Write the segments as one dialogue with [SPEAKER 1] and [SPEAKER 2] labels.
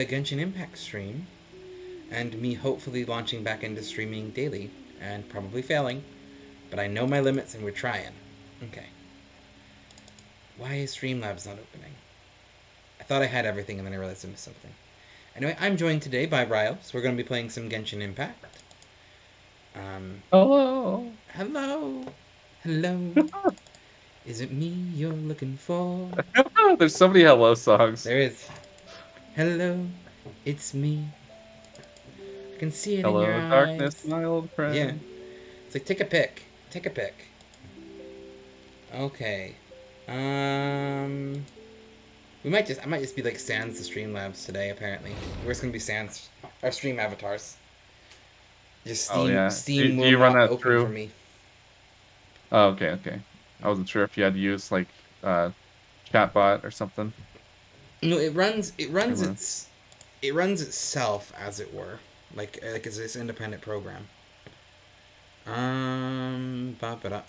[SPEAKER 1] a Genshin Impact stream, and me hopefully launching back into streaming daily, and probably failing, but I know my limits and we're trying. Okay. Why is Streamlabs not opening? I thought I had everything and then I realized I missed something. Anyway, I'm joined today by Riles. We're going to be playing some Genshin Impact.
[SPEAKER 2] Hello.
[SPEAKER 1] Hello. Hello. Is it me you're looking for?
[SPEAKER 2] There's so many hello songs.
[SPEAKER 1] There is. Hello. It's me. I can see it in your
[SPEAKER 2] Hello, darkness,
[SPEAKER 1] eyes.
[SPEAKER 2] my old
[SPEAKER 1] Yeah.
[SPEAKER 2] friend.
[SPEAKER 1] It's like, take a pick. Take a pick. Okay. Um. I might just be like Sans the Streamlabs today. Apparently, we're just gonna be Sans, our stream avatars. Just
[SPEAKER 2] Oh
[SPEAKER 1] Steam,
[SPEAKER 2] yeah.
[SPEAKER 1] Steam
[SPEAKER 2] Do
[SPEAKER 1] will
[SPEAKER 2] you run
[SPEAKER 1] not
[SPEAKER 2] that
[SPEAKER 1] open for
[SPEAKER 2] through?
[SPEAKER 1] me.
[SPEAKER 2] Oh, okay, okay. I wasn't sure if you had to use like uh chatbot or something.
[SPEAKER 1] No, it runs. It runs
[SPEAKER 2] Streamlabs.
[SPEAKER 1] its. It runs itself, as it were, like it's this independent program. Bop it up.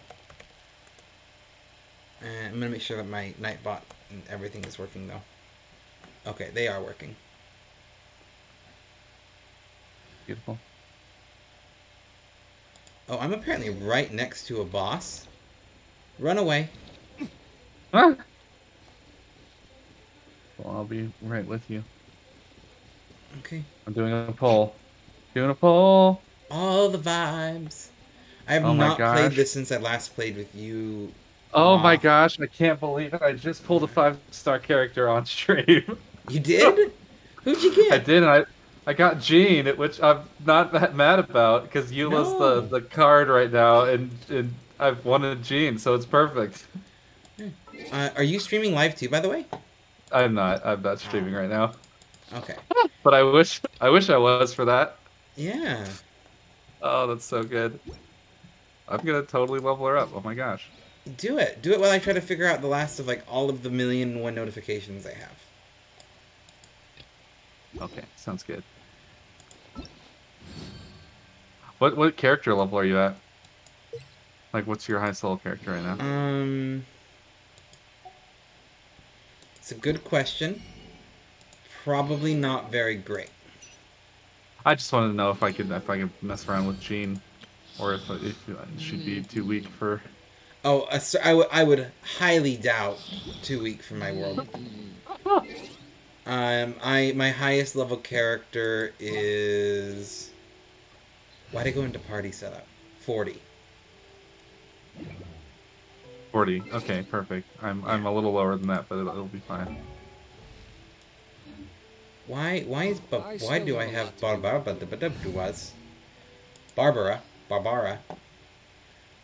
[SPEAKER 1] And I'm gonna make sure that my Nightbot and everything is working though. Okay, they are working.
[SPEAKER 2] Beautiful.
[SPEAKER 1] Oh, I'm apparently right next to a boss. Run away.
[SPEAKER 2] Ah! Well, I'll be right with you.
[SPEAKER 1] Okay.
[SPEAKER 2] I'm doing a poll. Doing a poll.
[SPEAKER 1] All the vibes. I have
[SPEAKER 2] Oh my
[SPEAKER 1] not played
[SPEAKER 2] gosh.
[SPEAKER 1] this since I last played with you,
[SPEAKER 2] Oh my
[SPEAKER 1] Moth.
[SPEAKER 2] gosh, I can't believe it. I just pulled a 5-star character on stream.
[SPEAKER 1] You did? Who'd you
[SPEAKER 2] I
[SPEAKER 1] get?
[SPEAKER 2] did, and I got Jean, which I'm not that mad about because Eula's the
[SPEAKER 1] No.
[SPEAKER 2] the card right now, and I've wanted Jean, so it's perfect.
[SPEAKER 1] Are you streaming live too, by the way?
[SPEAKER 2] I'm not streaming right
[SPEAKER 1] Oh,
[SPEAKER 2] now,
[SPEAKER 1] okay.
[SPEAKER 2] but I wish I was for that.
[SPEAKER 1] Yeah.
[SPEAKER 2] Oh, that's so good. I'm gonna totally level her up. Oh my gosh.
[SPEAKER 1] Do it. Do it while I try to figure out the last of like all of the million and one notifications I have.
[SPEAKER 2] Okay, sounds good. What character level are you at? Like, what's your highest level character right now?
[SPEAKER 1] Um, it's a good question. Probably not very great.
[SPEAKER 2] I just wanted to know if I could mess around with Jean, or if she'd be too weak for.
[SPEAKER 1] Oh, I would highly doubt 2 week for my world. I my highest level character is. Why'd I go into party setup? 40.
[SPEAKER 2] 40. Okay, perfect. I'm
[SPEAKER 1] Yeah.
[SPEAKER 2] I'm a little lower than that, but it'll be fine.
[SPEAKER 1] Why do I have Barbara? Barbara?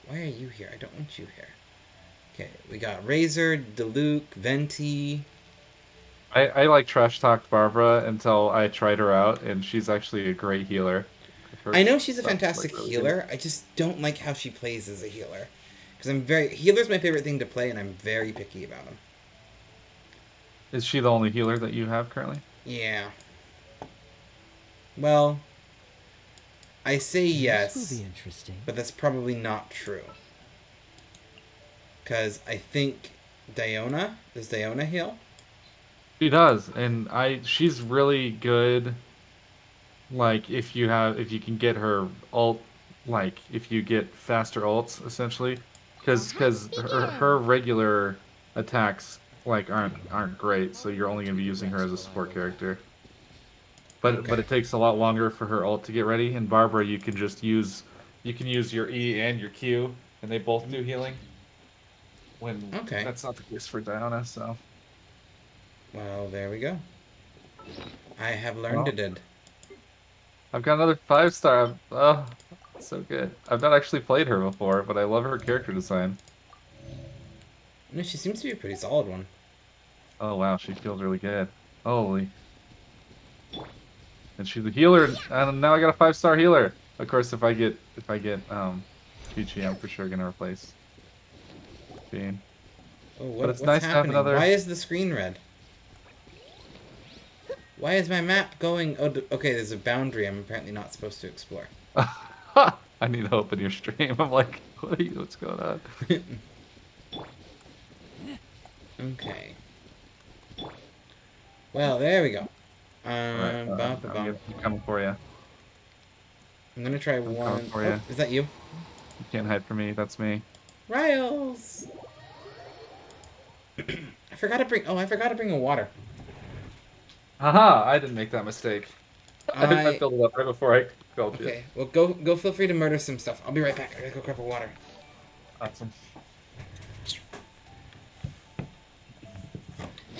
[SPEAKER 1] Why are you here? I don't want you here. Okay, we got Razor, Diluc, Venti.
[SPEAKER 2] I like trash talked Barbara until I tried her out, and she's actually a great healer. I've
[SPEAKER 1] I
[SPEAKER 2] heard
[SPEAKER 1] know she's a
[SPEAKER 2] stuff's like
[SPEAKER 1] fantastic
[SPEAKER 2] really good.
[SPEAKER 1] healer. I just don't like how she plays as a healer. Because healer's my favorite thing to play, and I'm very picky about them.
[SPEAKER 2] Is she the only healer that you have currently?
[SPEAKER 1] Yeah. Well, I say
[SPEAKER 3] This will
[SPEAKER 1] yes,
[SPEAKER 3] be interesting.
[SPEAKER 1] but that's probably not true. Because I think Diona heal?
[SPEAKER 2] She does, and she's really good. Like if you can get her ult, like if you get faster ults essentially, because her regular attacks like aren't great, so you're only gonna be using her as a support character. But
[SPEAKER 1] Okay.
[SPEAKER 2] it takes a lot longer for her ult to get ready. In Barbara, you can use your E and your Q, and they both do healing. When
[SPEAKER 1] Okay.
[SPEAKER 2] that's not the case for Diana, so
[SPEAKER 1] Well, there we go. I have learned
[SPEAKER 2] well,
[SPEAKER 1] it.
[SPEAKER 2] I've got another 5-star. Oh, so good. I've not actually played her before, but I love her character design.
[SPEAKER 1] No, she seems to be a pretty solid one.
[SPEAKER 2] Oh wow, she feels really good. Holy. And she's a healer, and now I got a 5-star healer. Of course, if I get Chi-Chi, I'm for sure gonna replace Jean.
[SPEAKER 1] Oh,
[SPEAKER 2] But it's
[SPEAKER 1] what's
[SPEAKER 2] nice to have
[SPEAKER 1] happening? Why
[SPEAKER 2] another.
[SPEAKER 1] is the screen red? Why is my map going? Oh, okay. There's a boundary I'm apparently not supposed to explore.
[SPEAKER 2] I need to open your stream. I'm like, what's going on?
[SPEAKER 1] Okay. Well, there we go.
[SPEAKER 2] All right,
[SPEAKER 1] Ba, ba, ba.
[SPEAKER 2] I'm coming for you.
[SPEAKER 1] I'm gonna try
[SPEAKER 2] I'm coming
[SPEAKER 1] one.
[SPEAKER 2] for
[SPEAKER 1] Oh,
[SPEAKER 2] you.
[SPEAKER 1] is that you?
[SPEAKER 2] You can't hide from me. That's me.
[SPEAKER 1] Riles! I forgot to bring. Oh, I forgot to bring a water.
[SPEAKER 2] Haha! I didn't make that mistake. I
[SPEAKER 1] I.
[SPEAKER 2] filled it up right before I called you.
[SPEAKER 1] Okay. Well, go. Feel free to murder some stuff. I'll be right back. I gotta go grab a water.
[SPEAKER 2] Awesome.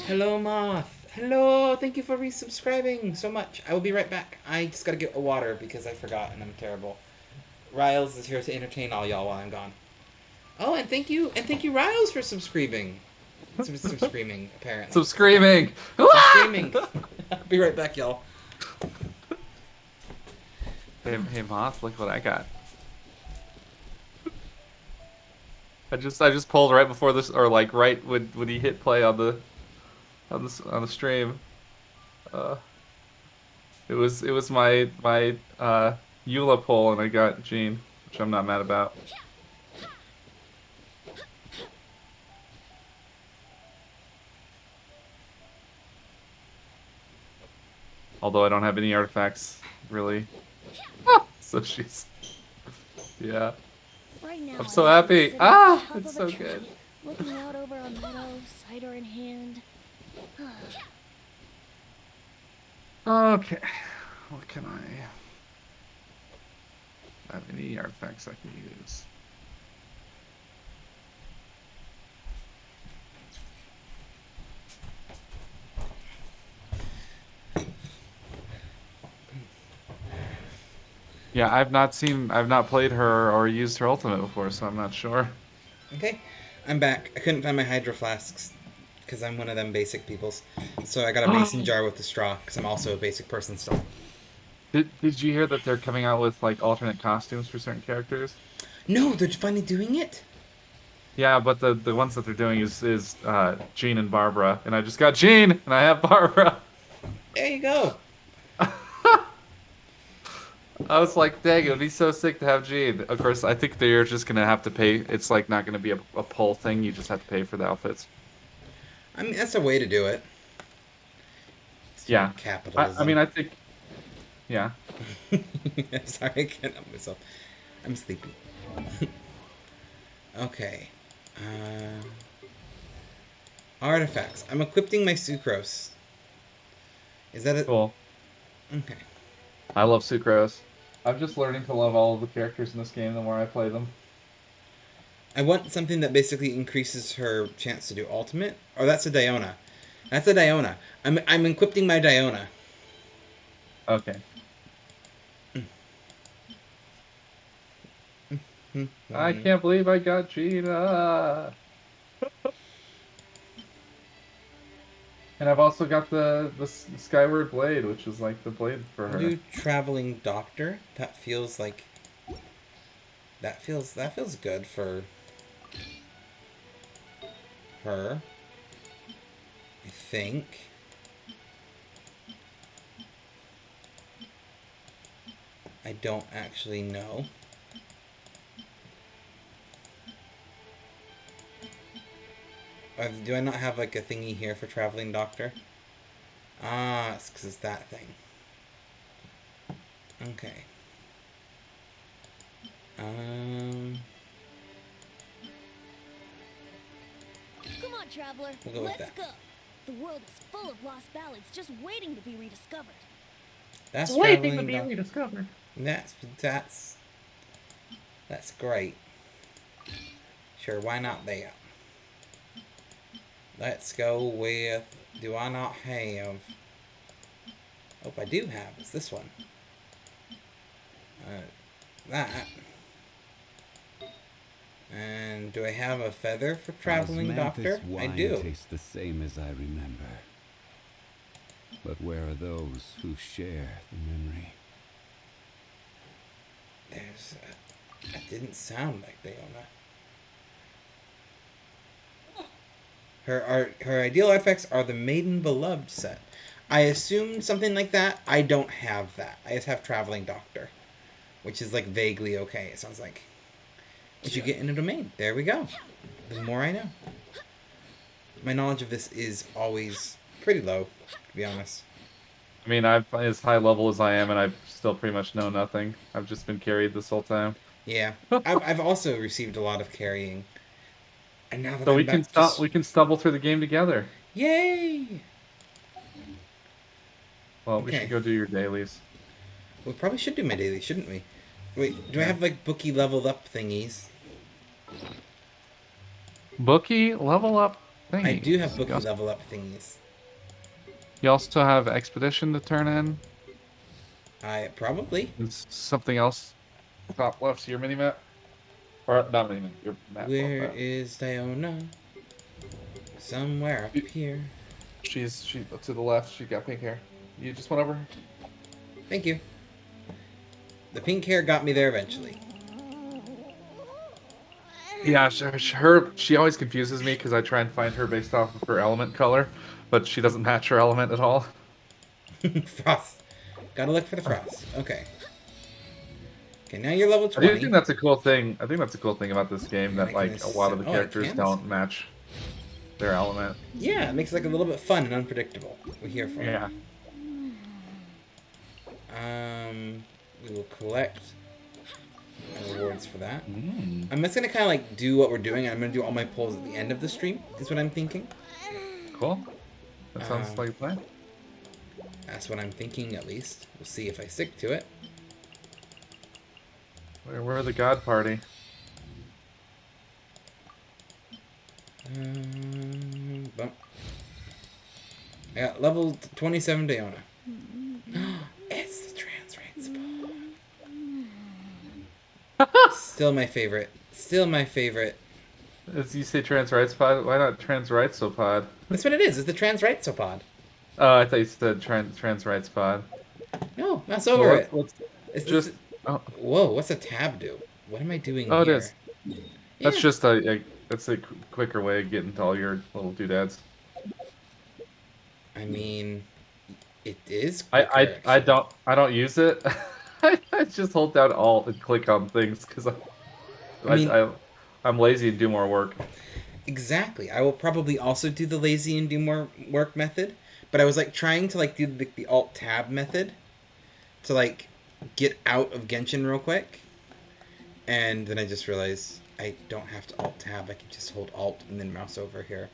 [SPEAKER 1] Hello, Moth. Hello. Thank you for resubscribing so much. I will be right back. I just gotta get a water because I forgot and I'm terrible. Riles is here to entertain all y'all while I'm gone. Oh, and thank you, Riles, for subscribing. Some screaming, apparently.
[SPEAKER 2] Some screaming.
[SPEAKER 1] Some screaming. I'll be right back, y'all.
[SPEAKER 2] Hey, Moth, look what I got. I just pulled right before this, or like right when he hit play on the stream. Uh, it was my Eula pull, and I got Jean, which I'm not mad about. Although I don't have any artifacts really, so yeah.
[SPEAKER 3] Right now,
[SPEAKER 2] I'm
[SPEAKER 3] I
[SPEAKER 2] so
[SPEAKER 3] wish I was
[SPEAKER 2] happy.
[SPEAKER 3] sitting at the
[SPEAKER 2] Ah,
[SPEAKER 3] top
[SPEAKER 2] it's
[SPEAKER 3] of a
[SPEAKER 2] so
[SPEAKER 3] tree,
[SPEAKER 2] good.
[SPEAKER 3] looking out over a meadow, cider in hand.
[SPEAKER 2] Okay, what can I have any artifacts I can use? Yeah, I've not played her or used her ultimate before, so I'm not sure.
[SPEAKER 1] Okay, I'm back. I couldn't find my hydro flasks because I'm one of them basic peoples. So I got a mason jar with the straw because I'm also a basic person still.
[SPEAKER 2] Did you hear that they're coming out with like alternate costumes for certain characters?
[SPEAKER 1] No, they're finally doing it.
[SPEAKER 2] Yeah, but the ones that they're doing is Jean and Barbara, and I just got Jean and I have Barbara.
[SPEAKER 1] There you go.
[SPEAKER 2] I was like, dang, it would be so sick to have Jean. Of course, I think they're just gonna have to pay. It's like not gonna be a pull thing. You just have to pay for the outfits.
[SPEAKER 1] I mean, that's a way to do it. Stupid
[SPEAKER 2] Yeah, I
[SPEAKER 1] capitalism.
[SPEAKER 2] mean, I think, yeah.
[SPEAKER 1] Sorry, I can't help myself. I'm sleepy. Okay. Uh, Artifacts. I'm equipping my sucrose. Is that it?
[SPEAKER 2] Cool.
[SPEAKER 1] Okay.
[SPEAKER 2] I love Sucrose. I'm just learning to love all of the characters in this game the more I play them.
[SPEAKER 1] I want something that basically increases her chance to do ultimate. Oh, that's a Diona. That's a Diona. I'm equipping my Diona.
[SPEAKER 2] Okay. I can't believe I got Gina. And I've also got the Skyward Blade, which is like the blade for
[SPEAKER 1] I'll
[SPEAKER 2] her.
[SPEAKER 1] do traveling doctor. That feels like that feels good for her. I think. I don't actually know. Do I not have like a thingy here for traveling doctor? Ah, it's because it's that thing. Okay. Um,
[SPEAKER 3] Come on, traveler,
[SPEAKER 1] we'll go with
[SPEAKER 3] let's
[SPEAKER 1] that.
[SPEAKER 3] go. The world is full of lost ballads just waiting to be rediscovered.
[SPEAKER 1] That's
[SPEAKER 2] Waiting to
[SPEAKER 1] traveling
[SPEAKER 2] be
[SPEAKER 1] doctor.
[SPEAKER 2] rediscovered.
[SPEAKER 1] That's that's great. Sure, why not there? Let's go with. Do I not have? Oh, I do have. It's this one. That. And do I have a feather for traveling doctor?
[SPEAKER 4] Osmanthus
[SPEAKER 1] I
[SPEAKER 4] wine
[SPEAKER 1] do.
[SPEAKER 4] tastes the same as I remember. But where are those who share the memory?
[SPEAKER 1] There's. That didn't sound like Leona. Her ideal artifacts are the Maiden Beloved set. I assumed something like that. I don't have that. I just have Traveling Doctor, which is like vaguely okay. It sounds like. Once you get in a domain, there we go. The more I know. My knowledge of this is always pretty low, to be honest.
[SPEAKER 2] I mean, I've as high level as I am, and I still pretty much know nothing. I've just been carried this whole time.
[SPEAKER 1] Yeah, I've also received a lot of carrying, and now that
[SPEAKER 2] So
[SPEAKER 1] I'm back to
[SPEAKER 2] we can stumble through the game together.
[SPEAKER 1] yay!
[SPEAKER 2] Well, we should
[SPEAKER 1] Okay,
[SPEAKER 2] go do your dailies.
[SPEAKER 1] we probably should do my daily, shouldn't we? Wait, do I
[SPEAKER 2] Yeah.
[SPEAKER 1] have like bookie leveled up thingies?
[SPEAKER 2] Bookie level up
[SPEAKER 1] I do have
[SPEAKER 2] thingies.
[SPEAKER 1] bookie level up thingies.
[SPEAKER 2] You also have expedition to turn in.
[SPEAKER 1] I probably.
[SPEAKER 2] It's something else. Top left of your mini map, or not mini map, your map.
[SPEAKER 1] Where is Diona? Somewhere up here.
[SPEAKER 2] She's to the left. She got pink hair. You just went over her.
[SPEAKER 1] Thank you. The pink hair got me there eventually.
[SPEAKER 2] Yeah, she always confuses me because I try and find her based off of her element color, but she doesn't match her element at all.
[SPEAKER 1] Frost. Gotta look for the frost. Okay. Okay, now you're level
[SPEAKER 2] I do
[SPEAKER 1] 20.
[SPEAKER 2] think that's a cool thing. I think that's a cool thing about this game
[SPEAKER 1] And
[SPEAKER 2] that
[SPEAKER 1] I
[SPEAKER 2] like
[SPEAKER 1] can
[SPEAKER 2] a lot of the
[SPEAKER 1] oh, I
[SPEAKER 2] characters
[SPEAKER 1] can?
[SPEAKER 2] don't match their element.
[SPEAKER 1] Yeah, it makes it like a little bit fun and unpredictable. We're here for it.
[SPEAKER 2] Yeah.
[SPEAKER 1] We will collect rewards for that.
[SPEAKER 2] Mm.
[SPEAKER 1] I'm just gonna kind of like do what we're doing. I'm gonna do all my polls at the end of the stream. Is what I'm thinking.
[SPEAKER 2] Cool. That sounds like a plan.
[SPEAKER 1] That's what I'm thinking, at least. We'll see if I stick to it.
[SPEAKER 2] Where are the God Party?
[SPEAKER 1] Bump. I got level 27 Diona. It's the trans right spot. Still my favorite. Still my favorite.
[SPEAKER 2] As you say trans rights pod, why not trans rights pod?
[SPEAKER 1] That's what it is. It's the trans right pod.
[SPEAKER 2] Oh, I thought you said trans rights pod.
[SPEAKER 1] No, that's over it.
[SPEAKER 2] It's just
[SPEAKER 1] Whoa, what's a tab do? What am I doing
[SPEAKER 2] oh,
[SPEAKER 1] here?
[SPEAKER 2] it is. That's just that's a quicker way of getting to all your little doodads.
[SPEAKER 1] I mean, it is quicker,
[SPEAKER 2] I don't use it. I just hold down Alt and click on things because I'm lazy and do more work.
[SPEAKER 1] Exactly. I will probably also do the lazy and do more work method, but I was like trying to like do the Alt tab method to like get out of Genshin real quick, and then I just realized I don't have to Alt tab. I can just hold Alt and then mouse over here.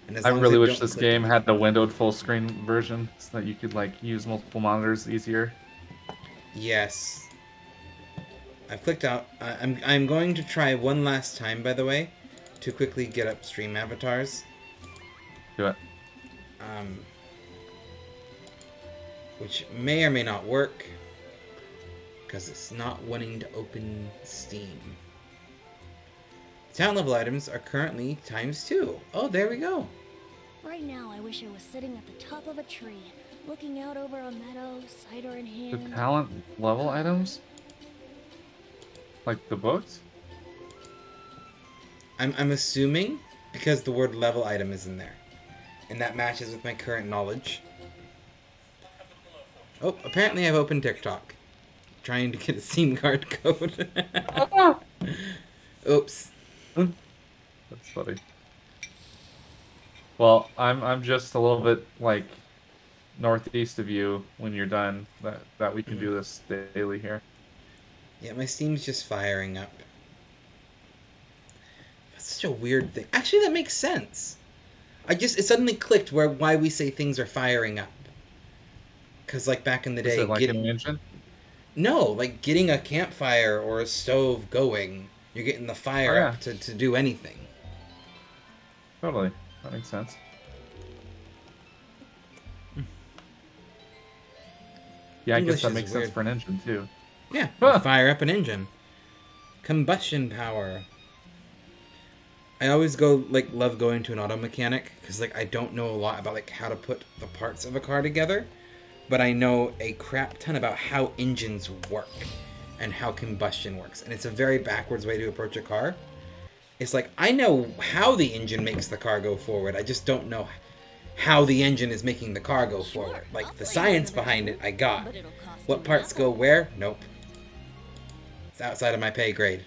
[SPEAKER 1] And as
[SPEAKER 2] I
[SPEAKER 1] long as
[SPEAKER 2] really wish
[SPEAKER 1] don't
[SPEAKER 2] this
[SPEAKER 1] click
[SPEAKER 2] game
[SPEAKER 1] it-
[SPEAKER 2] had a windowed full screen version so that you could like use multiple monitors easier.
[SPEAKER 1] Yes. I've clicked out. I'm going to try one last time, by the way, to quickly get up stream avatars.
[SPEAKER 2] Do it.
[SPEAKER 1] Which may or may not work, because it's not wanting to open Steam. Talent level items are currently ×2. Oh, there we go.
[SPEAKER 3] Right now, I wish I was sitting at the top of a tree, looking out over a meadow, cider in
[SPEAKER 2] The
[SPEAKER 3] hand.
[SPEAKER 2] talent level items? Like the books?
[SPEAKER 1] I'm assuming because the word level item is in there. And that matches with my current knowledge. Oh, apparently I've opened TikTok. Trying to get a SIM card code. Oops.
[SPEAKER 2] That's funny. Well, I'm just a little bit like northeast of you when you're done. That we can do this daily here.
[SPEAKER 1] Yeah, my Steam's just firing up. That's such a weird thing. Actually, that makes sense. It suddenly clicked why we say things are firing up. Because like back in the day,
[SPEAKER 2] Is it like an engine?
[SPEAKER 1] No, like getting a campfire or a stove going, you're getting the fire up to do anything.
[SPEAKER 2] Totally. That makes sense. Yeah, I guess that makes sense for an engine too.
[SPEAKER 1] Yeah, fire up an engine. Combustion power. I always love going to an auto mechanic because I don't know a lot about how to put the parts of a car together, but I know a crap ton about how engines work and how combustion works, and it's a very backwards way to approach a car. It's I know how the engine makes the car go forward. I just don't know how the engine is making the car go forward. The science behind it, I got. What parts go where? Nope. It's outside of my pay grade.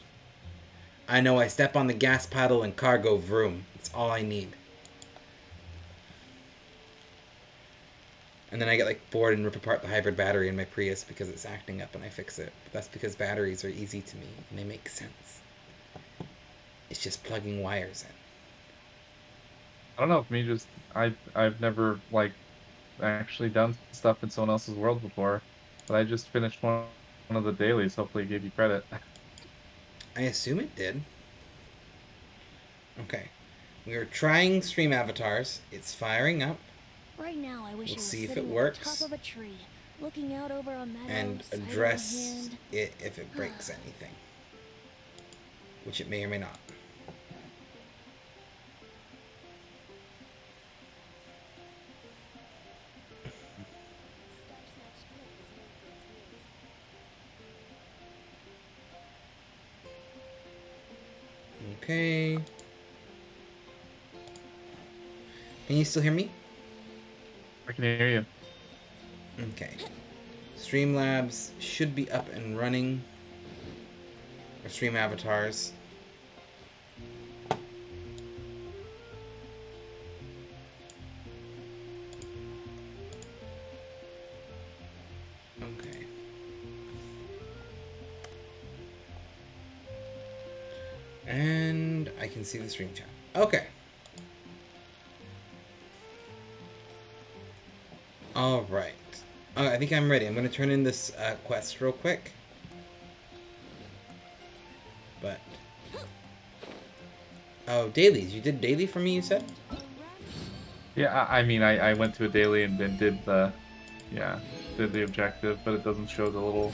[SPEAKER 1] I know I step on the gas pedal and car go vroom. That's all I need. And then I get like bored and rip apart the hybrid battery in my Prius because it's acting up and I fix it. But that's because batteries are easy to me and they make sense. It's just plugging wires in.
[SPEAKER 2] I don't know if me just I've never like actually done stuff in someone else's world before, but I just finished one of the dailies. Hopefully, it gave you credit.
[SPEAKER 1] I assume it did. Okay. We are trying stream avatars. It's firing up.
[SPEAKER 3] Right now, I wish
[SPEAKER 1] We'll
[SPEAKER 3] I was
[SPEAKER 1] see if it
[SPEAKER 3] sitting at the
[SPEAKER 1] works.
[SPEAKER 3] top of a tree, looking out over a meadow,
[SPEAKER 1] And
[SPEAKER 3] cider in
[SPEAKER 1] address
[SPEAKER 3] hand.
[SPEAKER 1] it if it breaks anything. Which it may or may not. Okay. Can you still hear me?
[SPEAKER 2] I can hear you.
[SPEAKER 1] Okay. Streamlabs should be up and running. Or stream avatars. Okay. And I can see the stream chat. Okay. Alright. I think I'm ready. I'm going to turn in this quest real quick. But... Oh, dailies. You did daily for me, you said?
[SPEAKER 2] Yeah, I mean, I went to a daily and then did the objective, but it doesn't show the little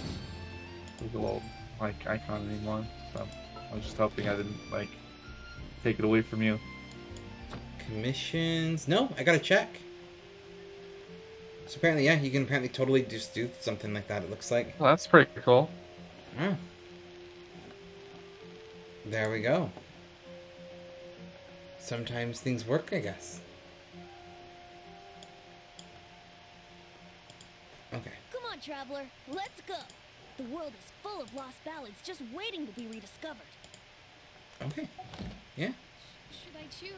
[SPEAKER 2] like icon anymore. So I was just hoping I didn't like take it away from you.
[SPEAKER 1] Commissions. No, I got to check. So apparently, yeah, you can apparently totally just do something like that, it looks like.
[SPEAKER 2] Well, that's pretty cool.
[SPEAKER 1] Oh. There we go. Sometimes things work, I guess. Okay.
[SPEAKER 3] Come on, traveler, let's go. The world is full of lost ballads just waiting to be rediscovered.
[SPEAKER 1] Okay. Yeah.
[SPEAKER 3] Should I choose?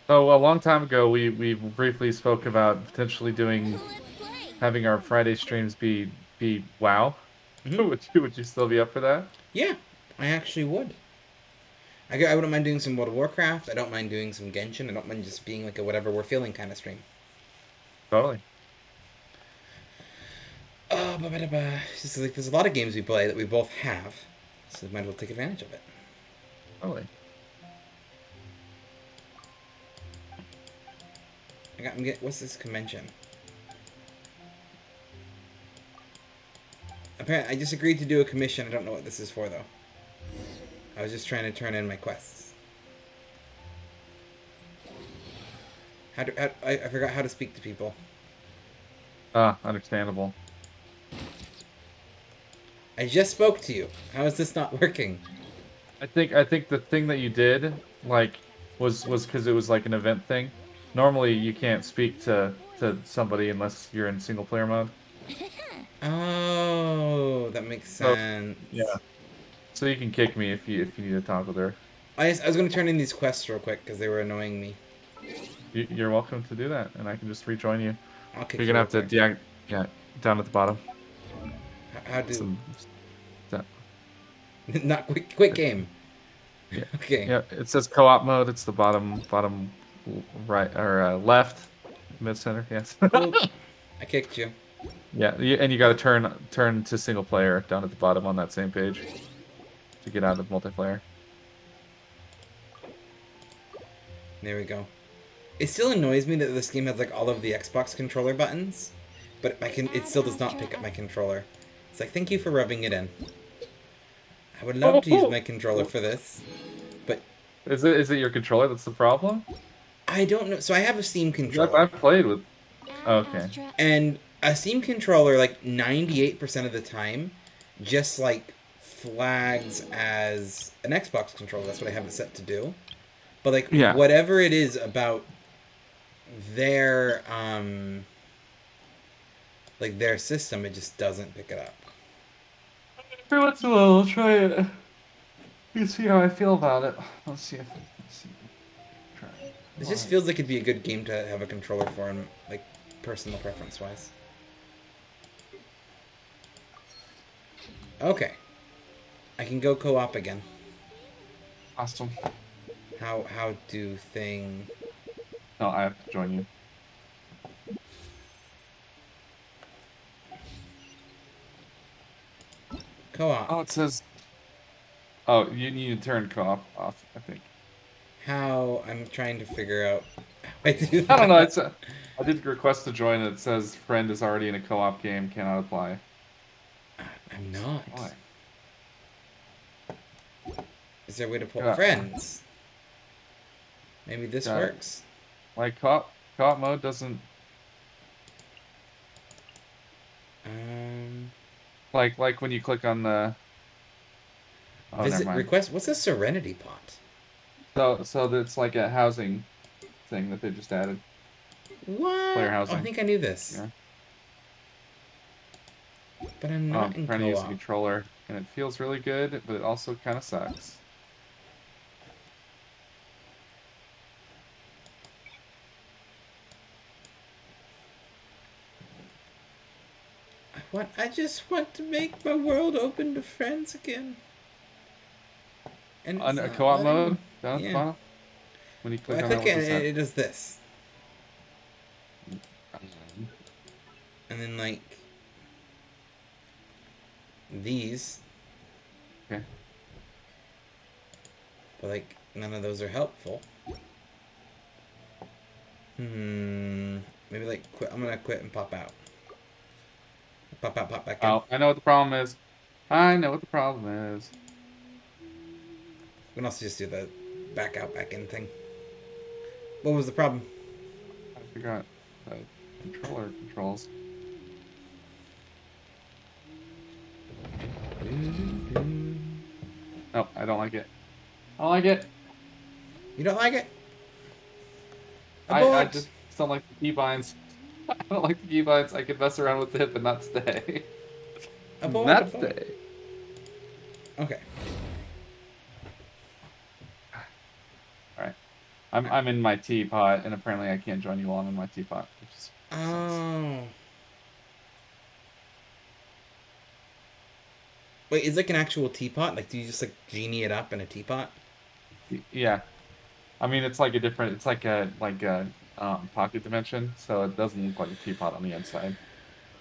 [SPEAKER 2] So a long time ago, we briefly spoke about potentially
[SPEAKER 3] Let's play.
[SPEAKER 2] having our Friday streams be WoW.
[SPEAKER 1] Mhm.
[SPEAKER 2] Would you still be up for that?
[SPEAKER 1] Yeah, I actually would. I wouldn't mind doing some World of Warcraft. I don't mind doing some Genshin. I don't mind just being like a whatever we're feeling kind of stream.
[SPEAKER 2] Totally.
[SPEAKER 1] Oh, it's just like there's a lot of games we play that we both have, so we might as well take advantage of it.
[SPEAKER 2] Totally.
[SPEAKER 1] What's this convention? Apparently, I just agreed to do a commission. I don't know what this is for though. I was just trying to turn in my quests. I forgot how to speak to people.
[SPEAKER 2] Understandable.
[SPEAKER 1] I just spoke to you. How is this not working?
[SPEAKER 2] I think the thing that you did like was because it was like an event thing. Normally, you can't speak to somebody unless you're in single player mode.
[SPEAKER 1] Oh, that makes
[SPEAKER 2] So
[SPEAKER 1] sense.
[SPEAKER 2] yeah. So you can kick me if you need to talk with her.
[SPEAKER 1] I was going to turn in these quests real quick because they were annoying me.
[SPEAKER 2] You're welcome to do that, and I can just rejoin you.
[SPEAKER 1] I'll kick
[SPEAKER 2] You're
[SPEAKER 1] you
[SPEAKER 2] gonna have to
[SPEAKER 1] real quick.
[SPEAKER 2] yeah, down at the bottom.
[SPEAKER 1] How do...
[SPEAKER 2] Some,
[SPEAKER 1] Not quick game.
[SPEAKER 2] yeah,
[SPEAKER 1] Okay.
[SPEAKER 2] yeah. It says co-op mode. It's the bottom right or left, mid center. Yes.
[SPEAKER 1] Cool. I kicked you.
[SPEAKER 2] Yeah, and you got to turn to single player down at the bottom on that same page to get out of multiplayer.
[SPEAKER 1] There we go. It still annoys me that this game has like all of the Xbox controller buttons, but it still does not pick up my controller. It's like, thank you for rubbing it in. I would love to use my controller for this, but
[SPEAKER 2] Is it your controller that's the problem?
[SPEAKER 1] I don't know. So I have a Steam
[SPEAKER 2] I've
[SPEAKER 1] controller,
[SPEAKER 2] played with. Okay.
[SPEAKER 1] and a Steam controller, like 98% of the time, just like flags as an Xbox controller. That's what I have it set to do. But like
[SPEAKER 2] Yeah.
[SPEAKER 1] whatever it is about their their system, it just doesn't pick it up.
[SPEAKER 2] Every once in a while, I'll try it. You see how I feel about it. Let's see. Try it.
[SPEAKER 1] This just feels like it'd be a good game to have a controller for, and like personal preference wise. Okay, I can go co-op again.
[SPEAKER 2] Awesome.
[SPEAKER 1] How do thing?
[SPEAKER 2] No, I have to join you.
[SPEAKER 1] Co-op.
[SPEAKER 2] Oh, it says. Oh, you need to turn co-op off, I think.
[SPEAKER 1] How I'm trying to figure out how I do
[SPEAKER 2] I don't know.
[SPEAKER 1] that.
[SPEAKER 2] I did request to join. And it says friend is already in a co-op game. Cannot apply.
[SPEAKER 1] I'm not.
[SPEAKER 2] Why?
[SPEAKER 1] Is there a way to pull
[SPEAKER 2] Yeah.
[SPEAKER 1] friends? Maybe this
[SPEAKER 2] Got it.
[SPEAKER 1] works.
[SPEAKER 2] Like co-op mode doesn't
[SPEAKER 1] Um,
[SPEAKER 2] like when you click on the. Oh, never
[SPEAKER 1] visit
[SPEAKER 2] mind.
[SPEAKER 1] request. What's a Serenity Pot?
[SPEAKER 2] So that's like a housing thing that they just added. Player
[SPEAKER 1] What? Oh, I
[SPEAKER 2] housing.
[SPEAKER 1] think I knew this,
[SPEAKER 2] Yeah.
[SPEAKER 1] but I'm
[SPEAKER 2] Oh,
[SPEAKER 1] not
[SPEAKER 2] I'm
[SPEAKER 1] in
[SPEAKER 2] trying to use the
[SPEAKER 1] co-op.
[SPEAKER 2] controller, and it feels really good, but it also kind of sucks.
[SPEAKER 1] I just want to make my world open to friends again, and
[SPEAKER 2] On
[SPEAKER 1] it's
[SPEAKER 2] a
[SPEAKER 1] not
[SPEAKER 2] co-op
[SPEAKER 1] letting me.
[SPEAKER 2] mode down at the
[SPEAKER 1] Yeah.
[SPEAKER 2] bottom, when you
[SPEAKER 1] Well,
[SPEAKER 2] click
[SPEAKER 1] I
[SPEAKER 2] on that,
[SPEAKER 1] click
[SPEAKER 2] what
[SPEAKER 1] it, and
[SPEAKER 2] does that?
[SPEAKER 1] it does this,
[SPEAKER 2] Um,
[SPEAKER 1] and then like these,
[SPEAKER 2] Okay.
[SPEAKER 1] but like none of those are helpful. Maybe like quit. I'm gonna quit and pop out. Pop out, pop back in.
[SPEAKER 2] Oh, I know what the problem is. I know what the problem is.
[SPEAKER 1] We can also just do the back out, back in thing. What was the problem?
[SPEAKER 2] I forgot the controller controls. Nope, I don't like it. I don't like it.
[SPEAKER 1] You don't like it?
[SPEAKER 2] I
[SPEAKER 1] Abort!
[SPEAKER 2] just don't like the keybinds. I don't like the keybinds. I could mess around with it, but not today.
[SPEAKER 1] Abort,
[SPEAKER 2] Not
[SPEAKER 1] abort.
[SPEAKER 2] today.
[SPEAKER 1] Okay.
[SPEAKER 2] All right. I'm in my teapot, and apparently I can't join you while I'm in my teapot, which sucks.
[SPEAKER 1] Oh. Wait, is like an actual teapot? Like, do you just like genie it up in a teapot?
[SPEAKER 2] Yeah, I mean it's like a different. It's like a pocket dimension, so it doesn't look like a teapot on the inside.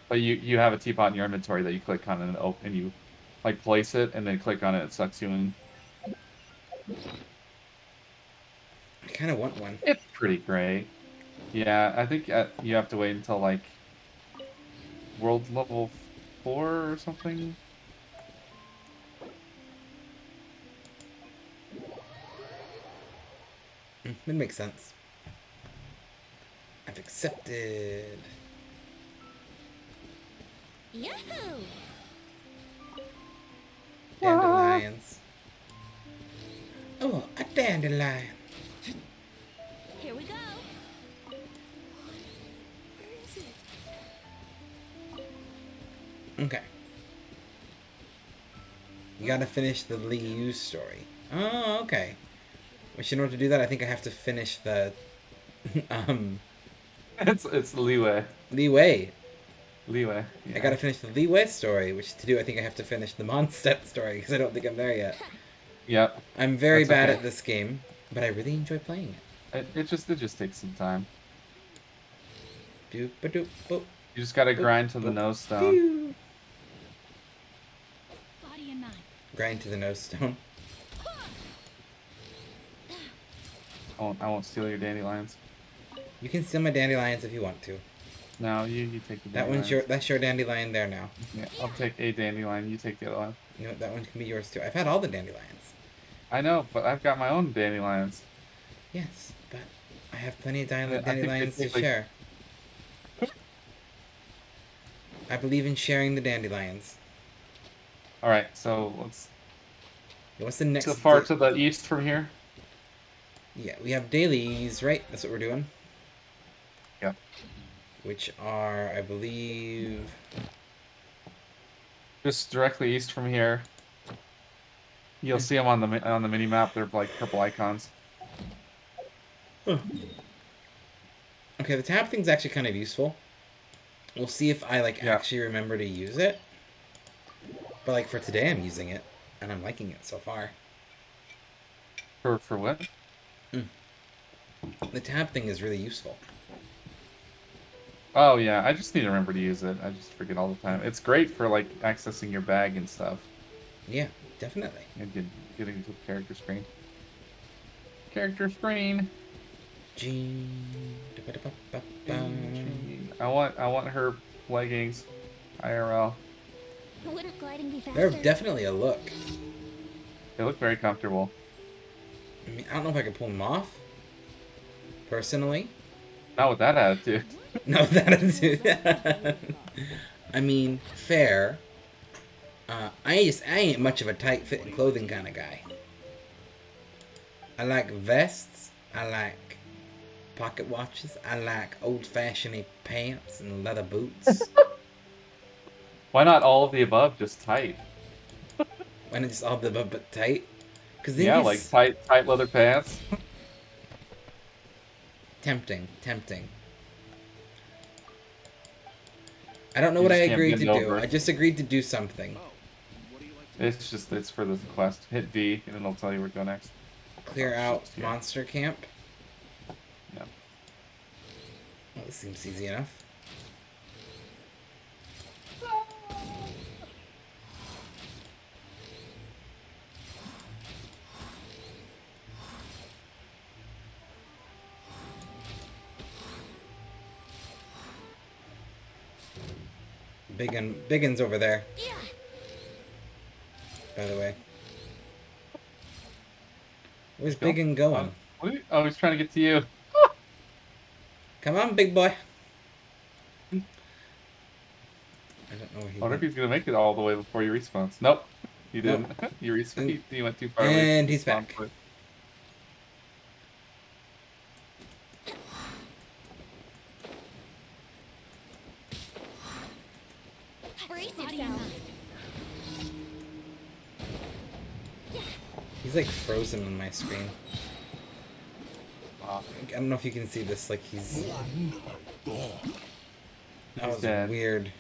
[SPEAKER 2] But you have a teapot in your inventory that you click on and open, and you like place it, and then click on it. It sucks you in.
[SPEAKER 1] I kind of want one.
[SPEAKER 2] It's pretty great. Yeah, I think you have to wait until like world level 4 or something.
[SPEAKER 1] That makes sense. I've accepted.
[SPEAKER 3] Yahoo!
[SPEAKER 1] Dandelions. Oh, a dandelion.
[SPEAKER 3] Here we go. Where is it?
[SPEAKER 1] Okay. You gotta finish the Liu story. Oh, okay. Which in order to do that, I think I have to finish the
[SPEAKER 2] It's leeway.
[SPEAKER 1] Li Wei.
[SPEAKER 2] Leeway.
[SPEAKER 1] I
[SPEAKER 2] Yeah.
[SPEAKER 1] gotta finish the Li Wei story, which to do I think I have to finish the Mondstadt story because I don't think I'm there yet.
[SPEAKER 2] Yep.
[SPEAKER 1] I'm very
[SPEAKER 2] That's
[SPEAKER 1] bad
[SPEAKER 2] okay.
[SPEAKER 1] at this game, but I really enjoy playing it.
[SPEAKER 2] It just takes some time.
[SPEAKER 1] Doop a doop boop.
[SPEAKER 2] You just gotta
[SPEAKER 1] Boop,
[SPEAKER 2] grind to the
[SPEAKER 1] boop,
[SPEAKER 2] nose stone.
[SPEAKER 1] pew.
[SPEAKER 3] Body and mind.
[SPEAKER 1] Grind to the nose stone.
[SPEAKER 2] I won't steal your dandelions.
[SPEAKER 1] You can steal my dandelions if you want to.
[SPEAKER 2] No, you take the
[SPEAKER 1] That
[SPEAKER 2] dandelions.
[SPEAKER 1] that's your dandelion there now.
[SPEAKER 2] Yeah, I'll take a dandelion. You take the other one.
[SPEAKER 1] You know what, that one can be yours too. I've had all the dandelions.
[SPEAKER 2] I know, but I've got my own dandelions.
[SPEAKER 1] Yes, but I have plenty of
[SPEAKER 2] I think they
[SPEAKER 1] dandelions to
[SPEAKER 2] take, like-
[SPEAKER 1] share. I believe in sharing the dandelions.
[SPEAKER 2] All right, so let's.
[SPEAKER 1] What's the next?
[SPEAKER 2] So far to the east from here.
[SPEAKER 1] Yeah, we have dailies, right? That's what we're doing.
[SPEAKER 2] Yep.
[SPEAKER 1] Which are, I believe.
[SPEAKER 2] Just directly east from here. You'll see them on the mini map. They're like purple icons.
[SPEAKER 1] Huh. Okay, the tab thing's actually kind of useful. We'll see if I like
[SPEAKER 2] Yeah.
[SPEAKER 1] actually remember to use it. But like for today, I'm using it, and I'm liking it so far.
[SPEAKER 2] For what?
[SPEAKER 1] The tab thing is really useful.
[SPEAKER 2] Oh yeah, I just need to remember to use it. I just forget all the time. It's great for like accessing your bag and stuff.
[SPEAKER 1] Yeah, definitely.
[SPEAKER 2] And getting to the character screen. Character screen.
[SPEAKER 1] Jean.
[SPEAKER 2] I want her leggings. IRL.
[SPEAKER 3] Wouldn't gliding be faster?
[SPEAKER 1] They're definitely a look.
[SPEAKER 2] They look very comfortable.
[SPEAKER 1] I mean, I don't know if I could pull them off. Personally.
[SPEAKER 2] Not with that attitude.
[SPEAKER 1] No, that is. I mean, fair. I ain't much of a tight fitting clothing kind of guy. I like vests. I like pocket watches. I like old fashioned pants and leather boots.
[SPEAKER 2] Why not all of the above? Just tight.
[SPEAKER 1] When it's all the above but tight. Cause
[SPEAKER 2] Yeah, like tight leather pants.
[SPEAKER 1] Tempting. I don't know
[SPEAKER 2] You
[SPEAKER 1] what I
[SPEAKER 2] just can't
[SPEAKER 1] agreed to
[SPEAKER 2] bend
[SPEAKER 1] do.
[SPEAKER 2] over.
[SPEAKER 1] I just agreed to do something.
[SPEAKER 2] It's for the quest. Hit V and it'll tell you where to go next.
[SPEAKER 1] Clear
[SPEAKER 2] Oh,
[SPEAKER 1] out
[SPEAKER 2] shit's here.
[SPEAKER 1] monster camp.
[SPEAKER 2] Yeah.
[SPEAKER 1] Well, this seems easy enough. Biggin's over there,
[SPEAKER 3] Yeah.
[SPEAKER 1] by the way. Where's
[SPEAKER 2] Go.
[SPEAKER 1] Biggin going?
[SPEAKER 2] Oh, he's trying to get to you.
[SPEAKER 1] Come on, big boy. I don't know where he
[SPEAKER 2] I wonder
[SPEAKER 1] went.
[SPEAKER 2] if he's gonna make it all the way before he respawns. Nope, he didn't. He went too far away.
[SPEAKER 1] And
[SPEAKER 2] from
[SPEAKER 1] he's
[SPEAKER 2] the spawn
[SPEAKER 1] back.
[SPEAKER 2] point.
[SPEAKER 3] Brace yourself.
[SPEAKER 1] He's like frozen on my screen.
[SPEAKER 2] Wow.
[SPEAKER 1] I don't know if you can see this. Like he's. That was
[SPEAKER 2] dead.
[SPEAKER 1] weird.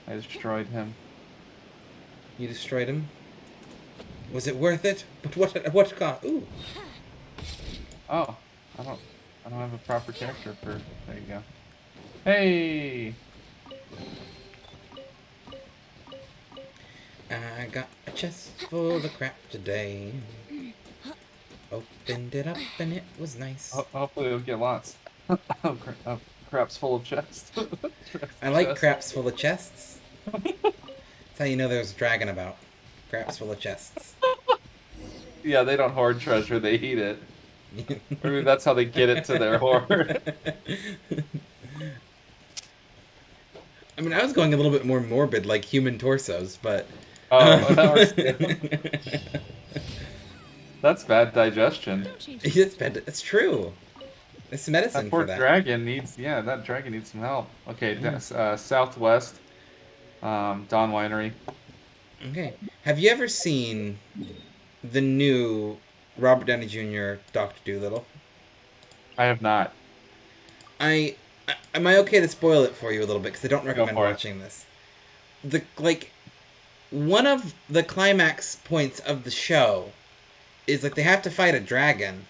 [SPEAKER 2] I destroyed him.
[SPEAKER 1] You destroyed him. Was it worth it? But what cost? Ooh.
[SPEAKER 2] Oh, I don't have a proper character for. There you go. Hey.
[SPEAKER 1] I got a chest full of crap today. Opened it up and it was nice.
[SPEAKER 2] Hopefully we'll get lots. Craps full of chests.
[SPEAKER 1] I like craps full of chests. That's how you know there's a dragon about. Craps full of chests.
[SPEAKER 2] Yeah, they don't hoard treasure; they eat it. Or maybe that's how they get it to their hoard.
[SPEAKER 1] I mean, I was going a little bit more morbid, like human torsos, but.
[SPEAKER 2] Oh, that's bad digestion.
[SPEAKER 1] It's bad. It's true. It's medicine
[SPEAKER 2] That poor
[SPEAKER 1] for that.
[SPEAKER 2] dragon needs. Yeah, that dragon needs some help. Okay, southwest, Dawn Winery.
[SPEAKER 1] Okay. Have you ever seen the new Robert Downey Jr. Dr. Dolittle?
[SPEAKER 2] I have not.
[SPEAKER 1] Am I okay to spoil it for you a little bit? Because I don't recommend
[SPEAKER 2] for it.
[SPEAKER 1] watching this. One of the climax points of the show is like they have to fight a dragon,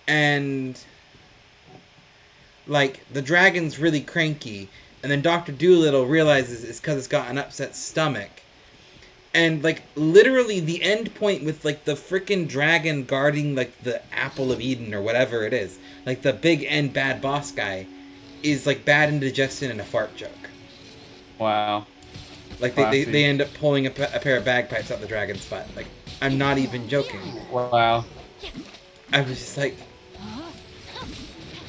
[SPEAKER 1] and like the dragon's really cranky, and then Dr. Dolittle realizes it's because it's got an upset stomach. And like literally the end point with like the freaking dragon guarding like the apple of Eden or whatever it is, like the big end bad boss guy, is like bad indigestion and a fart joke.
[SPEAKER 2] Wow.
[SPEAKER 1] Like they end up pulling a pair of bagpipes out the dragon's butt. Like I'm not even joking.
[SPEAKER 2] Wow.
[SPEAKER 1] I was just like,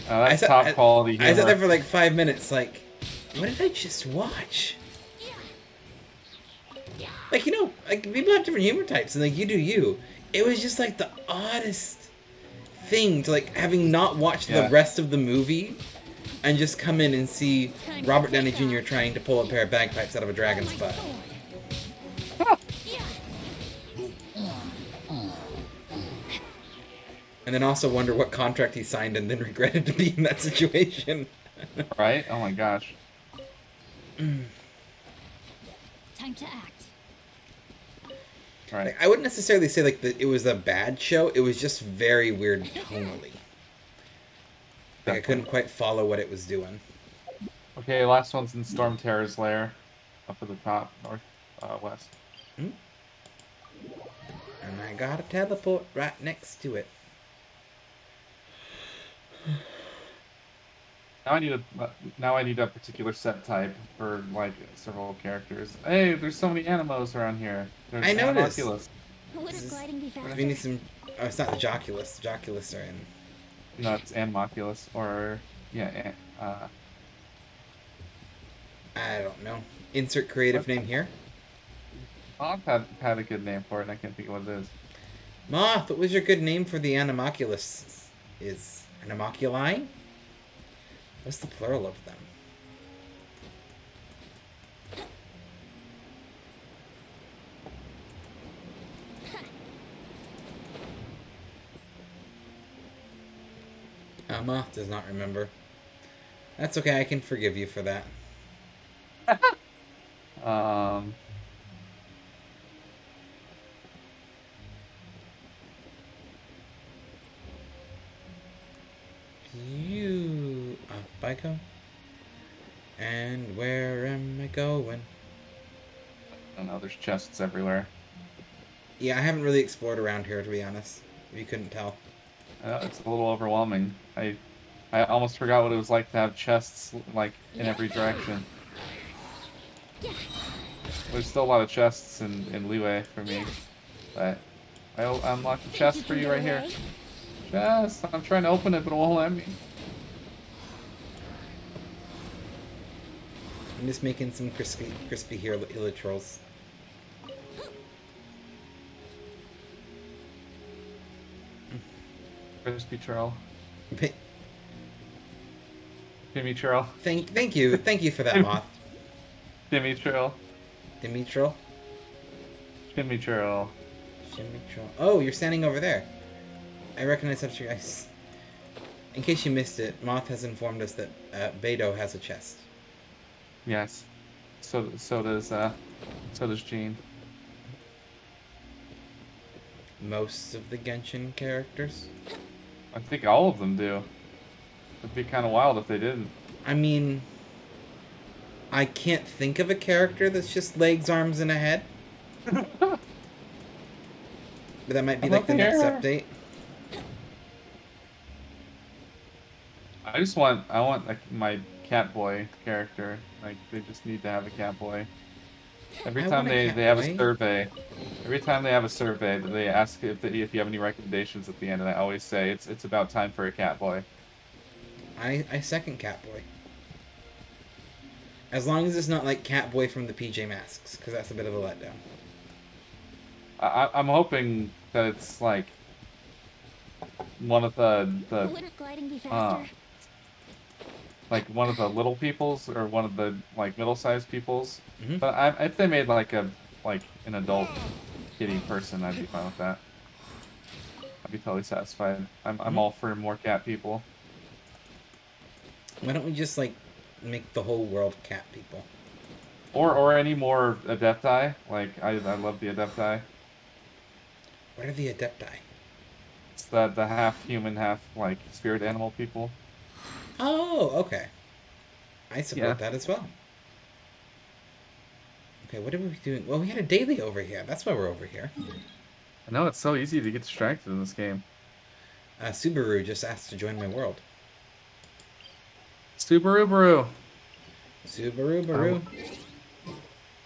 [SPEAKER 2] That's top quality humor.
[SPEAKER 1] I sat there for like 5 minutes. Like, what did I just watch? Like, you know, like people have different humor types, and like you do you. It was just like the oddest thing to like having not watched the rest of the movie, and just come in and see Robert Downey Jr. trying to pull a pair of bagpipes out of a dragon's butt. And then also wonder what contract he signed and then regretted to be in that situation.
[SPEAKER 2] Right? Oh my gosh.
[SPEAKER 3] Time to act.
[SPEAKER 2] All right.
[SPEAKER 1] Like, I wouldn't necessarily say like that it was a bad show. It was just very weird tonally. Like I couldn't
[SPEAKER 2] Definitely.
[SPEAKER 1] quite follow what it was doing.
[SPEAKER 2] Okay, last one's in Storm Terror's lair, up at the top, north, west.
[SPEAKER 1] And I got a teleport right next to it.
[SPEAKER 2] Now I need a particular set type for like several characters. Hey, there's so many animos around here. There's
[SPEAKER 1] I noticed.
[SPEAKER 2] Animoculus.
[SPEAKER 3] Wouldn't gliding be faster?
[SPEAKER 1] We need some. Oh, it's not the Joculus. The Joculus are in.
[SPEAKER 2] No, it's Animoculus, or yeah,
[SPEAKER 1] I don't know. Insert creative
[SPEAKER 2] what?
[SPEAKER 1] name here.
[SPEAKER 2] I've had a good name for it, and I can't think of what it is.
[SPEAKER 1] Moth, what was your good name for the Animoculus? Is Animoculi? What's the plural of them? Moth does not remember. That's okay, I can forgive you for that.
[SPEAKER 2] Um,
[SPEAKER 1] You up I go. And where am I going?
[SPEAKER 2] I don't know. There's chests everywhere.
[SPEAKER 1] Yeah, I haven't really explored around here to be honest. If you couldn't tell.
[SPEAKER 2] It's a little overwhelming. I almost forgot what it was like to have chests like in every direction. There's still a lot of chests in Leeway for me, but I unlocked a chest for you right here. Chest! I'm trying to open it, but it won't let me.
[SPEAKER 1] I'm just making some crispy helitrolls.
[SPEAKER 2] Crispy Trail.
[SPEAKER 1] Thank
[SPEAKER 2] Timmy Trail.
[SPEAKER 1] thank you for that, Moth.
[SPEAKER 2] Timmy Trail.
[SPEAKER 1] Dimitro?
[SPEAKER 2] Timmy Trail.
[SPEAKER 1] Dimitro. Oh, you're standing over there. I recognize that you guys. In case you missed it, Moth has informed us that Beto has a chest.
[SPEAKER 2] Yes. So does Jean.
[SPEAKER 1] Most of the Genshin characters.
[SPEAKER 2] I think all of them do. It'd be kind of wild if they didn't.
[SPEAKER 1] I mean, I can't think of a character that's just legs, arms, and a head. But that might be
[SPEAKER 2] I'm
[SPEAKER 1] like
[SPEAKER 2] up
[SPEAKER 1] the next
[SPEAKER 2] here.
[SPEAKER 1] update.
[SPEAKER 2] I want like my Catboy character. Like they just need to have a Catboy. Every
[SPEAKER 1] I
[SPEAKER 2] time
[SPEAKER 1] want a
[SPEAKER 2] they have a
[SPEAKER 1] Catboy.
[SPEAKER 2] survey, every time they have a survey, they ask if you have any recommendations at the end, and I always say it's about time for a Catboy.
[SPEAKER 1] I second Catboy. As long as it's not like Catboy from the PJ Masks, because that's a bit of a letdown.
[SPEAKER 2] I'm hoping that it's like one of the
[SPEAKER 3] Wouldn't gliding be
[SPEAKER 2] uh,
[SPEAKER 3] faster?
[SPEAKER 2] like one of the little peoples or one of the like middle-sized peoples.
[SPEAKER 1] Mhm.
[SPEAKER 2] But if they made like an adult kitty person, I'd be fine with that. I'd be totally satisfied. I'm all for more cat people.
[SPEAKER 1] Why don't we just like make the whole world cat people?
[SPEAKER 2] Or any more adepti. Like I love the adepti.
[SPEAKER 1] What are the Adepti?
[SPEAKER 2] It's the half human, half like spirit animal people.
[SPEAKER 1] Oh, okay. I support
[SPEAKER 2] Yeah.
[SPEAKER 1] that as well. Okay, what are we doing? Well, we had a daily over here. That's why we're over here.
[SPEAKER 2] I know it's so easy to get distracted in this game.
[SPEAKER 1] Subaru just asked to join my world.
[SPEAKER 2] Subaru.
[SPEAKER 1] Subaru, Baru.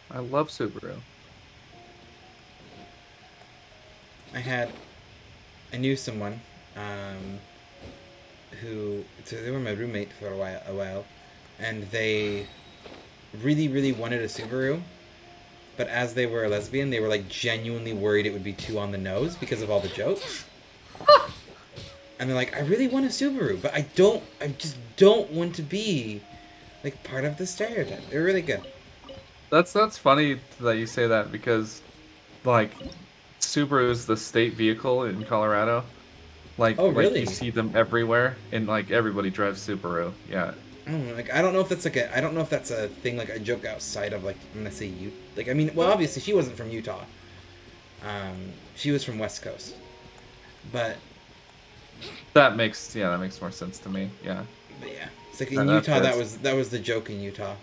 [SPEAKER 2] I love Subaru.
[SPEAKER 1] I knew someone, so they were my roommate for a while, and they really, really wanted a Subaru, but as they were a lesbian, they were like genuinely worried it would be too on the nose because of all the jokes. And they're like, I really want a Subaru, but I just don't want to be like part of the stereotype. They're really good.
[SPEAKER 2] That's funny that you say that because like Subaru is the state vehicle in Colorado.
[SPEAKER 1] Oh,
[SPEAKER 2] Like you
[SPEAKER 1] really?
[SPEAKER 2] see them everywhere, and like everybody drives Subaru. Yeah.
[SPEAKER 1] I don't know, like I don't know if that's like a I don't know if that's a thing like a joke outside of like I'm gonna say you like I mean well obviously she wasn't from Utah, she was from West Coast, but
[SPEAKER 2] That makes more sense to me. Yeah.
[SPEAKER 1] yeah it's like
[SPEAKER 2] That,
[SPEAKER 1] in
[SPEAKER 2] that
[SPEAKER 1] Utah
[SPEAKER 2] fits.
[SPEAKER 1] that was the joke in Utah.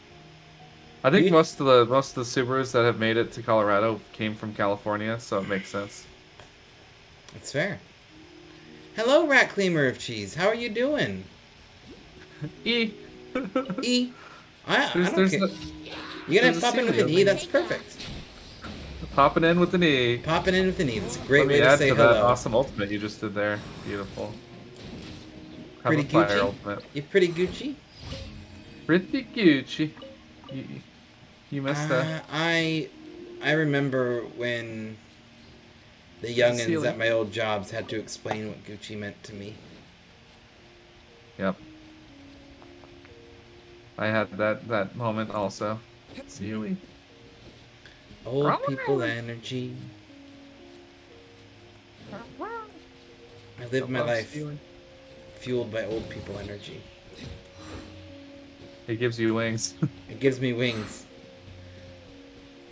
[SPEAKER 2] I think
[SPEAKER 1] You
[SPEAKER 2] most of the Subarus that have made it to Colorado came from California, so it makes sense.
[SPEAKER 1] It's fair. Hello, rat cleaner of cheese. How are you doing?
[SPEAKER 2] E.
[SPEAKER 1] E. I don't
[SPEAKER 2] There's
[SPEAKER 1] care.
[SPEAKER 2] a,
[SPEAKER 1] You gonna
[SPEAKER 2] there's a
[SPEAKER 1] pop in with an
[SPEAKER 2] Celio.
[SPEAKER 1] E? That's perfect.
[SPEAKER 2] Popping in with an E.
[SPEAKER 1] Popping in with an E. That's a
[SPEAKER 2] Let
[SPEAKER 1] great way
[SPEAKER 2] me
[SPEAKER 1] to
[SPEAKER 2] add
[SPEAKER 1] say
[SPEAKER 2] to that
[SPEAKER 1] hello.
[SPEAKER 2] awesome ultimate you just did there. Beautiful. Have
[SPEAKER 1] Pretty
[SPEAKER 2] a fire
[SPEAKER 1] Gucci.
[SPEAKER 2] ultimate.
[SPEAKER 1] You pretty Gucci.
[SPEAKER 2] Pretty Gucci. You, you missed that.
[SPEAKER 1] I remember when the
[SPEAKER 2] There's a
[SPEAKER 1] youngins
[SPEAKER 2] ceiling.
[SPEAKER 1] at my old jobs had to explain what Gucci meant to me.
[SPEAKER 2] Yep. I had that moment also. Sealy.
[SPEAKER 1] Old people energy. I live my life fueled by old people energy.
[SPEAKER 2] It gives you wings.
[SPEAKER 1] It gives me wings.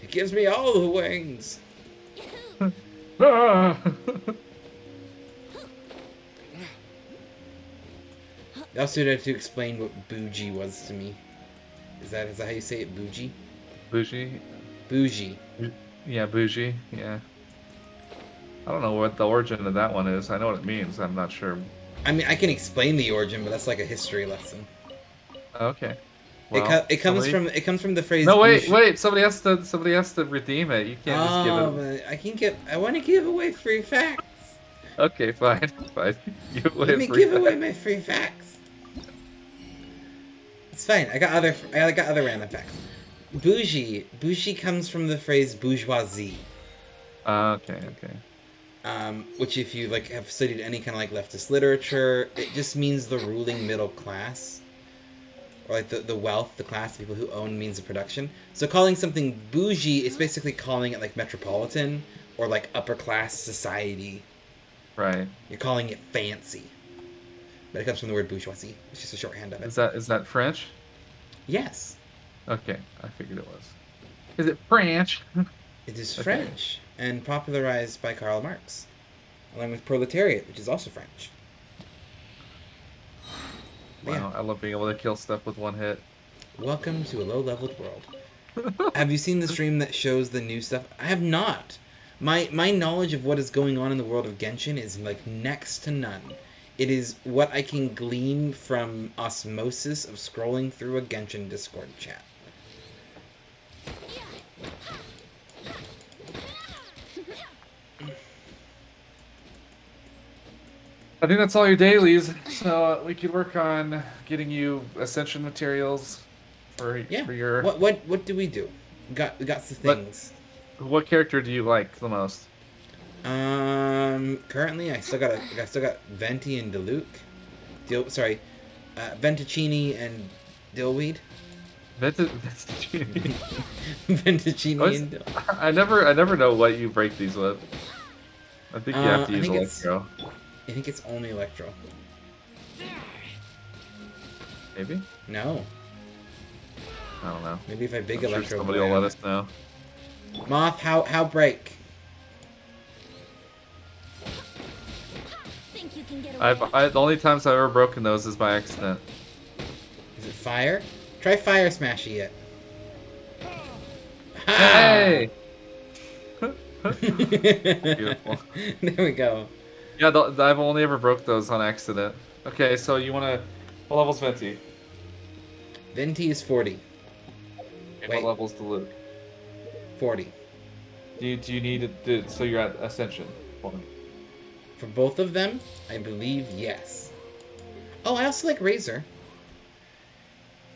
[SPEAKER 1] It gives me all the wings.
[SPEAKER 2] Ah!
[SPEAKER 1] They also had to explain what bougie was to me. Is that how you say it? Bougie?
[SPEAKER 2] Bougie.
[SPEAKER 1] Bougie.
[SPEAKER 2] Yeah, bougie. Yeah. I don't know what the origin of that one is. I know what it means. I'm not sure.
[SPEAKER 1] I mean, I can explain the origin, but that's like a history lesson.
[SPEAKER 2] Okay. Well, somebody.
[SPEAKER 1] It comes from the phrase
[SPEAKER 2] No,
[SPEAKER 1] bougie.
[SPEAKER 2] wait. Somebody has to redeem it. You can't just give
[SPEAKER 1] Oh,
[SPEAKER 2] it.
[SPEAKER 1] but I want to give away free facts.
[SPEAKER 2] Okay, fine, fine. Give away
[SPEAKER 1] Let
[SPEAKER 2] a
[SPEAKER 1] me
[SPEAKER 2] free
[SPEAKER 1] give away
[SPEAKER 2] fact.
[SPEAKER 1] my free facts. It's fine. I got other random facts. Bougie comes from the phrase bourgeoisie.
[SPEAKER 2] Okay.
[SPEAKER 1] Which if you like have studied any kind of like leftist literature, it just means the ruling middle class, or like the wealth, the class, the people who own means of production. So calling something bougie is basically calling it like metropolitan or like upper class society.
[SPEAKER 2] Right.
[SPEAKER 1] You're calling it fancy, but it comes from the word bourgeoisie. It's just a shorthand of it.
[SPEAKER 2] Is that French?
[SPEAKER 1] Yes,
[SPEAKER 2] Okay, I figured it was. Is it French?
[SPEAKER 1] it is
[SPEAKER 2] Okay.
[SPEAKER 1] French and popularized by Karl Marx, along with proletariat, which is also French. But
[SPEAKER 2] Wow, I love being able to kill stuff with one hit.
[SPEAKER 1] welcome to a low-leveled world. Have you seen the stream that shows the new stuff? I have not. My knowledge of what is going on in the world of Genshin is like next to none. It is what I can glean from osmosis of scrolling through a Genshin Discord chat.
[SPEAKER 2] I think that's all your dailies, so we could work on getting you ascension materials for your.
[SPEAKER 1] What do we do? We got the things.
[SPEAKER 2] What character do you like the most?
[SPEAKER 1] Currently I still got Venti and Venticini and Dillweed.
[SPEAKER 2] Venticini.
[SPEAKER 1] Venticini and Dill.
[SPEAKER 2] I never know what you break these with. I think you have to use Electro.
[SPEAKER 1] I think it's only Electro.
[SPEAKER 2] Maybe?
[SPEAKER 1] No.
[SPEAKER 2] I don't know.
[SPEAKER 1] Maybe if I big
[SPEAKER 2] I'm sure
[SPEAKER 1] Electro.
[SPEAKER 2] somebody will let us know.
[SPEAKER 1] Moth, how break?
[SPEAKER 3] Think you can get away?
[SPEAKER 2] The only times I've ever broken those is by accident.
[SPEAKER 1] Is it fire? Try fire smashy it.
[SPEAKER 2] Hey!
[SPEAKER 1] Beautiful. There we go.
[SPEAKER 2] Yeah, I've only ever broke those on accident. Okay, so you wanna... What level's Venti?
[SPEAKER 1] Venti is 40.
[SPEAKER 2] Okay,
[SPEAKER 1] Wait.
[SPEAKER 2] what level's the Luke?
[SPEAKER 1] 40.
[SPEAKER 2] Do you need it so you're at Ascension? Hold on.
[SPEAKER 1] For both of them, I believe yes. Oh, I also like Razor.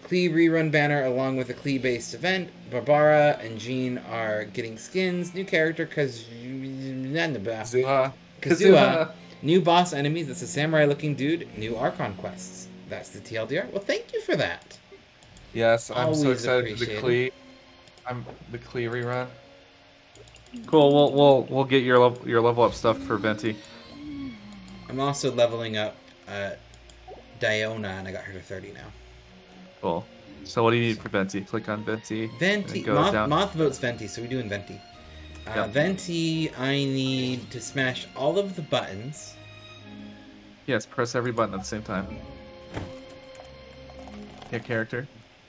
[SPEAKER 1] Klee rerun banner along with a Klee based event. Barbara and Jean are getting skins. New character Kazua. New boss enemies. That's a samurai looking dude. New Archon quests. That's the TLDR. Well, thank you for that.
[SPEAKER 2] Yes, I'm so
[SPEAKER 1] Always
[SPEAKER 2] excited for the
[SPEAKER 1] appreciated.
[SPEAKER 2] Klee. I'm the Klee rerun. Cool. We'll get your level up stuff for Venti.
[SPEAKER 1] I'm also leveling up Diona, and I got her to 30 now.
[SPEAKER 2] Cool. So what do you need for Venti? Click on Venti and then
[SPEAKER 1] Venti.
[SPEAKER 2] go down.
[SPEAKER 1] Moth votes Venti, so we're doing Venti.
[SPEAKER 2] Yep.
[SPEAKER 1] Venti, I need to smash all of the buttons.
[SPEAKER 2] Yes, press every button at the same time. Hit character.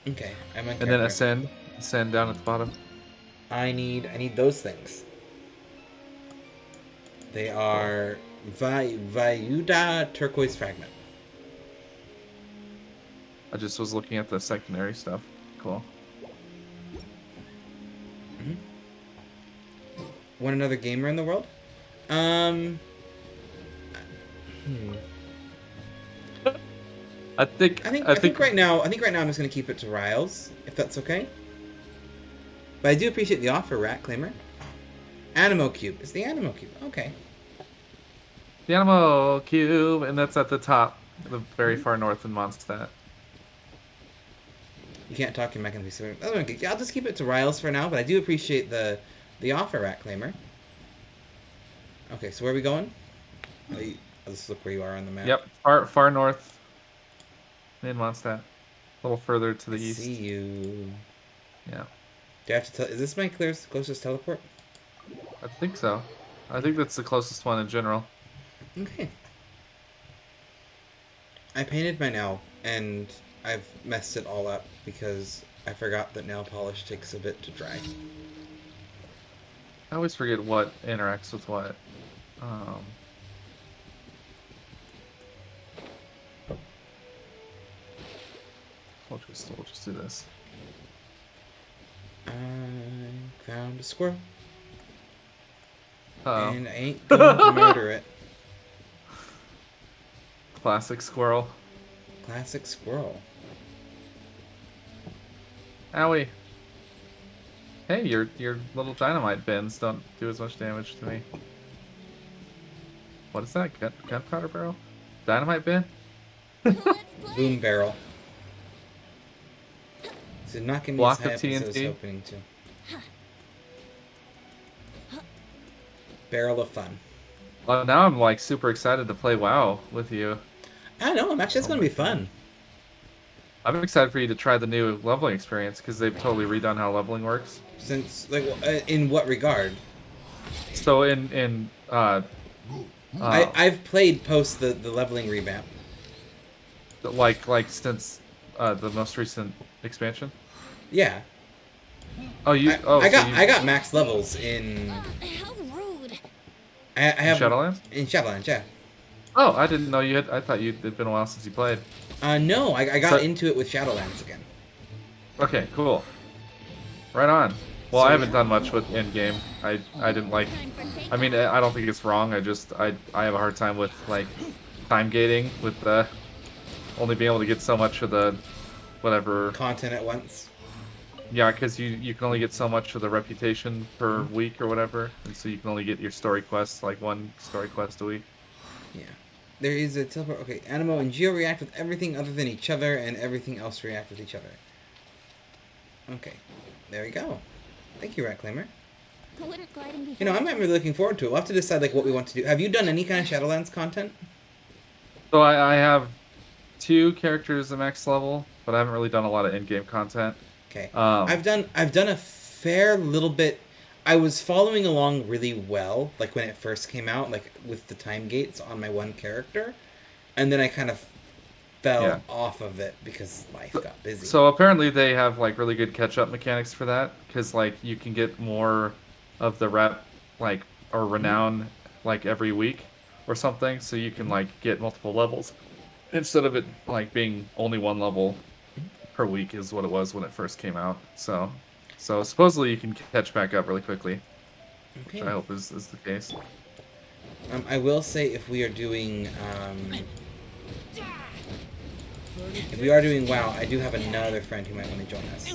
[SPEAKER 1] Okay, I'm on
[SPEAKER 2] And then
[SPEAKER 1] character.
[SPEAKER 2] ascend down at the bottom.
[SPEAKER 1] I need those things. They are Vyuda Turquoise Fragment.
[SPEAKER 2] I just was looking at the secondary stuff. Cool.
[SPEAKER 1] Want another gamer in the world? Hmm.
[SPEAKER 2] I think
[SPEAKER 1] I think right now I'm just gonna keep it to Riles, if that's okay. But I do appreciate the offer, Rat Claimer. Animo Cube. It's the Animo Cube. Okay.
[SPEAKER 2] the Animo Cube, and that's at the top, the very far north in Mondstadt.
[SPEAKER 1] You can't talk in Mechanism. So okay. I'll just keep it to Riles for now, but I do appreciate the offer, Rat Claimer. Okay, so where are we going? I'll just look where you are on the map.
[SPEAKER 2] Yep, far north in Mondstadt. A little further to the east.
[SPEAKER 1] See you.
[SPEAKER 2] Yeah.
[SPEAKER 1] Do I have to tell? Is this my closest teleport?
[SPEAKER 2] I think so. I think that's the closest one in general.
[SPEAKER 1] Okay. I painted my nail, and I've messed it all up because I forgot that nail polish takes a bit to dry.
[SPEAKER 2] I always forget what interacts with what. We'll just do this.
[SPEAKER 1] I found a squirrel,
[SPEAKER 2] Uh-oh.
[SPEAKER 1] and I ain't gonna murder it.
[SPEAKER 2] Classic squirrel.
[SPEAKER 1] Classic squirrel.
[SPEAKER 2] Owie. Hey, your little dynamite bins don't do as much damage to me. What is that? Gunpowder barrel? Dynamite bin?
[SPEAKER 1] Boom barrel. So not gonna be as
[SPEAKER 2] Block
[SPEAKER 1] high
[SPEAKER 2] of
[SPEAKER 1] up as I was
[SPEAKER 2] TNT.
[SPEAKER 1] hoping to. Barrel of fun.
[SPEAKER 2] Well, now I'm like super excited to play WoW with you.
[SPEAKER 1] I know. I'm actually. It's gonna be fun.
[SPEAKER 2] I'm excited for you to try the new leveling experience because they've totally redone how leveling works.
[SPEAKER 1] Since like, in what regard?
[SPEAKER 2] So
[SPEAKER 1] I've played post the leveling revamp.
[SPEAKER 2] like since the most recent expansion.
[SPEAKER 1] Yeah.
[SPEAKER 2] Oh,
[SPEAKER 1] I got max levels in.
[SPEAKER 3] How rude.
[SPEAKER 1] I have
[SPEAKER 2] Shadowlands?
[SPEAKER 1] In Shadowlands, yeah.
[SPEAKER 2] Oh, I didn't know you had. I thought it'd been a while since you played.
[SPEAKER 1] No, I got
[SPEAKER 2] So-
[SPEAKER 1] into it with Shadowlands again.
[SPEAKER 2] Okay, cool. Right on. Well,
[SPEAKER 1] So-
[SPEAKER 2] I haven't done much with in-game. I didn't like. I mean, I don't think it's wrong. I have a hard time with like time gating with only being able to get so much of the whatever.
[SPEAKER 1] Content at once.
[SPEAKER 2] Yeah, because you can only get so much of the reputation per week or whatever, and so you can only get your story quests, like one story quest a week.
[SPEAKER 1] Yeah. There is a teleport. Okay, Animo and Geo react with everything other than each other, and everything else react with each other. Okay. There we go. Thank you, Rat Claimer.
[SPEAKER 3] Wouldn't gliding be
[SPEAKER 1] You know, I'm
[SPEAKER 3] faster?
[SPEAKER 1] really looking forward to it. We'll have to decide like what we want to do. Have you done any kind of Shadowlands content?
[SPEAKER 2] So I have 2 characters at max level, but I haven't really done a lot of in-game content.
[SPEAKER 1] Okay.
[SPEAKER 2] Um,
[SPEAKER 1] I've done a fair little bit. I was following along really well, like when it first came out, like with the time gates on my one character, and then I kind of fell off of it because life got busy.
[SPEAKER 2] So apparently they have like really good catch-up mechanics for that, because like you can get more of the rep, like, or renown like every week or something, so you can like get multiple levels instead of it like being only one level per week is what it was when it first came out. So supposedly you can catch back up really quickly,
[SPEAKER 1] Okay.
[SPEAKER 2] which I hope is the case.
[SPEAKER 1] I will say if we are doing WoW, I do have another friend who might want to join us.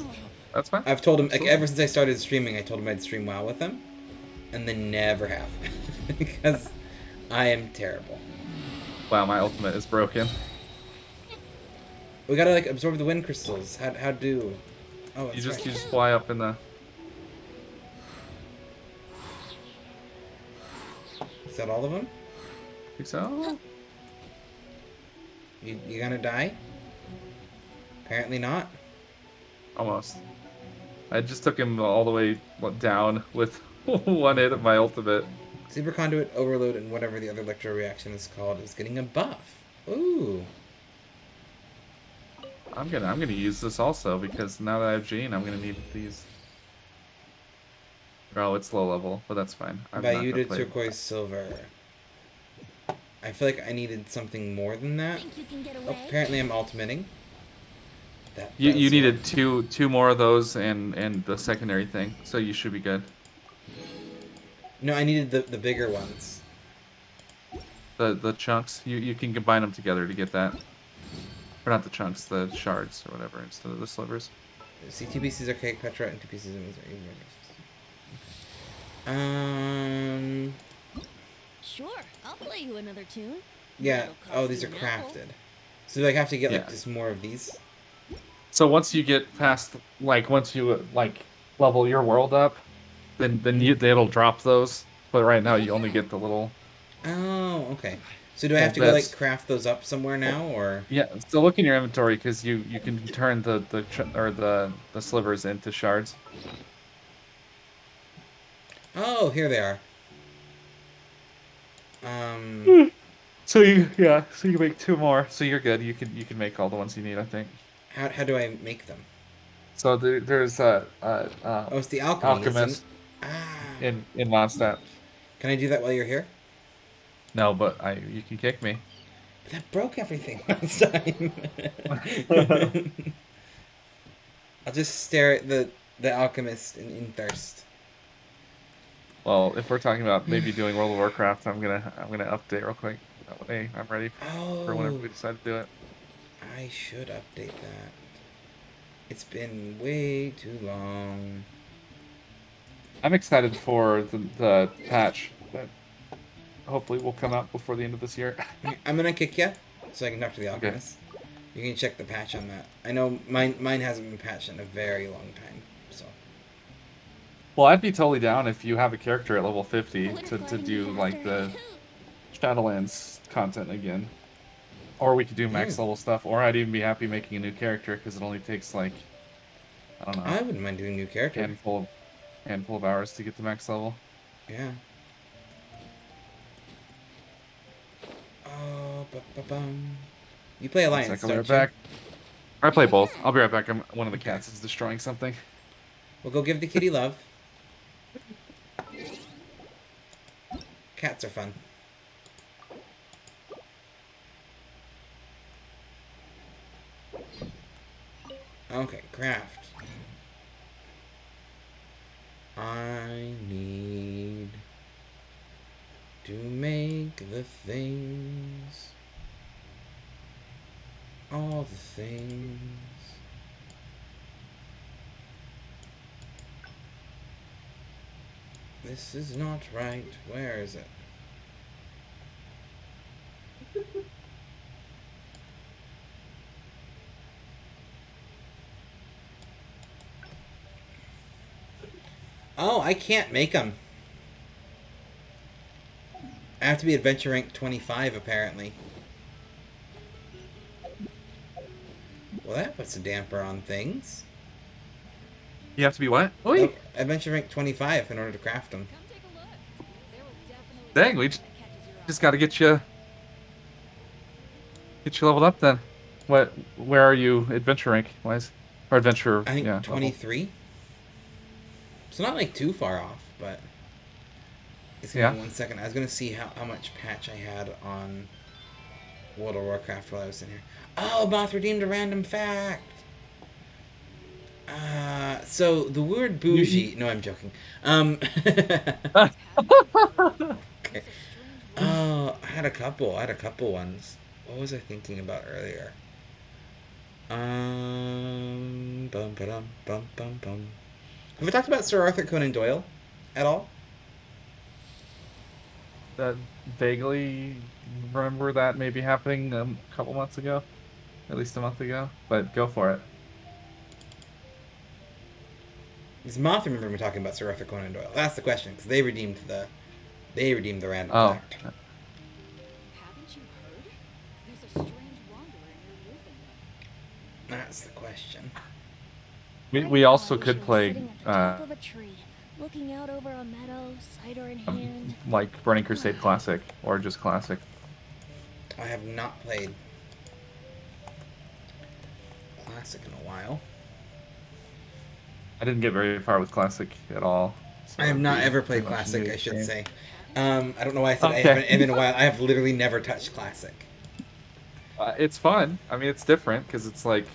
[SPEAKER 2] That's fine.
[SPEAKER 1] I've told him like ever since I started streaming, I told him I'd stream WoW with him, and then never have because I am terrible.
[SPEAKER 2] Wow, my ultimate is broken.
[SPEAKER 1] We gotta like absorb the wind crystals. How do? Oh,
[SPEAKER 2] You
[SPEAKER 1] that's right.
[SPEAKER 2] just fly up in the.
[SPEAKER 1] Is that all of them?
[SPEAKER 2] Think so?
[SPEAKER 1] You gonna die? Apparently not.
[SPEAKER 2] Almost. I just took him all the way down with one hit of my ultimate.
[SPEAKER 1] Super Conduit, Overload, and whatever the other electro reaction is called is getting a buff. Ooh.
[SPEAKER 2] I'm gonna use this also because now that I have Gene, I'm gonna need these. Oh, it's low level, but that's fine. I'm not gonna
[SPEAKER 1] Bayuda
[SPEAKER 2] play.
[SPEAKER 1] Turquoise Silver. I feel like I needed something more than that.
[SPEAKER 3] Think you can get
[SPEAKER 1] Oh,
[SPEAKER 3] away?
[SPEAKER 1] apparently I'm ultimating. That
[SPEAKER 2] You
[SPEAKER 1] does work.
[SPEAKER 2] needed two more of those and the secondary thing, so you should be good.
[SPEAKER 1] No, I needed the bigger ones.
[SPEAKER 2] The chunks you can combine them together to get that, or not the chunks, the shards or whatever instead of the slivers.
[SPEAKER 1] See, 2 pieces Archaic Petra and 2 pieces of Misery.
[SPEAKER 3] Sure, I'll play you another tune.
[SPEAKER 1] Yeah.
[SPEAKER 3] That'll
[SPEAKER 1] Oh,
[SPEAKER 3] cost
[SPEAKER 1] these
[SPEAKER 3] you
[SPEAKER 1] are
[SPEAKER 3] an apple.
[SPEAKER 1] crafted. So do I have to get, like,
[SPEAKER 2] Yeah.
[SPEAKER 1] just more of these?
[SPEAKER 2] So once you get past, like, once you like level your world up, then it'll drop those. But right now you only get the little
[SPEAKER 1] Oh, okay. So do I have
[SPEAKER 2] little
[SPEAKER 1] to go, like,
[SPEAKER 2] bits.
[SPEAKER 1] craft those up somewhere now, or?
[SPEAKER 2] Yeah. So look in your inventory because you can turn the slivers into shards.
[SPEAKER 1] Oh, here they are. Um,
[SPEAKER 2] So you make two more. So you're good. You can make all the ones you need, I think.
[SPEAKER 1] how do I make them?
[SPEAKER 2] So there's
[SPEAKER 1] Oh, it's the alchemy, isn't it?
[SPEAKER 2] alchemist
[SPEAKER 1] Ah.
[SPEAKER 2] in Mondstadt.
[SPEAKER 1] Can I do that while you're here?
[SPEAKER 2] No, but you can kick me.
[SPEAKER 1] But that broke everything last time. I'll just stare at the alchemist in thirst.
[SPEAKER 2] Well, if we're talking about maybe doing World of Warcraft, I'm gonna update real quick. That way I'm ready for whenever
[SPEAKER 1] Oh,
[SPEAKER 2] we decide to do it.
[SPEAKER 1] I should update that. It's been way too long.
[SPEAKER 2] I'm excited for the patch that hopefully will come out before the end of this year.
[SPEAKER 1] I'm gonna kick you so I can talk to the
[SPEAKER 2] Okay.
[SPEAKER 1] alchemist. You can check the patch on that. I know mine hasn't been patched in a very long time. So
[SPEAKER 2] Well, I'd be totally down if you have a character at level 50
[SPEAKER 3] Wouldn't
[SPEAKER 2] to
[SPEAKER 3] blame
[SPEAKER 2] do
[SPEAKER 3] you,
[SPEAKER 2] like
[SPEAKER 3] Master.
[SPEAKER 2] the Shadowlands content again. Or we could do
[SPEAKER 1] yeah,
[SPEAKER 2] max level stuff, or I'd even be happy making a new character because it only takes like, I don't know,
[SPEAKER 1] I wouldn't mind doing a new character.
[SPEAKER 2] handful of hours to get to max level.
[SPEAKER 1] Yeah. Oh, ba-ba-bum. You play
[SPEAKER 2] One
[SPEAKER 1] Alliance,
[SPEAKER 2] sec, I'll be right
[SPEAKER 1] don't you?
[SPEAKER 2] back. I play both. I'll be right back. One of the
[SPEAKER 1] Okay.
[SPEAKER 2] cats is destroying something.
[SPEAKER 1] We'll go give the kitty love. Cats are fun. Okay, craft. I need to make the things. All the things. This is not right. Where is it? Oh, I can't make them. I have to be adventure rank 25, apparently. Well, that puts a damper on things.
[SPEAKER 2] You have to be what?
[SPEAKER 1] Nope,
[SPEAKER 2] Oi!
[SPEAKER 1] adventure rank 25 in order to craft them.
[SPEAKER 3] Come take a look. There will definitely be
[SPEAKER 2] Dang, we
[SPEAKER 3] something that catches your
[SPEAKER 2] just
[SPEAKER 3] eye.
[SPEAKER 2] got to get you leveled up then. Where are you adventure rank wise? Or adventure,
[SPEAKER 1] I think
[SPEAKER 2] yeah, level.
[SPEAKER 1] 23. So not like too far off, but it's gonna
[SPEAKER 2] Yeah.
[SPEAKER 1] be 1 second. I was gonna see how much patch I had on World of Warcraft while I was in here. Oh, Moth redeemed a random fact. So the word bougie. No, I'm joking. Okay. Oh, I had a couple. I had a couple ones. What was I thinking about earlier? Bum ba bum bum bum. Have we talked about Sir Arthur Conan Doyle at all?
[SPEAKER 2] That vaguely remember that maybe happening a couple months ago, at least a month ago. But go for it.
[SPEAKER 1] Does Moth remember me talking about Sir Arthur Conan Doyle? That's the question, because they redeemed the random
[SPEAKER 2] Oh,
[SPEAKER 1] fact.
[SPEAKER 3] Haven't you heard? There's a strange wanderer
[SPEAKER 1] question.
[SPEAKER 2] We
[SPEAKER 3] Right
[SPEAKER 2] also
[SPEAKER 3] now, I wish
[SPEAKER 2] could
[SPEAKER 3] I was
[SPEAKER 2] play
[SPEAKER 3] sitting at the top of a tree, looking out over a meadow, cider in hand.
[SPEAKER 2] like Burning Crusade Classic or just Classic.
[SPEAKER 1] I have not played Classic in a while.
[SPEAKER 2] I didn't get very far with Classic at all, so
[SPEAKER 1] I have
[SPEAKER 2] it'd
[SPEAKER 1] not
[SPEAKER 2] be
[SPEAKER 1] ever
[SPEAKER 2] pretty
[SPEAKER 1] played
[SPEAKER 2] much a
[SPEAKER 1] Classic,
[SPEAKER 2] new
[SPEAKER 1] I should
[SPEAKER 2] game.
[SPEAKER 1] say. I don't know why I said I
[SPEAKER 2] Okay.
[SPEAKER 1] haven't in a while. I have literally never touched Classic.
[SPEAKER 2] It's fun. I mean, it's different because it's like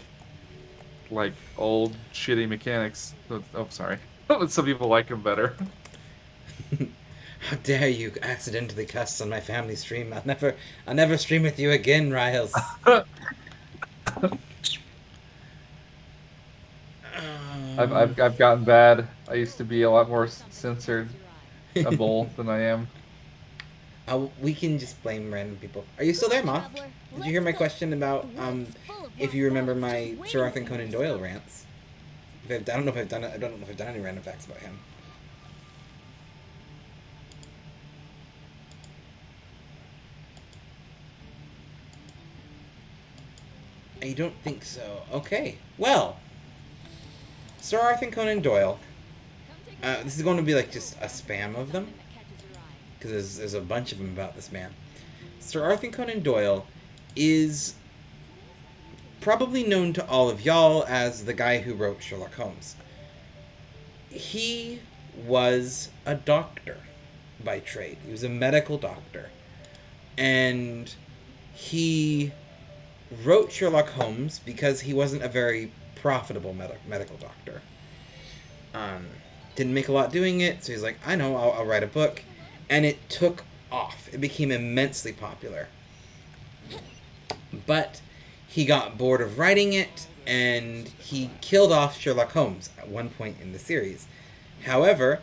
[SPEAKER 2] old shitty mechanics. Oh, sorry. Some people like them better.
[SPEAKER 1] How dare you accidentally cuss on my family stream? I'll never stream with you again, Riles.
[SPEAKER 2] I've gotten bad. I used to be a lot more censored a bull than I am.
[SPEAKER 1] We can just blame random people. Are you still there, Ma?
[SPEAKER 3] Traveler,
[SPEAKER 1] Did you hear my
[SPEAKER 3] let's go.
[SPEAKER 1] question about
[SPEAKER 3] The woods is full of
[SPEAKER 1] if
[SPEAKER 3] lost
[SPEAKER 1] you remember
[SPEAKER 3] bones
[SPEAKER 1] my
[SPEAKER 3] just
[SPEAKER 1] Sir
[SPEAKER 3] waiting
[SPEAKER 1] Arthur
[SPEAKER 3] for you
[SPEAKER 1] Conan
[SPEAKER 3] to
[SPEAKER 1] Doyle
[SPEAKER 3] discover.
[SPEAKER 1] rants? I don't know if I've done it. I don't know if I've done any random facts about him. I don't think so. Okay. Well, Sir Arthur Conan Doyle. This is going to be like just a spam of them because there's a bunch of them about this man. Sir Arthur Conan Doyle is probably known to all of y'all as the guy who wrote Sherlock Holmes. He was a doctor by trade. He was a medical doctor. And he wrote Sherlock Holmes because he wasn't a very profitable medical doctor. Didn't make a lot doing it, so he's like, I know, I'll write a book. And it took off. It became immensely popular. But he got bored of writing it, and he killed off Sherlock Holmes at one point in the series. However,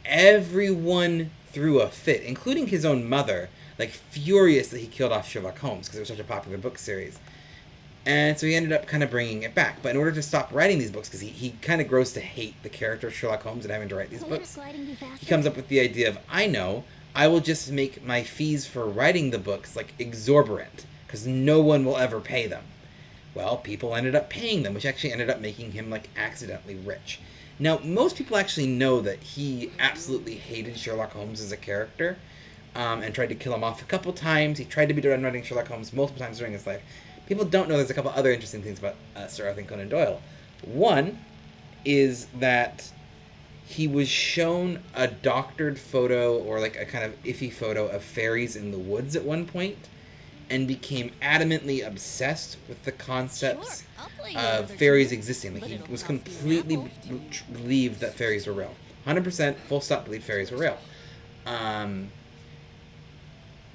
[SPEAKER 1] everyone threw a fit, including his own mother, like furious that he killed off Sherlock Holmes because it was such a popular book series. And so he ended up kind of bringing it back. But in order to stop writing these books, because he kind of grows to hate the character of Sherlock Holmes and having to write these books, he comes up with the idea of, I will just make my fees for writing the books like exorbitant, because no one will ever pay them. Well, people ended up paying them, which actually ended up making him like accidentally rich. Now, most people actually know that he absolutely hated Sherlock Holmes as a character, and tried to kill him off a couple times. He tried to be done writing Sherlock Holmes multiple times during his life. People don't know there's a couple other interesting things about Sir Arthur Conan Doyle. One is that he was shown a doctored photo or like a kind of iffy photo of fairies in the woods at one point and became adamantly obsessed with the concepts of fairies existing. Like he was completely believed that fairies were real. 100% full stop believed fairies were real.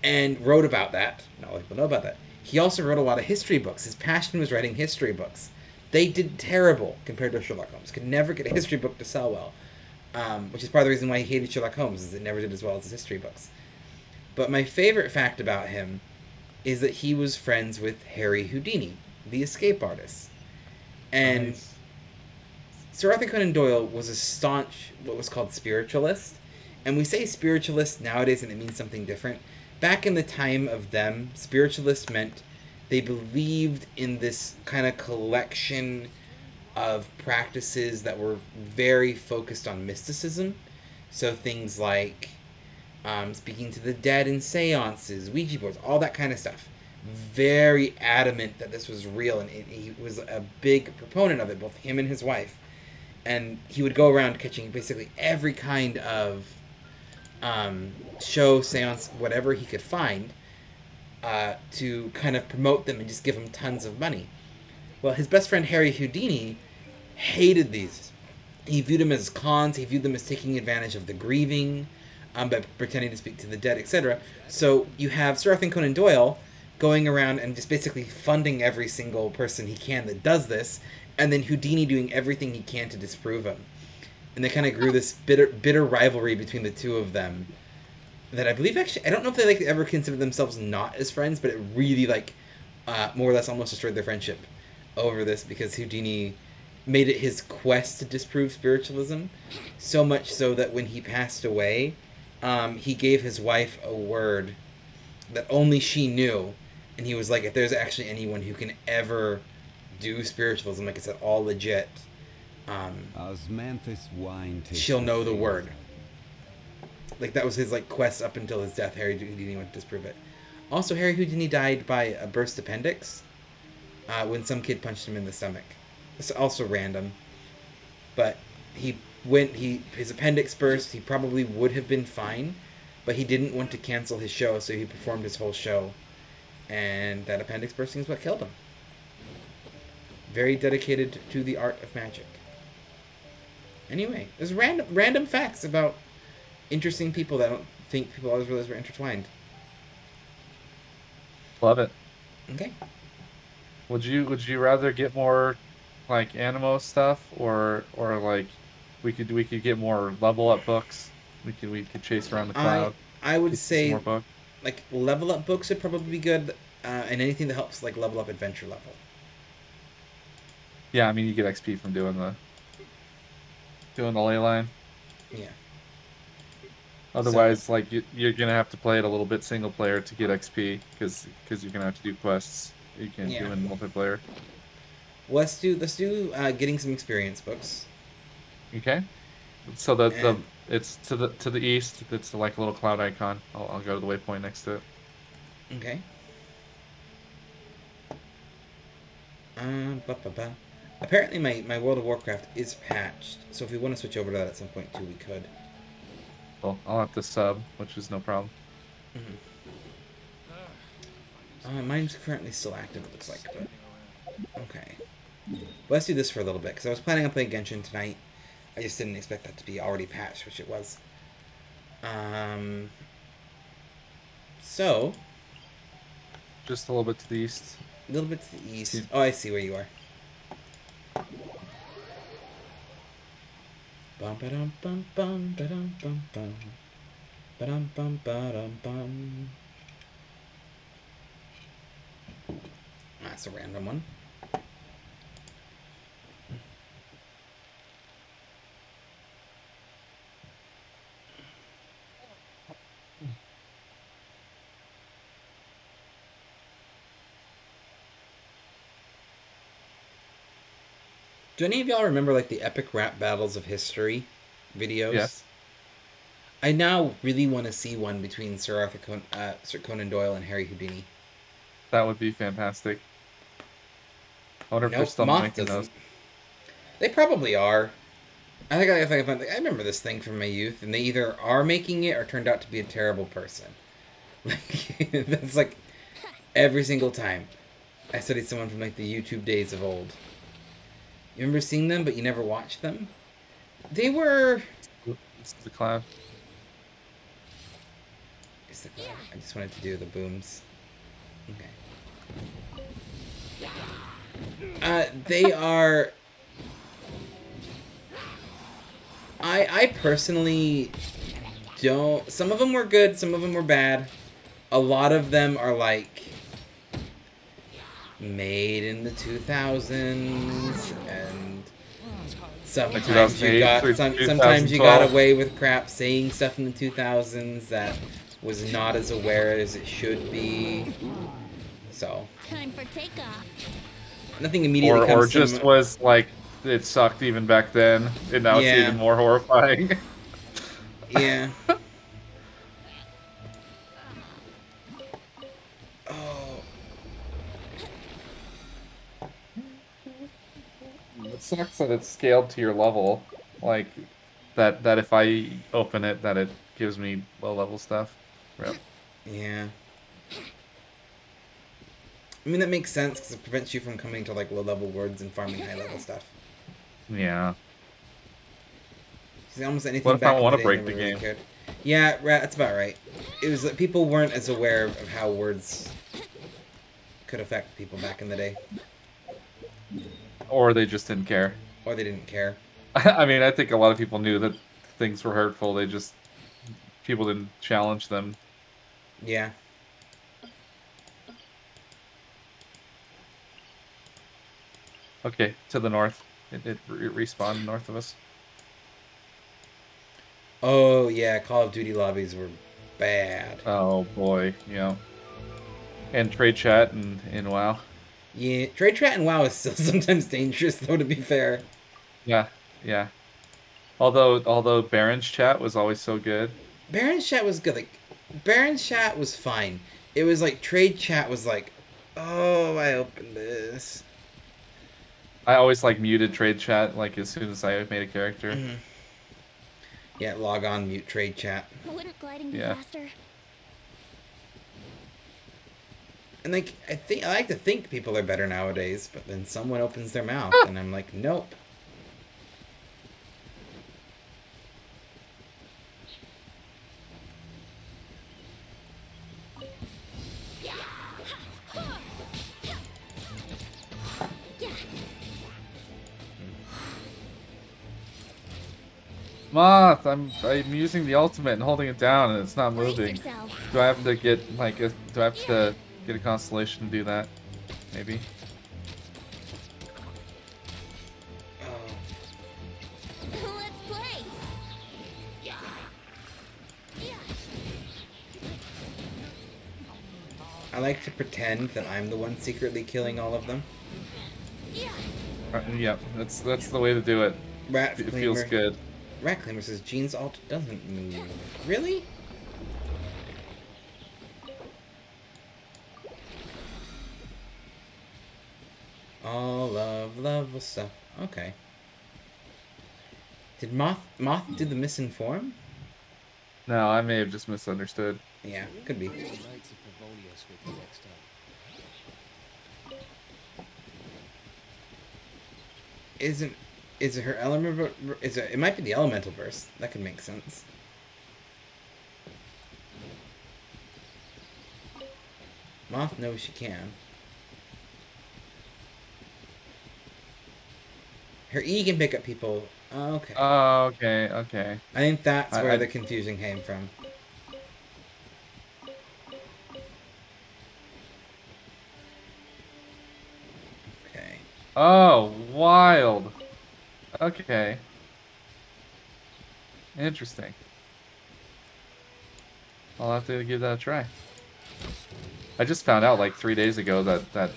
[SPEAKER 1] And wrote about that. Not a lot of people know about that. He also wrote a lot of history books. His passion was writing history books. They did terrible compared to Sherlock Holmes. Could never get a history book to sell well. Which is part of the reason why he hated Sherlock Holmes, is it never did as well as his history books. But my favorite fact about him is that he was friends with Harry Houdini, the escape artist. And
[SPEAKER 2] Nice.
[SPEAKER 1] Sir Arthur Conan Doyle was a staunch, what was called spiritualist. And we say spiritualist nowadays and it means something different. Back in the time of them, spiritualist meant they believed in this kind of collection of practices that were very focused on mysticism. So things like speaking to the dead in seances, Ouija boards, all that kind of stuff. Very adamant that this was real, and he was a big proponent of it, both him and his wife. And he would go around catching basically every kind of show, seance, whatever he could find, to kind of promote them and just give them tons of money. Well, his best friend Harry Houdini hated these. He viewed them as cons. He viewed them as taking advantage of the grieving, by pretending to speak to the dead, etc. So you have Sir Arthur Conan Doyle going around and just basically funding every single person he can that does this, and then Houdini doing everything he can to disprove him. And they kind of grew this bitter rivalry between the two of them. That I believe actually, I don't know if they like ever considered themselves not as friends, but it really more or less almost destroyed their friendship over this because Houdini made it his quest to disprove spiritualism, so much so that when he passed away, he gave his wife a word that only she knew, and he was like, if there's actually anyone who can ever do spiritualism, like it's at all legit,
[SPEAKER 4] Osmanthus wine tastes
[SPEAKER 1] she'll know the
[SPEAKER 4] same
[SPEAKER 1] word.
[SPEAKER 4] as our-
[SPEAKER 1] Like that was his like quest up until his death. Harry Houdini went to disprove it. Also, Harry Houdini died by a burst appendix when some kid punched him in the stomach. It's also random, but his appendix burst. He probably would have been fine, but he didn't want to cancel his show, so he performed his whole show, and that appendix bursting is what killed him. Very dedicated to the art of magic. Anyway, there's random facts about interesting people that I don't think people always realize were intertwined.
[SPEAKER 2] Love it.
[SPEAKER 1] Okay.
[SPEAKER 2] Would you rather get more like Animo stuff or like we could get more level up books? We could chase around the cloud.
[SPEAKER 1] I would
[SPEAKER 2] Get some more
[SPEAKER 1] say
[SPEAKER 2] books.
[SPEAKER 1] like level up books would probably be good, and anything that helps like level up adventure level.
[SPEAKER 2] Yeah, I mean you get XP from doing the ley line.
[SPEAKER 1] Yeah.
[SPEAKER 2] Otherwise, like you're gonna have to play it a little bit single player to get XP because you're gonna have to do quests you can't do in multiplayer.
[SPEAKER 1] Let's do getting some experience books.
[SPEAKER 2] Okay. So the
[SPEAKER 1] And-
[SPEAKER 2] it's to the east. It's like a little cloud icon. I'll go to the waypoint next to it.
[SPEAKER 1] Okay. Ba, ba, ba. Apparently my World of Warcraft is patched, so if we want to switch over to that at some point too, we could.
[SPEAKER 2] Well, I'll have to sub, which is no problem.
[SPEAKER 1] Mine's currently still active, it looks like, but okay. Well, let's do this for a little bit, because I was planning on playing Genshin tonight. I just didn't expect that to be already patched, which it was. So,
[SPEAKER 2] Just a little bit to the east.
[SPEAKER 1] a little bit to the east.
[SPEAKER 2] See.
[SPEAKER 1] Oh, I see where you are. Bum ba-dum bum bum ba-dum bum bum. Ba-dum bum ba-dum bum. That's a random one. Do any of y'all remember like the epic rap battles of history videos?
[SPEAKER 2] Yes.
[SPEAKER 1] I now really want to see one between Sir Conan Doyle and Harry Houdini.
[SPEAKER 2] That would be fantastic. I wonder if they're
[SPEAKER 1] Nope,
[SPEAKER 2] still
[SPEAKER 1] Moth
[SPEAKER 2] making
[SPEAKER 1] doesn't.
[SPEAKER 2] those.
[SPEAKER 1] They probably are. I remember this thing from my youth, and they either are making it or turned out to be a terrible person. Like that's like every single time. I studied someone from like the YouTube days of old. You remember seeing them, but you never watched them? They were.
[SPEAKER 2] It's the cloud.
[SPEAKER 1] I just wanted to do the booms. Okay. They are. I personally don't. Some of them were good, some of them were bad. A lot of them are like made in the 2000s, and sometimes you
[SPEAKER 2] 2008
[SPEAKER 1] got
[SPEAKER 2] through
[SPEAKER 1] sometimes you got
[SPEAKER 2] 2012.
[SPEAKER 1] away with crap saying stuff in the 2000s that was not as aware as it should be. So
[SPEAKER 3] Time for takeoff.
[SPEAKER 1] nothing immediately comes
[SPEAKER 2] Or
[SPEAKER 1] to
[SPEAKER 2] just was like it sucked even back then, and now it's
[SPEAKER 1] Yeah.
[SPEAKER 2] even more horrifying.
[SPEAKER 1] Yeah. Oh.
[SPEAKER 2] It sucks that it's scaled to your level. Like that if I open it, that it gives me low level stuff. Rip.
[SPEAKER 1] Yeah. I mean, that makes sense because it prevents you from coming to like low level words and farming high level stuff.
[SPEAKER 2] Yeah.
[SPEAKER 1] See, almost anything
[SPEAKER 2] What if I
[SPEAKER 1] back in
[SPEAKER 2] wanna
[SPEAKER 1] the day,
[SPEAKER 2] break
[SPEAKER 1] never
[SPEAKER 2] the
[SPEAKER 1] really
[SPEAKER 2] game?
[SPEAKER 1] cared. Yeah, that's about right. It was that people weren't as aware of how words could affect people back in the day,
[SPEAKER 2] Or they just didn't care.
[SPEAKER 1] or they didn't care.
[SPEAKER 2] I mean, I think a lot of people knew that things were hurtful. People didn't challenge them.
[SPEAKER 1] Yeah.
[SPEAKER 2] Okay, to the north. It respawned north of us.
[SPEAKER 1] Oh yeah, Call of Duty lobbies were bad.
[SPEAKER 2] Oh boy, yeah. And trade chat and WoW.
[SPEAKER 1] Yeah, trade chat and WoW is still sometimes dangerous, though. To be fair,
[SPEAKER 2] Yeah, yeah. Although Baron's chat was always so good.
[SPEAKER 1] Baron's chat was good. Like Baron's chat was fine. It was like trade chat was like, oh, I opened this.
[SPEAKER 2] I always like muted trade chat like as soon as I made a character.
[SPEAKER 1] Mm-hmm. Yeah, log on, mute trade chat.
[SPEAKER 3] Wouldn't gliding be
[SPEAKER 2] Yeah.
[SPEAKER 3] faster?
[SPEAKER 1] And like I like to think people are better nowadays, but then someone opens their mouth and I'm like, nope.
[SPEAKER 2] Moth, I'm using the ultimate and holding it down and it's not
[SPEAKER 3] Brace
[SPEAKER 2] moving.
[SPEAKER 3] yourself.
[SPEAKER 2] Do I have to get like do I have to get a constellation to do that? Maybe.
[SPEAKER 1] Oh,
[SPEAKER 3] Let's play.
[SPEAKER 1] I like to pretend that I'm the one secretly killing all of them.
[SPEAKER 2] Yeah, that's the way to do it.
[SPEAKER 1] Rat
[SPEAKER 2] It
[SPEAKER 1] Claimer.
[SPEAKER 2] feels good.
[SPEAKER 1] Rat Claimer says Jean's alt doesn't move. Really? All of level stuff. Okay. Did Moth do the misinform?
[SPEAKER 2] No, I may have just misunderstood.
[SPEAKER 1] Yeah, could be. Isn't is it her element? Is it? It might be the elemental verse. That could make sense. Moth knows she can. Her E can pick up people. Oh, okay.
[SPEAKER 2] Oh, okay, okay.
[SPEAKER 1] I think that's where
[SPEAKER 2] I
[SPEAKER 1] the confusion came from. Okay.
[SPEAKER 2] Oh, wild. Okay. Interesting. I'll have to give that a try. I just found out like 3 days ago that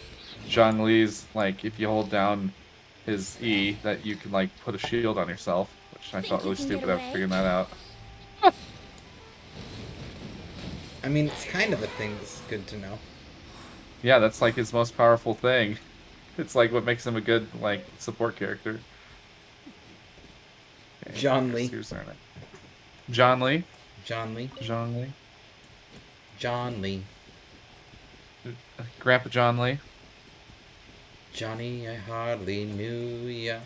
[SPEAKER 2] John Lee's like if you hold down his E that you can like put a shield on yourself, which I
[SPEAKER 3] Think
[SPEAKER 2] thought
[SPEAKER 3] you
[SPEAKER 2] really
[SPEAKER 3] can
[SPEAKER 2] stupid
[SPEAKER 3] get
[SPEAKER 2] after
[SPEAKER 3] away?
[SPEAKER 2] figuring that out.
[SPEAKER 1] I mean, it's kind of a thing that's good to know.
[SPEAKER 2] Yeah, that's like his most powerful thing. It's like what makes him a good like support character. Okay,
[SPEAKER 1] John Lee.
[SPEAKER 2] here's our name. John Lee.
[SPEAKER 1] John Lee.
[SPEAKER 2] John Lee.
[SPEAKER 1] John Lee.
[SPEAKER 2] Grandpa John Lee.
[SPEAKER 1] Johnny, I hardly knew ya.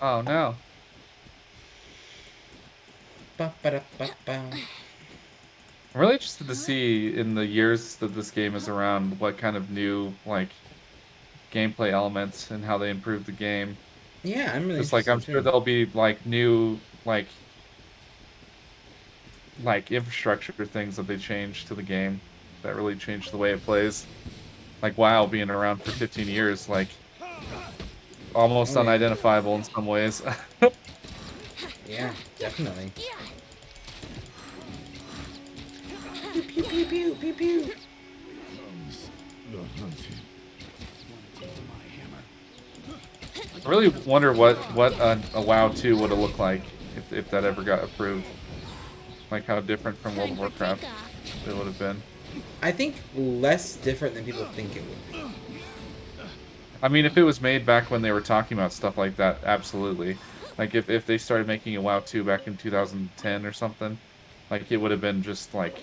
[SPEAKER 2] Oh no.
[SPEAKER 1] Ba-ba-da-ba-ba.
[SPEAKER 2] I'm really interested to see in the years that this game is around what kind of new like gameplay elements and how they improve the game.
[SPEAKER 1] Yeah, I'm really
[SPEAKER 2] Just like I'm
[SPEAKER 1] interested
[SPEAKER 2] sure
[SPEAKER 1] too.
[SPEAKER 2] there'll be like new like infrastructure things that they change to the game that really change the way it plays. Like WoW being around for 15 years, like almost
[SPEAKER 1] Oh yeah.
[SPEAKER 2] unidentifiable in some ways.
[SPEAKER 1] Yeah, definitely. Pew pew pew pew pew pew.
[SPEAKER 2] I really wonder what a WoW 2 would have looked like if that ever got approved. Like how different from World of
[SPEAKER 3] Time for
[SPEAKER 2] Warcraft
[SPEAKER 3] takeoff.
[SPEAKER 2] it would have been.
[SPEAKER 1] I think less different than people think it would be.
[SPEAKER 2] I mean, if it was made back when they were talking about stuff like that, absolutely. Like if they started making a WoW 2 back in 2010 or something, like it would have been just like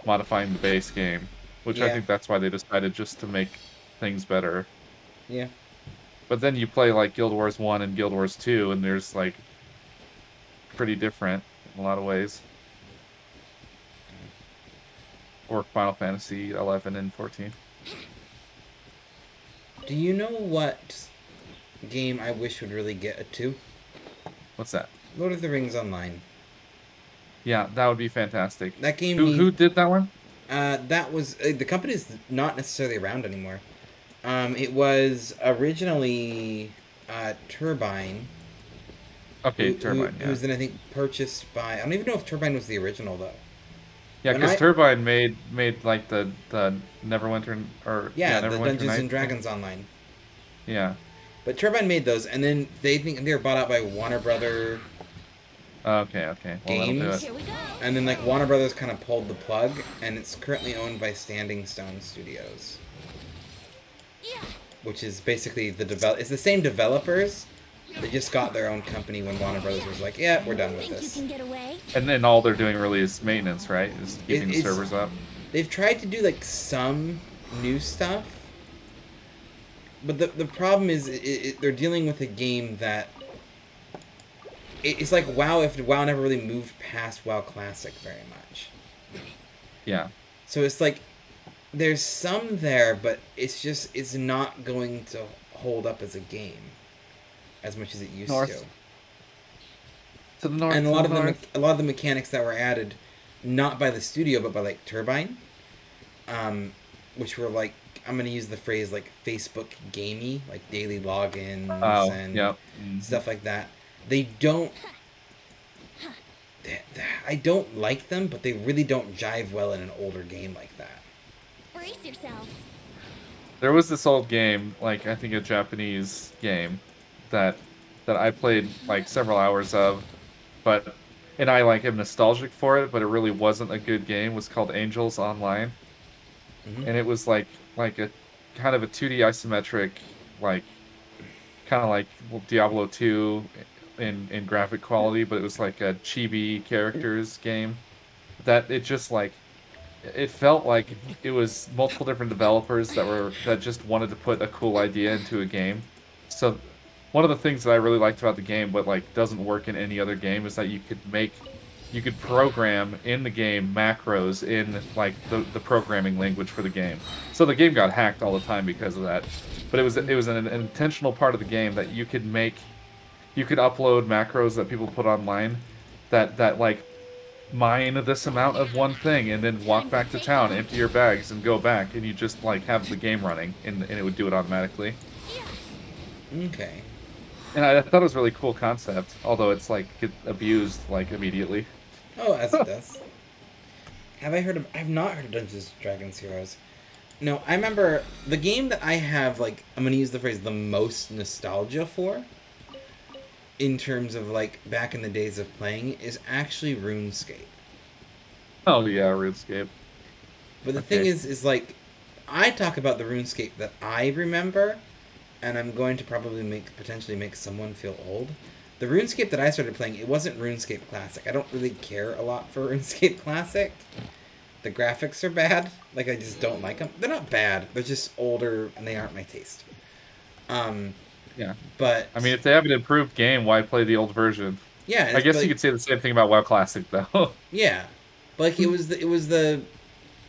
[SPEAKER 2] modifying the base game, which I
[SPEAKER 1] Yeah.
[SPEAKER 2] think that's why they decided just to make things better.
[SPEAKER 1] Yeah.
[SPEAKER 2] But then you play like Guild Wars 1 and Guild Wars 2 and there's like pretty different in a lot of ways. Or Final Fantasy 11 and 14.
[SPEAKER 1] Do you know what game I wish would really get a 2?
[SPEAKER 2] What's that?
[SPEAKER 1] Lord of the Rings Online.
[SPEAKER 2] Yeah, that would be fantastic.
[SPEAKER 1] That game
[SPEAKER 2] Who did that one?
[SPEAKER 1] that was the company's not necessarily around anymore. It was originally Turbine,
[SPEAKER 2] Okay, Turbine,
[SPEAKER 1] who
[SPEAKER 2] yeah.
[SPEAKER 1] was then I think purchased by, I don't even know if Turbine was the original though.
[SPEAKER 2] Yeah,
[SPEAKER 1] When
[SPEAKER 2] because
[SPEAKER 1] I
[SPEAKER 2] Turbine made like the Neverwinter or yeah,
[SPEAKER 1] Yeah, the
[SPEAKER 2] Neverwinter
[SPEAKER 1] Dungeons and
[SPEAKER 2] Nights game.
[SPEAKER 1] Dragons Online.
[SPEAKER 2] Yeah.
[SPEAKER 1] But Turbine made those, and then they think they were bought out by Warner Brother
[SPEAKER 2] Okay, okay. Well, that'll do it.
[SPEAKER 1] Games,
[SPEAKER 3] Here we go.
[SPEAKER 1] and then like Warner Brothers kind of pulled the plug, and it's currently owned by Standing Stone Studios,
[SPEAKER 3] Yeah.
[SPEAKER 1] which is basically It's the same developers. They just got their own company when Warner Brothers was like, "Yeah, we're done with
[SPEAKER 3] Think you
[SPEAKER 1] this."
[SPEAKER 3] can get away?
[SPEAKER 2] And then all they're doing really is maintenance, right? Is keeping the
[SPEAKER 1] It's
[SPEAKER 2] servers up.
[SPEAKER 1] they've tried to do like some new stuff, but the problem is they're dealing with a game that it's like WoW. If WoW never really moved past WoW Classic very much,
[SPEAKER 2] Yeah.
[SPEAKER 1] so it's like there's some there, but it's not going to hold up as a game as much as it used
[SPEAKER 2] North.
[SPEAKER 1] to.
[SPEAKER 2] To the north,
[SPEAKER 1] And
[SPEAKER 2] to the north.
[SPEAKER 1] a lot of the mechanics that were added, not by the studio but by like Turbine, which were like, I'm gonna use the phrase like Facebook gamey, like daily logins
[SPEAKER 2] Oh,
[SPEAKER 1] and
[SPEAKER 2] yep.
[SPEAKER 1] stuff like that. They don't. I don't like them, but they really don't jive well in an older game like that.
[SPEAKER 3] Brace yourself.
[SPEAKER 2] There was this old game, like I think a Japanese game, that I played like several hours of, but and I like am nostalgic for it, but it really wasn't a good game. It was called Angels Online,
[SPEAKER 1] Mm-hmm.
[SPEAKER 2] and it was like a kind of a 2D isometric, like kind of like Diablo 2 in graphic quality, but it was like a chibi characters game that it just like it felt like it was multiple different developers that just wanted to put a cool idea into a game. So one of the things that I really liked about the game, but like doesn't work in any other game, is that you could program in the game macros in like the programming language for the game. So the game got hacked all the time because of that. But it was an intentional part of the game that you could upload macros that people put online that like mine this amount of one thing and then walk back to town, empty your bags, and go back, and you just like have the game running, and it would do it automatically.
[SPEAKER 1] Okay.
[SPEAKER 2] And I thought it was a really cool concept, although it's like get abused like immediately.
[SPEAKER 1] Oh, as it does. I've not heard of Dungeons and Dragons Heroes. No, I remember the game that I have, like, I'm gonna use the phrase the most nostalgia for, in terms of like back in the days of playing, is actually RuneScape.
[SPEAKER 2] Oh yeah, RuneScape.
[SPEAKER 1] But the
[SPEAKER 2] Okay.
[SPEAKER 1] thing is like, I talk about the RuneScape that I remember, and I'm going to probably potentially make someone feel old. The RuneScape that I started playing, it wasn't RuneScape Classic. I don't really care a lot for RuneScape Classic. The graphics are bad. Like, I just don't like them. They're not bad. They're just older, and they aren't my taste.
[SPEAKER 2] Yeah.
[SPEAKER 1] But
[SPEAKER 2] I mean, if they have an improved game, why play the old version?
[SPEAKER 1] yeah, and
[SPEAKER 2] I
[SPEAKER 1] it's
[SPEAKER 2] guess you
[SPEAKER 1] like,
[SPEAKER 2] could say the same thing about WoW Classic, though.
[SPEAKER 1] yeah, but like it was the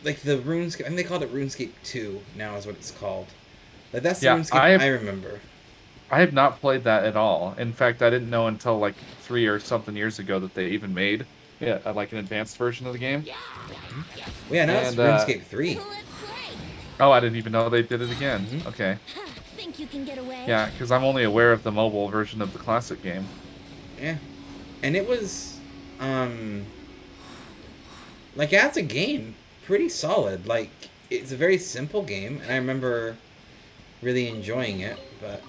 [SPEAKER 1] like the RuneScape. I mean, they called it RuneScape 2 now is what it's called. Like that's the
[SPEAKER 2] Yeah,
[SPEAKER 1] RuneScape I remember.
[SPEAKER 2] I have not played that at all. In fact, I didn't know until like 3 or something years ago that they even made like an advanced version of the game.
[SPEAKER 1] Well, yeah, now it's
[SPEAKER 2] And
[SPEAKER 1] RuneScape 3.
[SPEAKER 3] Let's play.
[SPEAKER 2] oh, I didn't even know they did it again.
[SPEAKER 1] Mhm.
[SPEAKER 2] Okay,
[SPEAKER 3] Think you can get away?
[SPEAKER 2] yeah, because I'm only aware of the mobile version of the classic game.
[SPEAKER 1] Yeah, and it was like as a game pretty solid. Like it's a very simple game, and I remember really enjoying it. But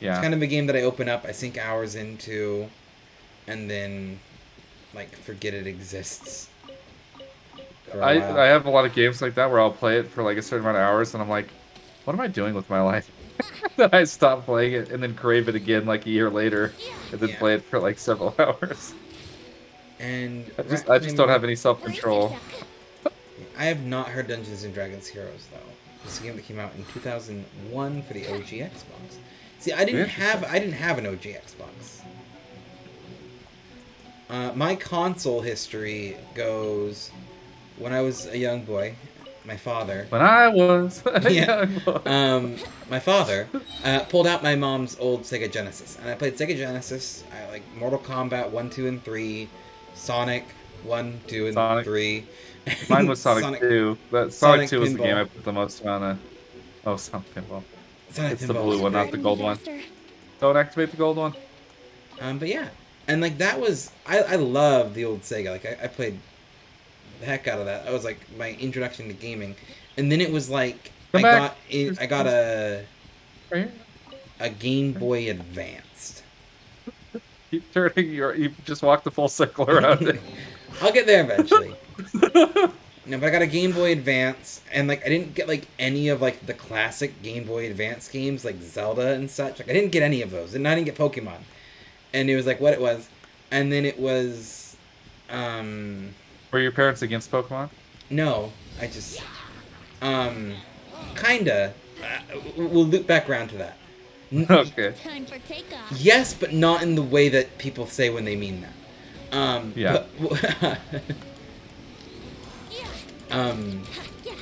[SPEAKER 1] it's
[SPEAKER 2] Yeah,
[SPEAKER 1] kind of a game that I open up, I sink hours into, and then like forget it exists for a while.
[SPEAKER 2] I have a lot of games like that where I'll play it for like a certain amount of hours, and I'm like, what am I doing with my life? Then I stop playing it and then crave it again like a year later, and then
[SPEAKER 1] Yeah.
[SPEAKER 2] play it for like several hours.
[SPEAKER 1] And
[SPEAKER 2] I just don't have any self
[SPEAKER 3] Brace
[SPEAKER 2] control.
[SPEAKER 3] yourself.
[SPEAKER 1] I have not heard Dungeons and Dragons Heroes though. This is a game that came out in 2001 for the OG Xbox. See, I didn't have an OG Xbox. My console history goes when I was a young boy. My father,
[SPEAKER 2] When I was a
[SPEAKER 1] Yeah.
[SPEAKER 2] young boy.
[SPEAKER 1] my father pulled out my mom's old Sega Genesis, and I played Sega Genesis. I like Mortal Kombat 1, 2, and 3, Sonic 1, 2, and
[SPEAKER 2] Sonic.
[SPEAKER 1] 3.
[SPEAKER 2] Mine was Sonic 2. Sonic
[SPEAKER 1] Sonic
[SPEAKER 2] 2 was the game
[SPEAKER 1] Pinball.
[SPEAKER 2] I put the most amount of. Oh, Sonic Pinball.
[SPEAKER 1] Sonic
[SPEAKER 2] It's the
[SPEAKER 1] Pinball
[SPEAKER 2] blue
[SPEAKER 1] was
[SPEAKER 2] one,
[SPEAKER 1] great.
[SPEAKER 2] not the gold one.
[SPEAKER 3] Faster.
[SPEAKER 2] Don't activate the gold one.
[SPEAKER 1] But yeah, and like that was I love the old Sega. Like I played the heck out of that. That was like my introduction to gaming, and then it was like
[SPEAKER 2] Come back.
[SPEAKER 1] I got
[SPEAKER 2] Right
[SPEAKER 1] a Game
[SPEAKER 2] here.
[SPEAKER 1] Boy Advanced.
[SPEAKER 2] Keep turning you just walk the full circle around it.
[SPEAKER 1] I'll get there eventually. No, but I got a Game Boy Advance, and like I didn't get like any of like the classic Game Boy Advance games like Zelda and such. Like I didn't get any of those, and I didn't get Pokemon. And it was like what it was, and then it was, um,
[SPEAKER 2] Were your parents against Pokemon?
[SPEAKER 1] no, I just, um, kinda. We'll loop back around to that.
[SPEAKER 2] Okay.
[SPEAKER 3] Time for takeoff.
[SPEAKER 1] Yes, but not in the way that people say when they mean that.
[SPEAKER 2] Yeah.
[SPEAKER 1] But um,
[SPEAKER 3] Yeah.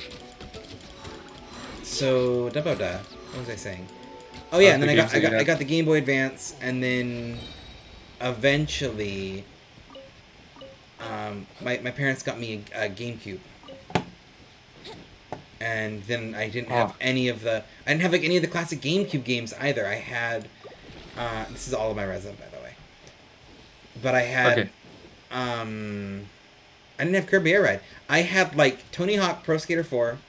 [SPEAKER 1] so what was I saying? Oh yeah, and then I got the Game Boy Advance, and then eventually, my parents got me a GameCube, and then I didn't have I didn't have like any of the classic GameCube games either. I had, this is all of my resume by the way, but I had,
[SPEAKER 2] Okay.
[SPEAKER 1] I didn't have Kirby Air Ride. I had like Tony Hawk Pro Skater 4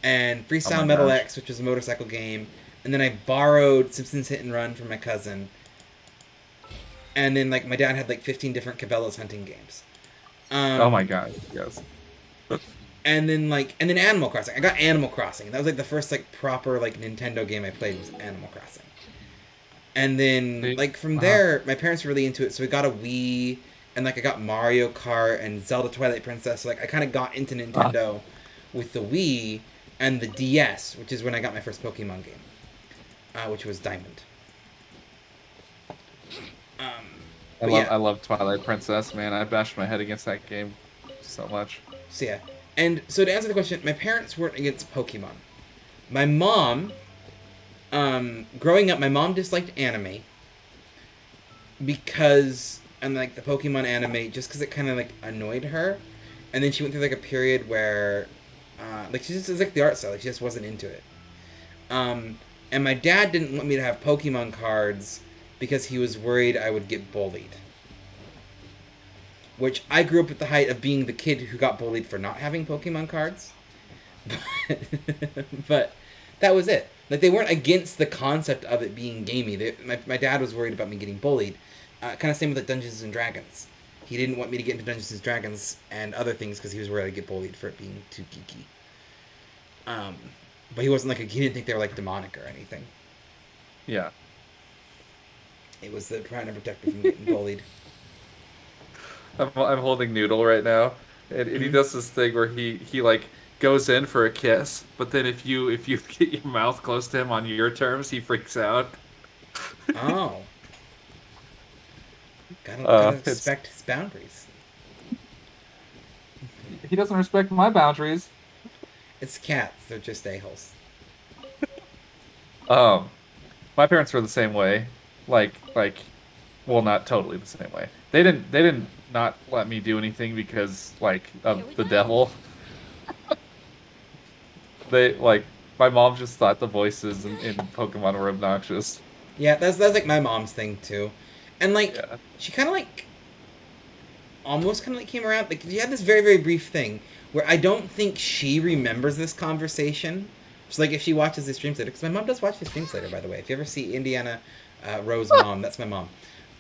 [SPEAKER 1] and
[SPEAKER 2] Oh
[SPEAKER 1] Freestyle
[SPEAKER 2] my
[SPEAKER 1] Metal
[SPEAKER 2] gosh.
[SPEAKER 1] X, which was a motorcycle game, and then I borrowed Simpsons Hit and Run from my cousin. And then like my dad had like 15 different Cabela's hunting games.
[SPEAKER 2] Oh my god. Yes.
[SPEAKER 1] And then Animal Crossing. I got Animal Crossing. That was like the first like proper like Nintendo game I played was Animal Crossing. And then
[SPEAKER 2] They-
[SPEAKER 1] like from
[SPEAKER 2] uh-huh.
[SPEAKER 1] there, my parents were really into it, so we got a Wii, and like I got Mario Kart and Zelda Twilight Princess. So like I kind of got into Nintendo with the Wii and the DS, which is when I got my first Pokemon game, which was Diamond. But yeah,
[SPEAKER 2] I love Twilight Princess, man. I bashed my head against that game so much.
[SPEAKER 1] so yeah. And so to answer the question, my parents weren't against Pokemon. My mom, growing up, my mom disliked anime because, and like the Pokemon anime, just because it kind of like annoyed her. And then she went through like a period where, like she just was like the art style, like she just wasn't into it. And my dad didn't want me to have Pokemon cards because he was worried I would get bullied. Which I grew up at the height of being the kid who got bullied for not having Pokemon cards. But that was it. Like they weren't against the concept of it being gamey. My dad was worried about me getting bullied. Kind of same with like Dungeons and Dragons. He didn't want me to get into Dungeons and Dragons and other things because he was worried I'd get bullied for it being too geeky. But he wasn't like he didn't think they were like demonic or anything.
[SPEAKER 2] Yeah.
[SPEAKER 1] It was the trying to protect me from getting bullied.
[SPEAKER 2] I'm holding Noodle right now, and he does this thing where he like goes in for a kiss, but then if you get your mouth close to him on your terms, he freaks out.
[SPEAKER 1] Oh, gotta
[SPEAKER 2] It's
[SPEAKER 1] respect his boundaries.
[SPEAKER 2] he doesn't respect my boundaries.
[SPEAKER 1] It's cats. They're just a-holes.
[SPEAKER 2] Um, my parents were the same way, like, well, not totally the same way. They didn't not let me do anything because like
[SPEAKER 3] Here we
[SPEAKER 2] of the
[SPEAKER 3] go.
[SPEAKER 2] devil. They like my mom just thought the voices in Pokemon were obnoxious.
[SPEAKER 1] Yeah, that's like my mom's thing too, and like
[SPEAKER 2] Yeah.
[SPEAKER 1] she kind of like almost kind of like came around. Like she had this very very brief thing where I don't think she remembers this conversation. So like if she watches the streams later, because my mom does watch the streams later, by the way. If you ever see Indiana Rose mom, that's my mom.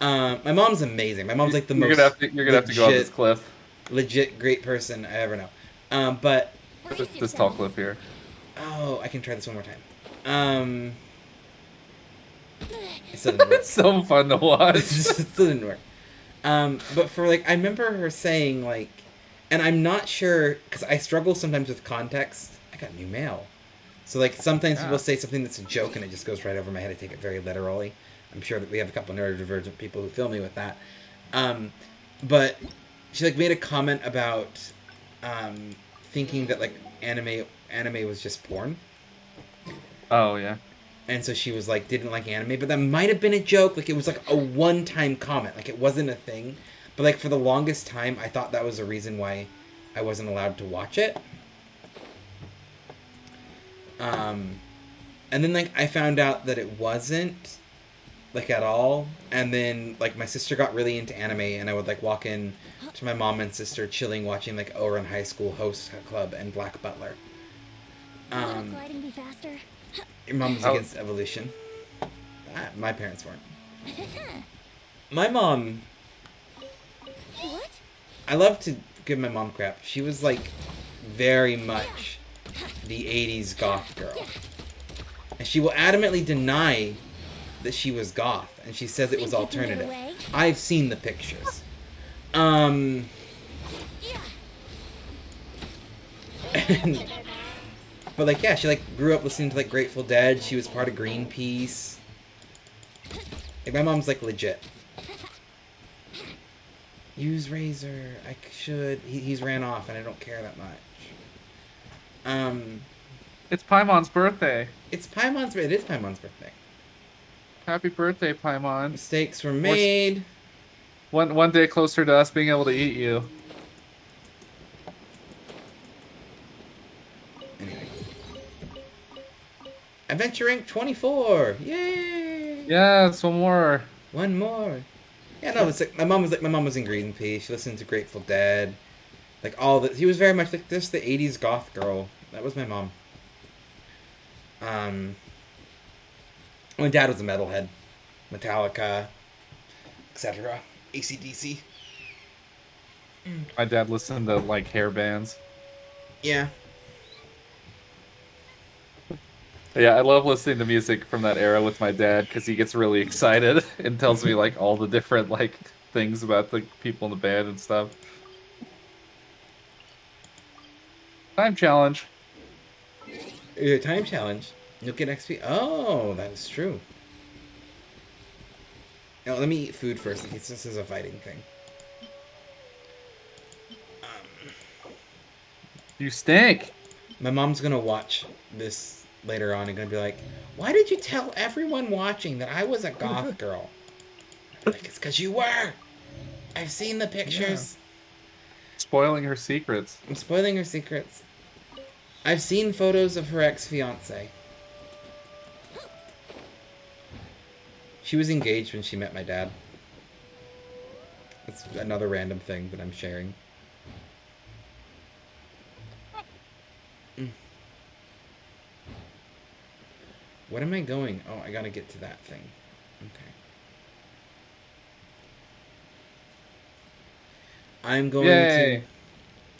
[SPEAKER 1] My mom's amazing. My mom's like the most
[SPEAKER 2] You're gonna have to go off this cliff,
[SPEAKER 1] legit great person I ever know. But
[SPEAKER 2] this, this tall cliff here.
[SPEAKER 1] oh, I can try this one more time. It still didn't work.
[SPEAKER 2] It's so fun to
[SPEAKER 1] It
[SPEAKER 2] watch.
[SPEAKER 1] still didn't work. But for like, I remember her saying like, and I'm not sure because I struggle sometimes with context. I got new mail, so like sometimes
[SPEAKER 2] Yeah.
[SPEAKER 1] people say something that's a joke and it just goes right over my head. I take it very literally. I'm sure that we have a couple neurodivergent people who feel me with that. But she like made a comment about thinking that like anime was just porn.
[SPEAKER 2] Oh yeah.
[SPEAKER 1] And so she was like, didn't like anime, but that might have been a joke. Like it was like a one-time comment. Like it wasn't a thing. But like for the longest time, I thought that was a reason why I wasn't allowed to watch it. And then like I found out that it wasn't. like at all. And then like my sister got really into anime, and I would like walk in to my mom and sister chilling watching like Ouran High School Host Club and Black Butler.
[SPEAKER 3] Wouldn't gliding be faster?
[SPEAKER 1] Your mom was
[SPEAKER 2] Oh.
[SPEAKER 1] against evolution. My parents weren't. My mom,
[SPEAKER 3] What?
[SPEAKER 1] I love to give my mom crap. She was like very much the 80s goth girl. And she will adamantly deny that she was goth, and she says it was
[SPEAKER 3] Think you can get
[SPEAKER 1] alternative.
[SPEAKER 3] away?
[SPEAKER 1] I've seen the pictures. But like yeah, she like grew up listening to like Grateful Dead. She was part of Greenpeace. Like my mom's like legit. Use Razor. I should. He's ran off, and I don't care that much.
[SPEAKER 2] It's Paimon's birthday.
[SPEAKER 1] It's Paimon's. It is Paimon's birthday.
[SPEAKER 2] Happy birthday, Paimon.
[SPEAKER 1] Mistakes were made.
[SPEAKER 2] One day closer to us being able to eat you.
[SPEAKER 1] Anyway. Adventure Inc. 24. Yay!
[SPEAKER 2] Yes, one more.
[SPEAKER 1] One more. Yeah, no, it's like my mom was in Greenpeace. She listened to Grateful Dead, like all the. She was very much like this, the '80s goth girl. That was my mom. My dad was a metalhead, Metallica, etc. AC/DC.
[SPEAKER 2] My dad listened to like hair bands.
[SPEAKER 1] Yeah.
[SPEAKER 2] Yeah, I love listening to music from that era with my dad because he gets really excited and tells me like all the different like things about the people in the band and stuff. Time challenge.
[SPEAKER 1] Time challenge. You'll get XP. Oh, that is true. Now, let me eat food first in case this is a fighting thing.
[SPEAKER 2] You stink.
[SPEAKER 1] My mom's gonna watch this later on and gonna be like, "Why did you tell everyone watching that I was a goth girl?" Like, it's because you were. I've seen the pictures.
[SPEAKER 2] Spoiling her secrets.
[SPEAKER 1] I'm spoiling her secrets. I've seen photos of her ex-fiance. She was engaged when she met my dad. It's another random thing that I'm sharing. What am I going? Oh, I gotta get to that thing. Okay. I'm going
[SPEAKER 2] Yay.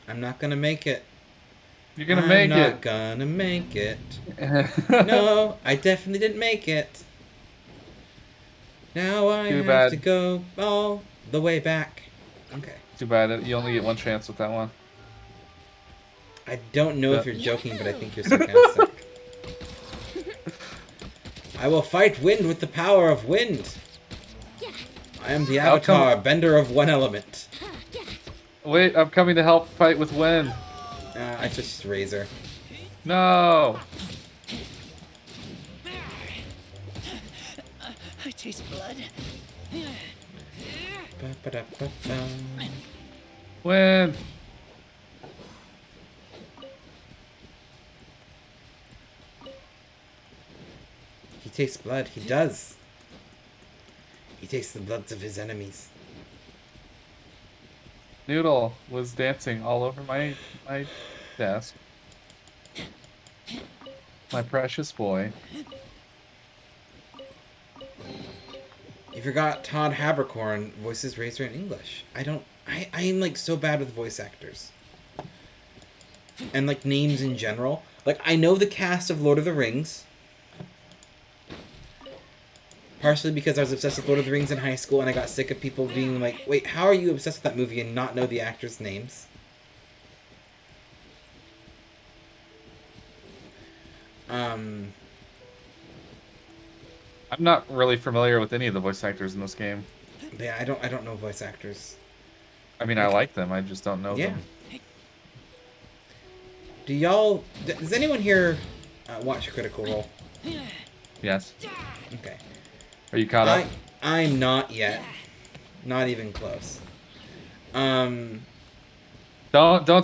[SPEAKER 1] to... I'm not gonna make it.
[SPEAKER 2] You're gonna
[SPEAKER 1] I'm
[SPEAKER 2] make
[SPEAKER 1] not
[SPEAKER 2] it.
[SPEAKER 1] gonna make it. No, I definitely didn't make it. Now I
[SPEAKER 2] Too
[SPEAKER 1] have
[SPEAKER 2] bad.
[SPEAKER 1] to go all the way back. Okay.
[SPEAKER 2] Too bad. You only get one chance with that one.
[SPEAKER 1] I don't know if
[SPEAKER 2] Yeah.
[SPEAKER 1] you're joking, but I think you're sarcastic. I will fight wind with the power of wind. I am the
[SPEAKER 2] I'll come-
[SPEAKER 1] avatar, bender of one element.
[SPEAKER 2] Wait, I'm coming to help fight with wind.
[SPEAKER 1] I just Razor.
[SPEAKER 2] No.
[SPEAKER 5] I taste blood.
[SPEAKER 1] Ba-ba-da-ba-ba.
[SPEAKER 2] Wind.
[SPEAKER 1] He tastes blood. He does. He tastes the bloods of his enemies.
[SPEAKER 2] Noodle was dancing all over my desk. My precious boy.
[SPEAKER 1] You forgot Todd Habercorn voices Razor in English. I'm like so bad with voice actors. And like names in general. Like I know the cast of Lord of the Rings. Partially because I was obsessed with Lord of the Rings in high school and I got sick of people being like, wait, how are you obsessed with that movie and not know the actors' names?
[SPEAKER 2] I'm not really familiar with any of the voice actors in this game.
[SPEAKER 1] Yeah, I don't know voice actors.
[SPEAKER 2] I mean, I like them. I just don't know
[SPEAKER 1] Yeah.
[SPEAKER 2] them.
[SPEAKER 1] Does anyone here watch Critical Role?
[SPEAKER 2] Yes.
[SPEAKER 1] Okay.
[SPEAKER 2] Are you caught up?
[SPEAKER 1] I'm not yet. Not even close.
[SPEAKER 2] Don't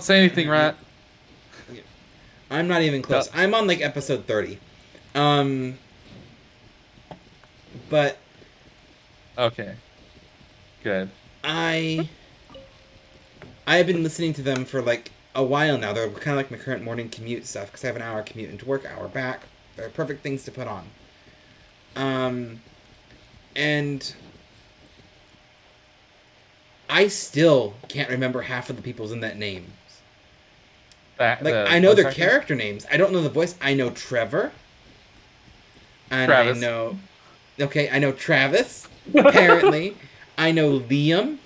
[SPEAKER 2] say anything, Rat.
[SPEAKER 1] I'm not even close. I'm on like episode 30. But
[SPEAKER 2] Okay, good.
[SPEAKER 1] I have been listening to them for like a while now. They're kind of like my current morning commute stuff because I have an hour commute into work, hour back. They're perfect things to put on. Um, and I still can't remember half of the people's in that name.
[SPEAKER 2] That
[SPEAKER 1] Like
[SPEAKER 2] the
[SPEAKER 1] I know
[SPEAKER 2] voice
[SPEAKER 1] their
[SPEAKER 2] actors.
[SPEAKER 1] character names. I don't know the voice. I know Trevor, and I
[SPEAKER 2] Travis.
[SPEAKER 1] know. Okay, I know Travis. Apparently, I know Liam.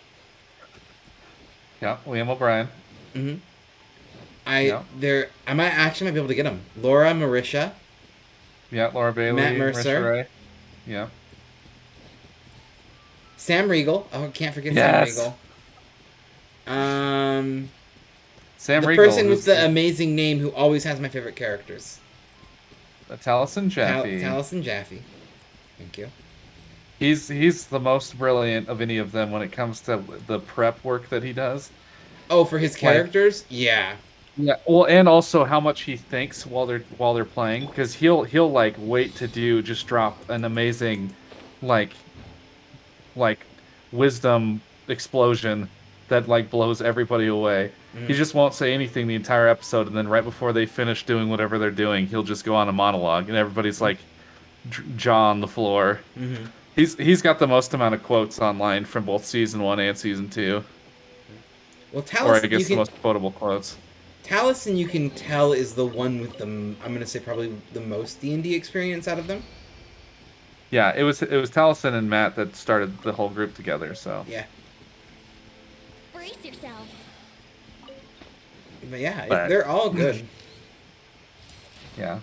[SPEAKER 2] Yeah, Liam O'Brien.
[SPEAKER 1] Hmm.
[SPEAKER 2] Yeah,
[SPEAKER 1] I might actually might be able to get them. Laura Marisha,
[SPEAKER 2] yeah, Laura
[SPEAKER 1] Matt
[SPEAKER 2] Bailey, Marisha
[SPEAKER 1] Mercer,
[SPEAKER 2] Ray. Yeah.
[SPEAKER 1] Sam Riegel. Oh, I can't forget Sam
[SPEAKER 2] Yes.
[SPEAKER 1] Riegel. Um,
[SPEAKER 2] Sam
[SPEAKER 1] the
[SPEAKER 2] Riegel,
[SPEAKER 1] person with
[SPEAKER 2] who's
[SPEAKER 1] the amazing name who always has my favorite characters.
[SPEAKER 2] Taliesin Jaffe.
[SPEAKER 1] Taliesin Jaffe. Thank you.
[SPEAKER 2] He's the most brilliant of any of them when it comes to the prep work that he does.
[SPEAKER 1] Oh, for his
[SPEAKER 2] Like,
[SPEAKER 1] characters? Yeah.
[SPEAKER 2] yeah, well, and also how much he thinks while they're playing, because he'll like wait to do just drop an amazing, like like wisdom explosion that like blows everybody away. He
[SPEAKER 1] Hmm.
[SPEAKER 2] just won't say anything the entire episode, and then right before they finish doing whatever they're doing, he'll just go on a monologue, and everybody's like jaw on the floor.
[SPEAKER 1] Hmm.
[SPEAKER 2] He's got the most amount of quotes online from both season 1 and season 2,
[SPEAKER 1] Well,
[SPEAKER 2] or I guess the most quotable quotes.
[SPEAKER 1] Taliesin you can tell is the one with the I'm gonna say probably the most D&D experience out of them.
[SPEAKER 2] Yeah, it was Taliesin and Matt that started the whole group together. So
[SPEAKER 1] Yeah.
[SPEAKER 3] Brace yourself.
[SPEAKER 1] But yeah,
[SPEAKER 2] but
[SPEAKER 1] they're all good.
[SPEAKER 2] yeah,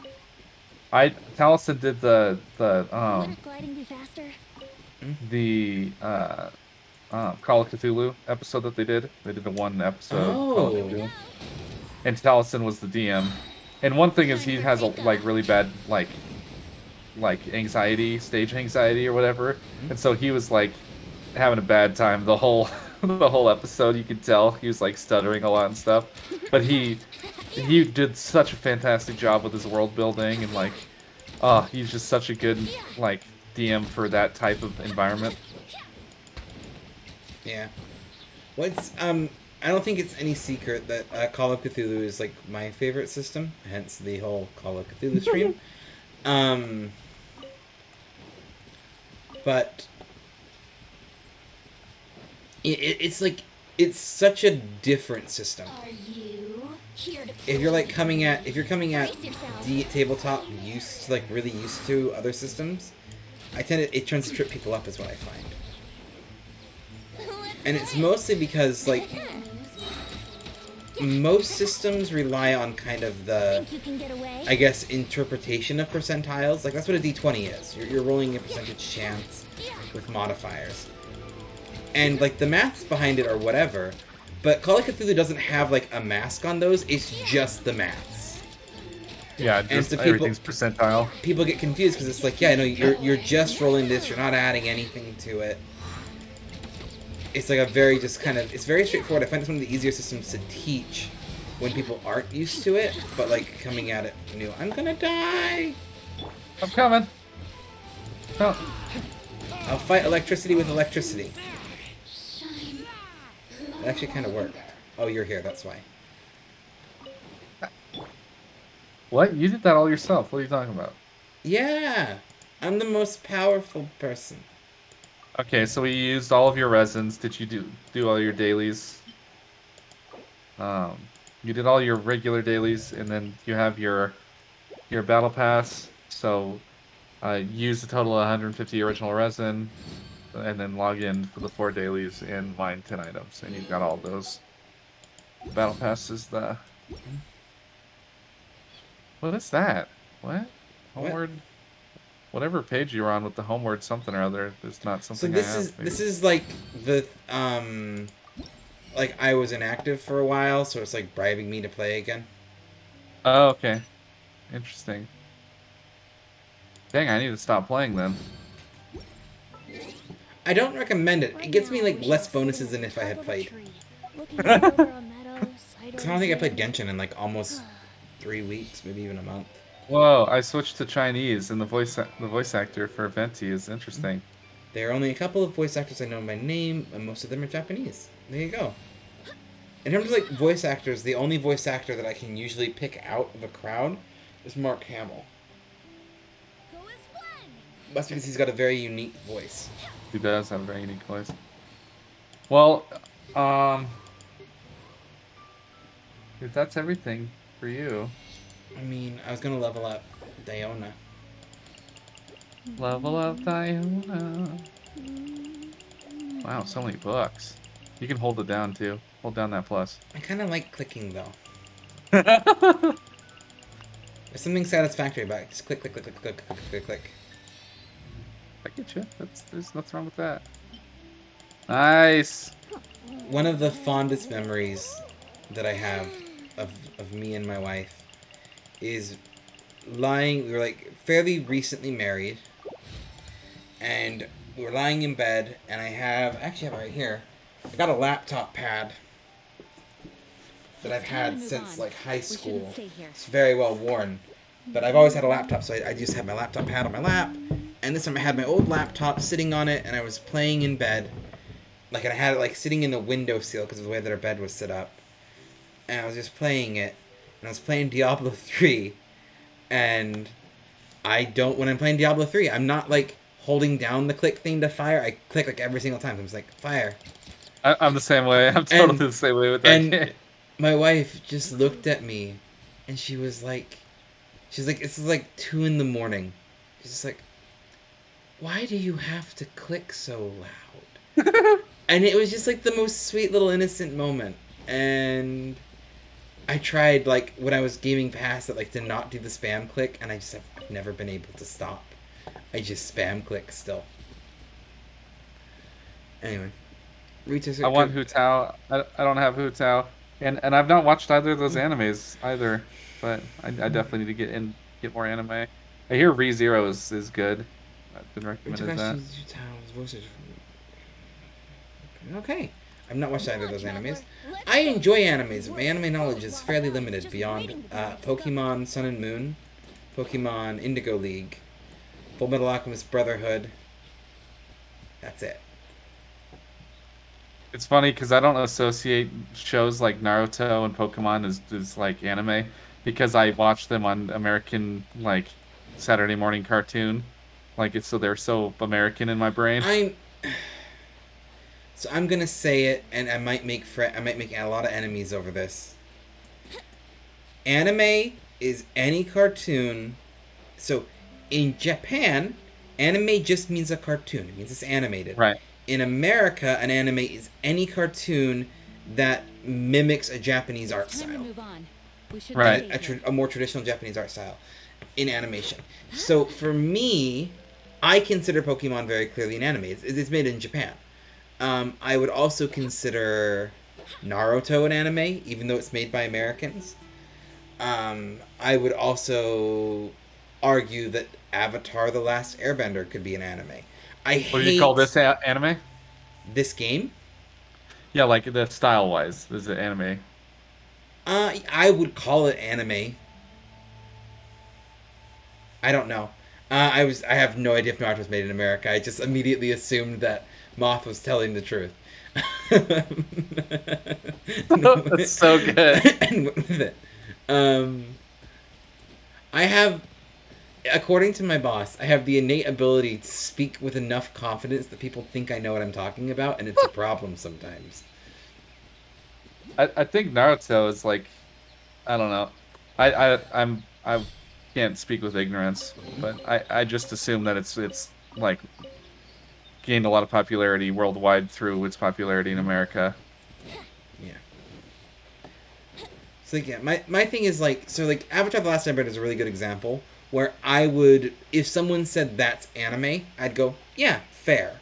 [SPEAKER 2] Taliesin did
[SPEAKER 3] Wouldn't gliding be faster?
[SPEAKER 2] the Call of Cthulhu episode that they did. They did a one episode Call of
[SPEAKER 1] Oh.
[SPEAKER 2] Cthulhu, and Taliesin was the DM. And one thing is he has a like really bad like anxiety, stage anxiety or whatever, and so he was like having a bad time the whole the whole episode. You could tell he was like stuttering a lot and stuff, but he did such a fantastic job with his world building and like, he's just such a good like DM for that type of environment.
[SPEAKER 1] Yeah. What's I don't think it's any secret that Call of Cthulhu is like my favorite system, hence the whole Call of Cthulhu stream. um but it's like it's such a different system.
[SPEAKER 3] Are you here to
[SPEAKER 1] If you're like coming at
[SPEAKER 3] brace yourself?
[SPEAKER 1] tabletop used like really used to other systems, it tends to trip people up is what I find. And it's mostly because like most systems rely on kind of the
[SPEAKER 3] Think you can get away?
[SPEAKER 1] I guess interpretation of percentiles. Like that's what a d20 is. You're rolling a percentage chance with modifiers. And like the maths behind it are whatever, but Call of Cthulhu doesn't have like a mask on those. It's just the maths.
[SPEAKER 2] Yeah, just
[SPEAKER 1] so
[SPEAKER 2] everything's percentile.
[SPEAKER 1] People get confused because it's like, yeah, no, you're just rolling this. You're not adding anything to it. It's like a very just kind of it's very straightforward. I find it's one of the easier systems to teach when people aren't used to it, but like coming at it new. I'm gonna die.
[SPEAKER 2] I'm coming. Oh,
[SPEAKER 1] I'll fight electricity with electricity. It actually kind of worked. Oh, you're here. That's why.
[SPEAKER 2] what? You did that all yourself. What are you talking about?
[SPEAKER 1] Yeah, I'm the most powerful person.
[SPEAKER 2] Okay, so we used all of your resins. Did you do all your dailies? You did all your regular dailies, and then you have your battle pass. So, use a total of 150 original resin, and then log in for the 4 dailies and mine 10 items, and you've got all those. Battle pass is the. What is that? What? Homeward. Whatever page you were on with the homeward something or other is not
[SPEAKER 1] So
[SPEAKER 2] something I have.
[SPEAKER 1] this is like the like I was inactive for a while, so it's like bribing me to play again.
[SPEAKER 2] Oh, okay. Interesting. Dang, I need to stop playing then.
[SPEAKER 1] I don't recommend it. It
[SPEAKER 3] Right
[SPEAKER 1] gets me
[SPEAKER 3] now, I
[SPEAKER 1] like
[SPEAKER 3] wish I
[SPEAKER 1] less
[SPEAKER 3] was sitting
[SPEAKER 1] bonuses
[SPEAKER 3] at
[SPEAKER 1] than
[SPEAKER 3] the
[SPEAKER 1] if I
[SPEAKER 3] top
[SPEAKER 1] had
[SPEAKER 3] of a
[SPEAKER 1] played.
[SPEAKER 3] tree, looking out over a meadow, sight
[SPEAKER 1] 'Cause I don't think I played
[SPEAKER 3] unseen.
[SPEAKER 1] Genshin in like almost 3 weeks, maybe even a month.
[SPEAKER 2] Whoa, I switched to Chinese, and the voice actor for Venti is interesting.
[SPEAKER 1] There are only a couple of voice actors I know by name, and most of them are Japanese. There you go. In terms of like voice actors, the only voice actor that I can usually pick out of a crowd is Mark Hamill. That's because he's got a very unique voice.
[SPEAKER 2] He does have a very unique voice. Well, if that's everything for you,
[SPEAKER 1] I mean, I was gonna level up Diona.
[SPEAKER 2] level up Diona. Wow, so many books. You can hold it down too. Hold down that plus.
[SPEAKER 1] I kind of like clicking though.
[SPEAKER 2] I
[SPEAKER 1] There's something satisfactory about it. Just click, click, click, click, click, click, click, click.
[SPEAKER 2] get you. There's nothing wrong with that. Nice.
[SPEAKER 1] One of the fondest memories that I have of me and my wife is we were like fairly recently married, and we were lying in bed, and I actually have it right here. I got a laptop pad that I've had since like high school. It's very well worn, but I've always had a laptop, so I just had my laptop pad on my lap, and this time I had my old laptop sitting on it, and I was playing in bed, and I had it like sitting in the windowsill because of the way that our bed was set up, and I was just playing it, and I was playing Diablo 3, and when I'm playing Diablo 3, I'm not like holding down the click thing to fire. I click like every single time. I'm just like, fire.
[SPEAKER 2] I'm the same way. I'm totally the same way with that game.
[SPEAKER 1] My wife just looked at me, and she's like, this is like 2 a.m. She's just like, why do you have to click so loud? And it was just like the most sweet little innocent moment. And I tried like when I was gaming past it, like to not do the spam click, and I've never been able to stop. I just spam click still. Anyway,
[SPEAKER 2] I want Hu Tao. I don't have Hu Tao, and I've not watched either of those animes either. But I definitely need to get more anime. I hear ReZero is good. I've been recommended that.
[SPEAKER 1] Okay. I've not watched either of those animes. I enjoy animes. My anime knowledge is fairly limited beyond Pokemon Sun and Moon, Pokemon Indigo League, Full Metal Alchemist Brotherhood. That's it.
[SPEAKER 2] It's funny because I don't associate shows like Naruto and Pokemon as like anime because I watch them on American like Saturday morning cartoon. So they're so American in my brain.
[SPEAKER 1] So I'm gonna say it, and I might make a lot of enemies over this. Anime is any cartoon. So in Japan, anime just means a cartoon. It means it's animated.
[SPEAKER 2] Right.
[SPEAKER 1] In America, an anime is any cartoon that mimics a Japanese art style.
[SPEAKER 2] Right.
[SPEAKER 1] A more traditional Japanese art style in animation. So for me, I consider Pokemon very clearly an anime. It's made in Japan. I would also consider Naruto an anime, even though it's made by Americans. I would also argue that Avatar: The Last Airbender could be an anime.
[SPEAKER 2] What do you call this anime?
[SPEAKER 1] This game?
[SPEAKER 2] Yeah, like the style-wise, is it anime?
[SPEAKER 1] I would call it anime. I don't know. I have no idea if Naruto was made in America. I just immediately assumed that Moth was telling the truth.
[SPEAKER 2] That's so good.
[SPEAKER 1] And went with it. I have, according to my boss, I have the innate ability to speak with enough confidence that people think I know what I'm talking about, and it's a problem sometimes.
[SPEAKER 2] I think Naruto is like, I don't know. I can't speak with ignorance, but I just assume that it's like gained a lot of popularity worldwide through its popularity in America.
[SPEAKER 1] Yeah. So yeah, my thing is like, so like Avatar: The Last Airbender is a really good example where I would, if someone said that's anime, I'd go, yeah, fair.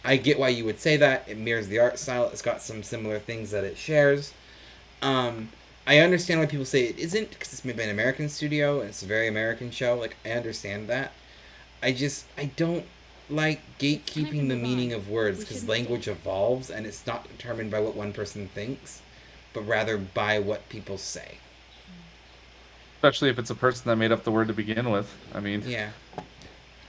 [SPEAKER 1] I get why you would say that. It mirrors the art style. It's got some similar things that it shares. I understand why people say it isn't, because it's made by an American studio and it's a very American show. Like, I understand that. I don't like gatekeeping the meaning of words, because language evolves and it's not determined by what one person thinks, but rather by what people say.
[SPEAKER 2] Especially if it's a person that made up the word to begin with. I mean...
[SPEAKER 1] Yeah.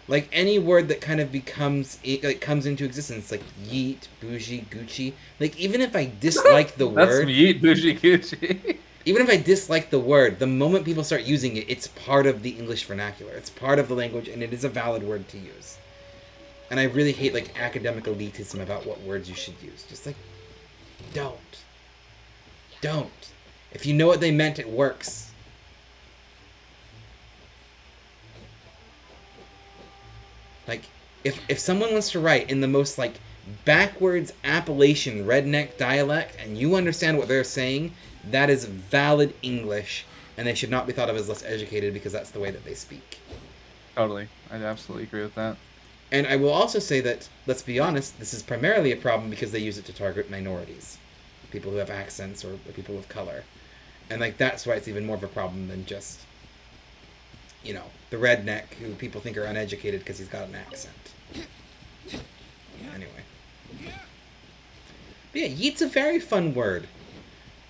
[SPEAKER 1] Like any word that kind of comes into existence, like yeet, bougie, Gucci. Like even if I dislike the
[SPEAKER 2] That's
[SPEAKER 1] word,
[SPEAKER 2] me, bougie Gucci.
[SPEAKER 1] even if I dislike the word, the moment people start using it, it's part of the English vernacular. It's part of the language, and it is a valid word to use. And I really hate like academic elitism about what words you should use. Just like, don't. If you know what they meant, it works. Like, if someone wants to write in the most like backwards Appalachian redneck dialect, and you understand what they're saying, that is valid English, and they should not be thought of as less educated because that's the way that they speak.
[SPEAKER 2] Totally. I absolutely agree with that.
[SPEAKER 1] And I will also say that, let's be honest, this is primarily a problem because they use it to target minorities, people who have accents or people of color, and like that's why it's even more of a problem than just, the redneck who people think are uneducated because he's got an accent. Anyway, but yeah, yeet's a very fun word.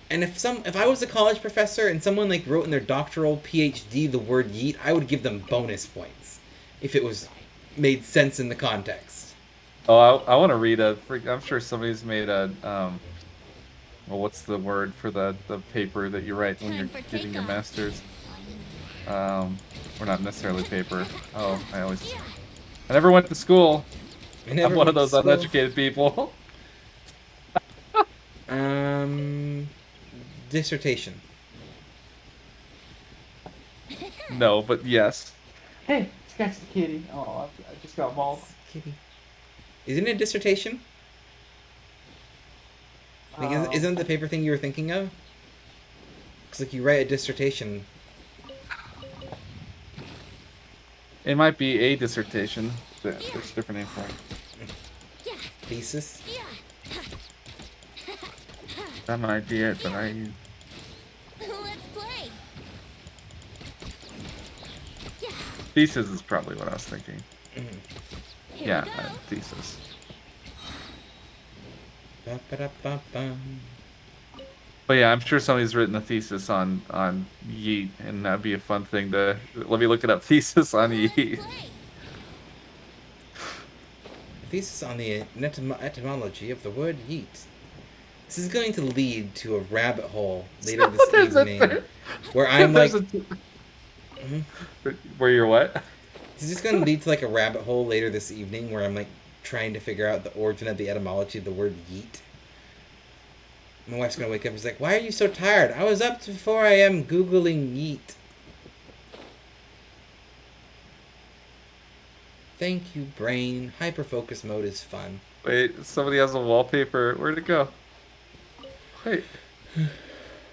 [SPEAKER 1] And if I was a college professor and someone like wrote in their doctoral PhD the word yeet, I would give them bonus points if it was made sense in the context.
[SPEAKER 2] Oh, I want to read I'm sure somebody's made a well, what's the word for the paper that you write when you're getting your master's? Or not necessarily paper. Oh, I never went to school.
[SPEAKER 1] I
[SPEAKER 2] I'm
[SPEAKER 1] never
[SPEAKER 2] one of
[SPEAKER 1] went to
[SPEAKER 2] those
[SPEAKER 1] school.
[SPEAKER 2] uneducated people.
[SPEAKER 1] Um, dissertation.
[SPEAKER 2] No, but yes. Hey, scratch the kitty. Oh, I just got mauled.
[SPEAKER 1] Kitty. Isn't it a dissertation? Like, isn't the paper thing you were thinking of? Looks like you write a dissertation.
[SPEAKER 2] It might be a dissertation. There's a different name for it.
[SPEAKER 1] Thesis?
[SPEAKER 2] That might be it, but I.
[SPEAKER 3] Let's play.
[SPEAKER 2] Thesis is probably what I was thinking.
[SPEAKER 3] Here
[SPEAKER 2] Yeah,
[SPEAKER 3] we go.
[SPEAKER 2] thesis.
[SPEAKER 1] Ba-ba-da-ba-bum.
[SPEAKER 2] But yeah, I'm sure somebody's written a thesis on yeet, and that'd be a fun thing to. Let me look it up. Thesis on
[SPEAKER 3] Let's
[SPEAKER 2] yeet.
[SPEAKER 3] play.
[SPEAKER 1] Thesis on the etymology of the word yeet. This is going to lead to a rabbit hole later this
[SPEAKER 2] There's a
[SPEAKER 1] evening
[SPEAKER 2] there-
[SPEAKER 1] where I'm like,
[SPEAKER 2] there's where you're what?
[SPEAKER 1] this is just going to lead to like a rabbit hole later this evening where I'm like trying to figure out the origin of the etymology of the word yeet. My wife's going to wake up and she's like, why are you so tired? I was up to 4 a.m. Googling yeet. Thank you, brain. Hyperfocus mode is fun.
[SPEAKER 2] Wait, somebody has a wallpaper. Where'd it go? Wait.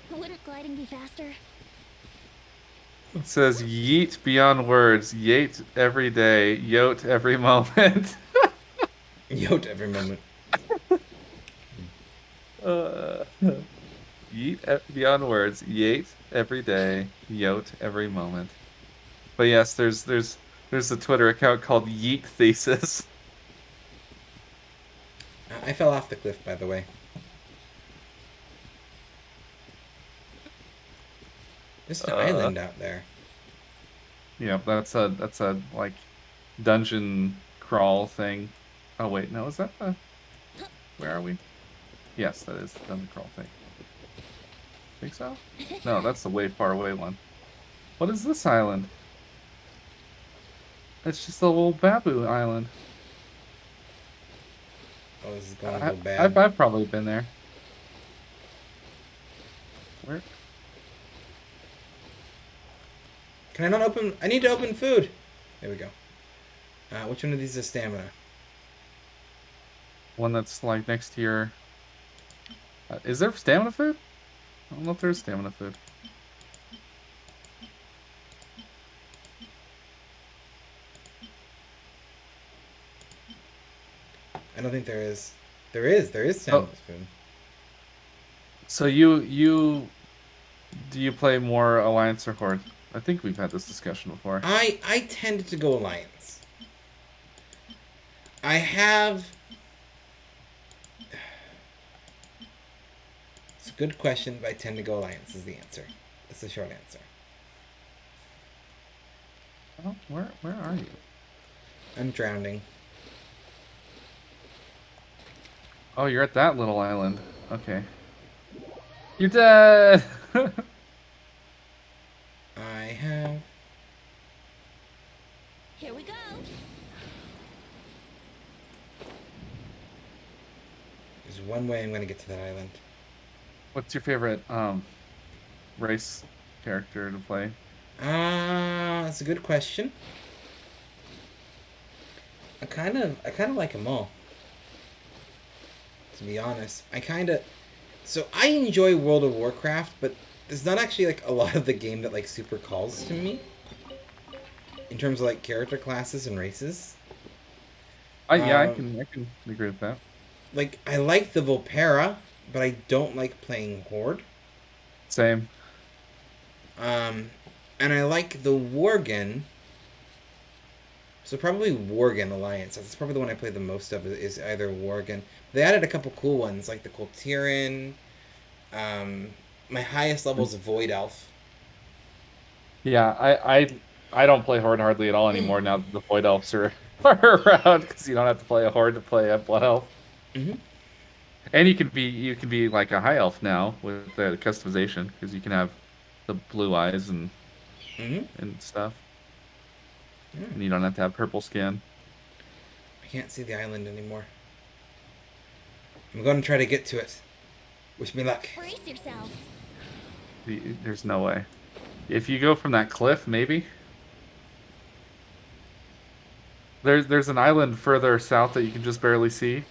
[SPEAKER 3] Wouldn't gliding be faster?
[SPEAKER 2] It says yeet beyond words, yeet every day, yote every moment.
[SPEAKER 1] Yote every moment.
[SPEAKER 2] Beyond words, yeet every day, yote every moment. But yes, there's a Twitter account called Yeet Thesis.
[SPEAKER 1] I fell off the cliff, by the way. There's an island out there.
[SPEAKER 2] Yeah, that's a like dungeon crawl thing. Oh wait, no, is that the where are we? Yes, that is the dungeon crawl thing. Think so? No, that's the way far away one. What is this island? It's just a little Babu island.
[SPEAKER 1] Oh, this is going to go bad.
[SPEAKER 2] I've probably been there. Where?
[SPEAKER 1] Can I not open? I need to open food. There we go. Which one of these is stamina?
[SPEAKER 2] One that's like next to your. Is there stamina food? I don't know if there's stamina food.
[SPEAKER 1] I don't think there is. There is stamina food.
[SPEAKER 2] So you do you play more Alliance or Horde? I think we've had this discussion before.
[SPEAKER 1] I tend to go Alliance. I have. It's a good question, but I tend to go Alliance is the answer. That's the short answer.
[SPEAKER 2] Oh, where are you?
[SPEAKER 1] I'm drowning.
[SPEAKER 2] Oh, you're at that little island. Okay. You're dead!
[SPEAKER 1] I have...
[SPEAKER 3] Here we go.
[SPEAKER 1] There's one way I'm going to get to that island.
[SPEAKER 2] What's your favorite race character to play?
[SPEAKER 1] That's a good question. I kind of like them all. To be honest, so I enjoy World of Warcraft, but there's not actually like a lot of the game that like super calls to me in terms of like character classes and races.
[SPEAKER 2] Yeah, I
[SPEAKER 1] Um,
[SPEAKER 2] can agree with that.
[SPEAKER 1] like I like the Volpera, but I don't like playing Horde.
[SPEAKER 2] Same.
[SPEAKER 1] And I like the Worgen. So probably Worgen Alliance. That's probably the one I play the most of. Is either Worgen. They added a couple cool ones like the Coltiran. Um, my highest level is Void Elf.
[SPEAKER 2] Yeah, I don't play Horde hardly at all anymore now that the Void Elves are, are around because you don't have to play a Horde to play a Blood Elf.
[SPEAKER 1] Mm-hmm.
[SPEAKER 2] And you can be like a High Elf now with the customization because you can have the blue eyes
[SPEAKER 1] Mm-hmm.
[SPEAKER 2] and stuff.
[SPEAKER 1] Yeah.
[SPEAKER 2] And you don't have to have purple skin.
[SPEAKER 1] I can't see the island anymore. I'm going to try to get to it. Wish me luck.
[SPEAKER 3] Brace yourself.
[SPEAKER 2] There's no way. If you go from that cliff, maybe. There's an island further south that you can just barely see.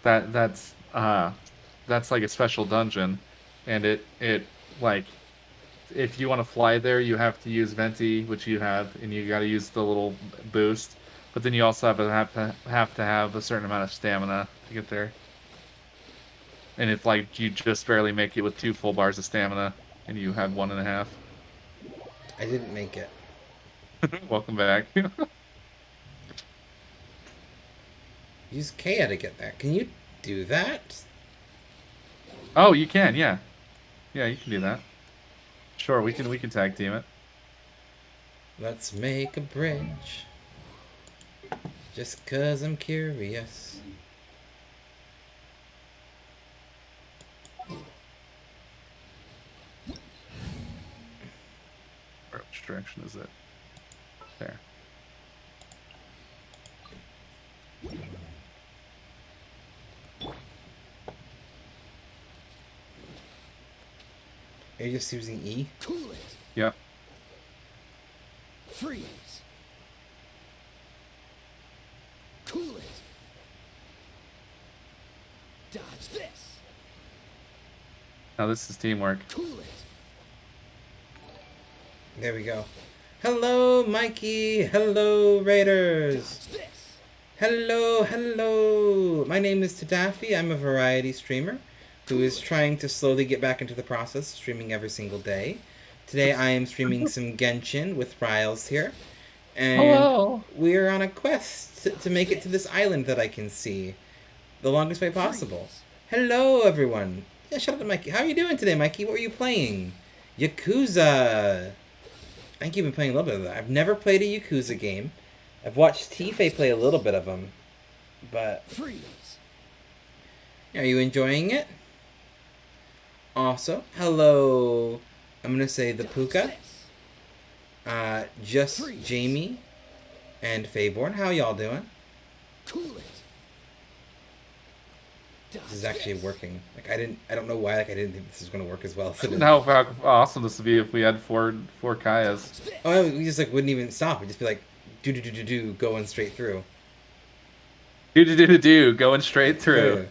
[SPEAKER 2] That's like a special dungeon, and it like if you want to fly there, you have to use Venti, which you have, and you got to use the little boost. But then you also have to have a certain amount of stamina to get there. And if like you just barely make it with 2 full bars of stamina, and you had 1.5.
[SPEAKER 1] I didn't make it.
[SPEAKER 2] Welcome back.
[SPEAKER 1] Use Kaya to get there. Can you do that?
[SPEAKER 2] Oh, you can, yeah. Yeah, you can do that. Sure, we can tag team it.
[SPEAKER 1] Let's make a bridge. Just 'cause I'm curious.
[SPEAKER 2] Which direction is it? There.
[SPEAKER 1] Are you just using E?
[SPEAKER 5] Cool it.
[SPEAKER 2] Yep.
[SPEAKER 5] Freeze. Cool it. Dodge this.
[SPEAKER 2] Now this is teamwork.
[SPEAKER 5] Cool it.
[SPEAKER 1] There we go. Hello, Mikey. Hello, Raiders.
[SPEAKER 5] Dodge this.
[SPEAKER 1] Hello. My name is Tadafi. I'm a variety streamer who is trying to slowly get back into the process, streaming every single day. Today I am streaming some Genshin with Riles here. And
[SPEAKER 2] Hello.
[SPEAKER 1] we're on a quest to make it to this island that I can see. The longest way possible. Hello, everyone. Yeah, shut up, Mikey. How are you doing today, Mikey? What were you playing? Yakuza. I think you've been playing a little bit of that. I've never played a Yakuza game. I've watched Tifa play a little bit of them. But
[SPEAKER 5] Freeze.
[SPEAKER 1] are you enjoying it? Also, hello. I'm going to say the
[SPEAKER 5] Dodge
[SPEAKER 1] Puka.
[SPEAKER 5] this.
[SPEAKER 1] Just
[SPEAKER 5] Freeze.
[SPEAKER 1] Jamie and Fayborn. How y'all doing?
[SPEAKER 5] Cool it. Dodge
[SPEAKER 1] This is actually
[SPEAKER 5] this.
[SPEAKER 1] working. Like I don't know why. Like I didn't think this was going to work as well as it is.
[SPEAKER 2] How awesome this would be if we had four Kayas.
[SPEAKER 5] Dodge this.
[SPEAKER 1] Oh, we just like wouldn't even stop. It'd just be like do going straight through.
[SPEAKER 2] Do going straight through.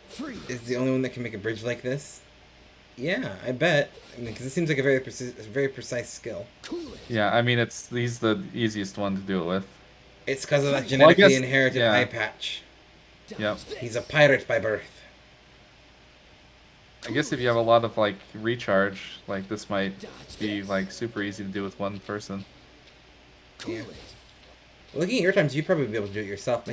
[SPEAKER 5] Freeze.
[SPEAKER 1] Is the only one that can make a bridge like this? Yeah, I bet. I mean, because it seems like a very precise skill.
[SPEAKER 5] Cool it.
[SPEAKER 2] Yeah, I mean he's the easiest one to do it with.
[SPEAKER 1] It's because of that
[SPEAKER 5] Well, I
[SPEAKER 1] genetically
[SPEAKER 2] guess-
[SPEAKER 1] inherited
[SPEAKER 2] yeah.
[SPEAKER 1] eye patch.
[SPEAKER 5] Dodge
[SPEAKER 2] Yep.
[SPEAKER 5] this.
[SPEAKER 1] He's a pirate by birth.
[SPEAKER 2] I guess if you have a lot of like recharge, like this might
[SPEAKER 5] Dodge
[SPEAKER 2] be
[SPEAKER 5] this.
[SPEAKER 2] like super easy to do with one person.
[SPEAKER 5] Cool
[SPEAKER 1] Yeah.
[SPEAKER 5] it.
[SPEAKER 1] Looking at your times, you'd probably be able to do it yourself.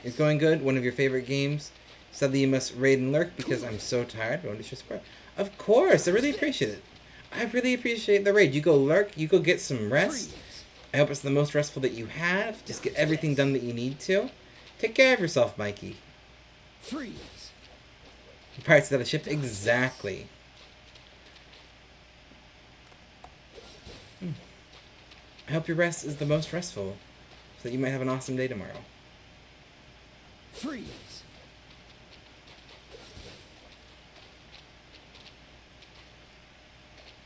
[SPEAKER 1] It's going good. One of your favorite games Sadly, you must raid and lurk because I'm so tired. Won't you just support? Of course, I really appreciate it. I really appreciate the raid. You go lurk, you go get some rest.
[SPEAKER 5] Freeze.
[SPEAKER 1] I hope it's the most restful that you have. Just get everything done that you need to. Take care of yourself, Mikey.
[SPEAKER 5] Freeze.
[SPEAKER 1] The pirates without a ship? Exactly. I hope your rest is the most restful, so that you might have an awesome day tomorrow.
[SPEAKER 5] Freeze.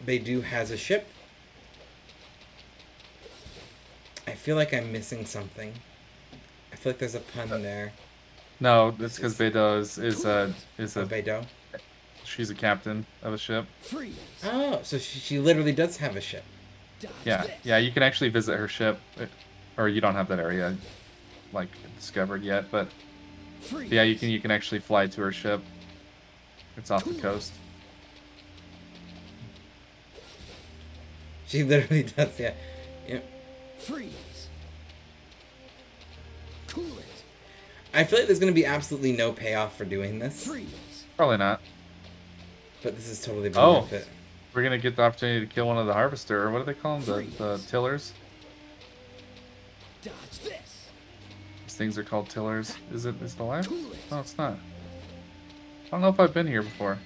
[SPEAKER 1] Beidou has a ship. I feel like I'm missing something. I feel like there's a pun there.
[SPEAKER 2] No, it's because Beidou is
[SPEAKER 1] Oh,
[SPEAKER 2] a
[SPEAKER 1] Beidou.
[SPEAKER 2] she's a captain of a ship.
[SPEAKER 5] Freeze.
[SPEAKER 1] Oh, so she literally does have a ship.
[SPEAKER 5] Dodge
[SPEAKER 2] Yeah,
[SPEAKER 5] this.
[SPEAKER 2] yeah. You can actually visit her ship, or you don't have that area like discovered yet. But
[SPEAKER 5] Freeze.
[SPEAKER 2] yeah, you can actually fly to her ship. It's off the coast.
[SPEAKER 1] She literally does, yeah. Yeah.
[SPEAKER 5] Freeze. Cool it.
[SPEAKER 1] I feel like there's going to be absolutely no payoff for doing this,
[SPEAKER 5] Freeze.
[SPEAKER 2] Probably not.
[SPEAKER 1] but this is totally been
[SPEAKER 2] Oh.
[SPEAKER 1] worth it.
[SPEAKER 2] We're gonna get the opportunity to kill one of the harvester, or what do they call them? The tillers.
[SPEAKER 5] Dodge this.
[SPEAKER 2] These things are called tillers. Is it alive?
[SPEAKER 5] Cool it.
[SPEAKER 2] No, it's not. I don't know if I've been here before.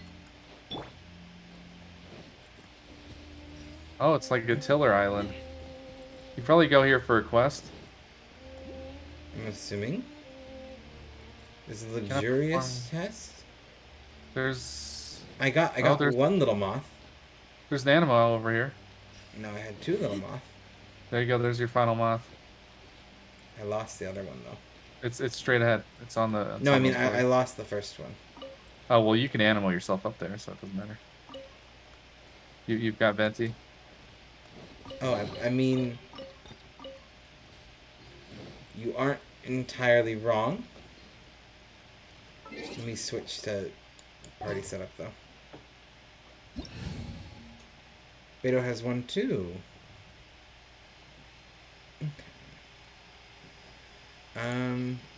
[SPEAKER 2] Oh, it's like a tiller island. You probably go here for a quest.
[SPEAKER 1] I'm assuming. This is a
[SPEAKER 2] Can I
[SPEAKER 1] luxurious test.
[SPEAKER 2] There's
[SPEAKER 1] I got
[SPEAKER 2] there's-
[SPEAKER 1] one little moth.
[SPEAKER 2] there's an animal over here.
[SPEAKER 1] No, I had two little moth.
[SPEAKER 2] There you go. There's your final moth.
[SPEAKER 1] I lost the other one though.
[SPEAKER 2] It's straight ahead. It's on the. It's
[SPEAKER 1] No, I
[SPEAKER 2] on
[SPEAKER 1] mean
[SPEAKER 2] those
[SPEAKER 1] I
[SPEAKER 2] boards.
[SPEAKER 1] lost the first one.
[SPEAKER 2] Oh well, you can animal yourself up there, so it doesn't matter. You've got Venti.
[SPEAKER 1] Oh, I mean, you aren't entirely wrong. Let me switch to party setup though. Beto has one too. Okay.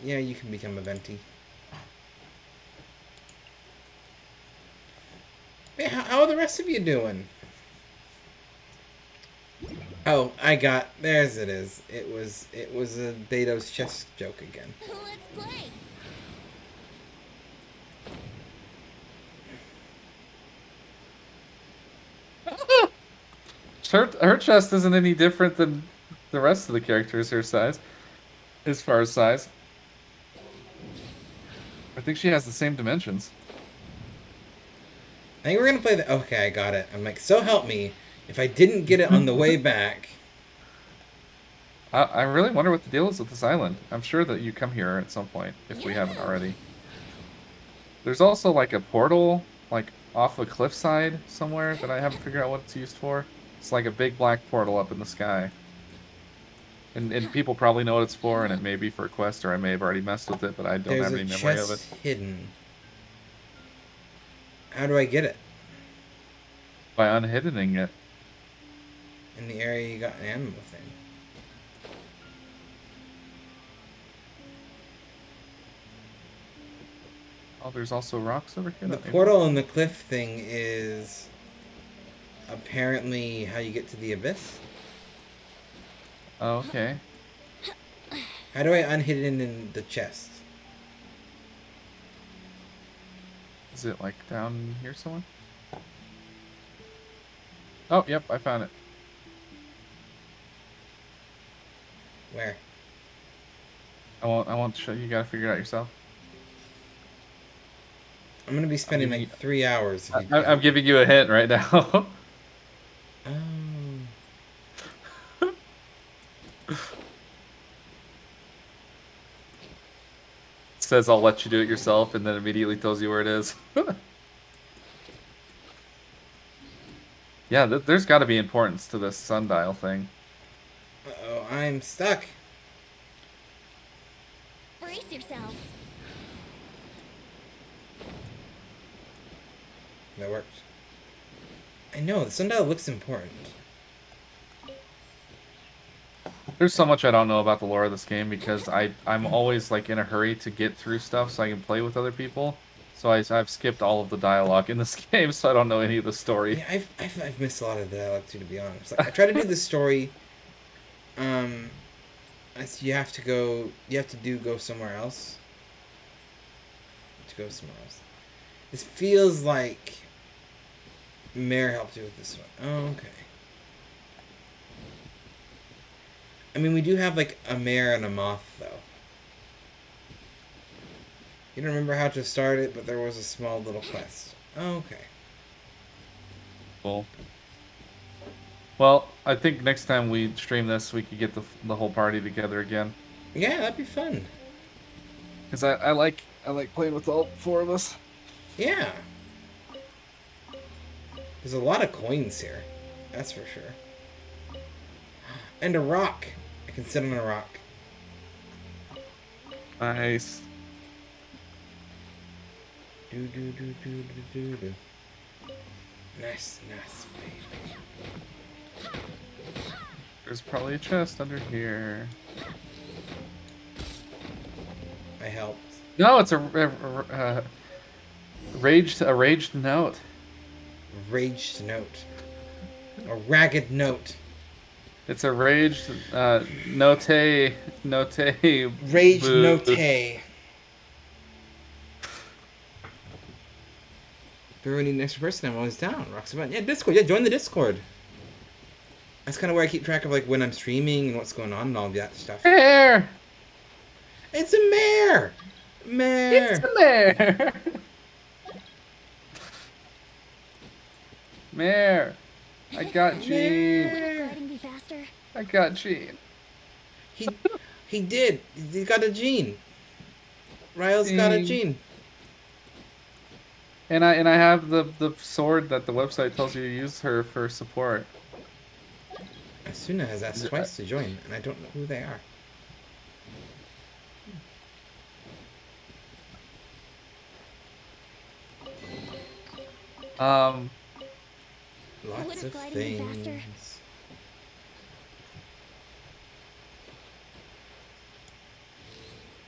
[SPEAKER 1] Yeah, you can become a venti. Hey, how are the rest of you doing? Oh, there's it is. It was a Beto's chess joke again.
[SPEAKER 3] Let's play.
[SPEAKER 2] Her chest isn't any different than the rest of the characters her size, as far as size. I think she has the same dimensions.
[SPEAKER 1] I think we're gonna play the. Okay, I got it. I'm like, so help me. If I didn't get it on the way back.
[SPEAKER 2] I really wonder what the deal is with this island. I'm sure that you come here at some point, if we haven't already. There's also like a portal, like off a cliffside somewhere that I haven't figured out what it's used for. It's like a big black portal up in the sky. And people probably know what it's for, and it may be for a quest, or I may have already messed with it, but I don't
[SPEAKER 1] There's
[SPEAKER 2] have
[SPEAKER 1] a
[SPEAKER 2] any memory of
[SPEAKER 1] chest
[SPEAKER 2] it.
[SPEAKER 1] hidden. How do I get it?
[SPEAKER 2] By unhiddening it.
[SPEAKER 1] In the area you got an animal thing.
[SPEAKER 2] Oh, there's also rocks over here.
[SPEAKER 1] The
[SPEAKER 2] that maybe-
[SPEAKER 1] portal and the cliff thing is apparently how you get to the abyss.
[SPEAKER 2] Oh, okay.
[SPEAKER 1] How do I unhidden in the chest?
[SPEAKER 2] Is it like down here somewhere? Oh, yep, I found it.
[SPEAKER 1] Where?
[SPEAKER 2] I won't show you. You gotta figure it out yourself.
[SPEAKER 1] I'm gonna be spending
[SPEAKER 2] giving
[SPEAKER 1] like 3 hours. If you
[SPEAKER 2] I'm giving you a hint right now.
[SPEAKER 1] Oh.
[SPEAKER 2] It says I'll let you do it yourself, and then immediately tells you where it is. Yeah, there's got to be importance to this sundial thing.
[SPEAKER 1] Uh-oh, I'm stuck.
[SPEAKER 3] Brace yourselves.
[SPEAKER 1] That worked. I know, the sundial looks important.
[SPEAKER 2] There's so much I don't know about the lore of this game because I'm always like in a hurry to get through stuff so I can play with other people. So I've skipped all of the dialogue in this game, so I don't know any of the story.
[SPEAKER 1] Yeah, I've missed a lot of the dialogue too, to be honest. Like I try to do the story. Um, you have to go. You have to go somewhere else. To go somewhere else. This feels like Mare helped you with this one. Oh, okay. I mean, we do have like a mare and a moth, though. You don't remember how to start it, but there was a small little quest. Oh, okay.
[SPEAKER 2] Cool. Well, I think next time we stream this, we could get the whole party together again.
[SPEAKER 1] Yeah, that'd be fun.
[SPEAKER 2] Cause I like playing with all four of us.
[SPEAKER 1] Yeah. There's a lot of coins here. That's for sure. And a rock. I can sit on a rock.
[SPEAKER 2] Nice.
[SPEAKER 1] Do do do do do do do. Nice, nice, baby.
[SPEAKER 2] There's probably a chest under here.
[SPEAKER 1] I helped.
[SPEAKER 2] No, it's a raged note.
[SPEAKER 1] Raged note. A ragged note.
[SPEAKER 2] It's a raged note.
[SPEAKER 1] Raged
[SPEAKER 2] boo.
[SPEAKER 1] note. If we need an extra person, I'm always down. Rocks about. Yeah, Discord. Yeah, join the Discord. That's kind of where I keep track of like when I'm streaming and what's going on and all that stuff.
[SPEAKER 2] Mare!
[SPEAKER 1] It's a mare! Mare!
[SPEAKER 2] It's a mare! Mare! I got Gene.
[SPEAKER 1] Mare!
[SPEAKER 3] Gliding be faster?
[SPEAKER 2] I got Gene.
[SPEAKER 1] He did. He got a gene. Riles got a gene.
[SPEAKER 2] And I have the sword that the website tells you to use her for support.
[SPEAKER 1] Asuna has asked twice to join, and I don't know who they are. Lots
[SPEAKER 3] Would
[SPEAKER 1] of
[SPEAKER 3] gliding be faster?
[SPEAKER 1] things.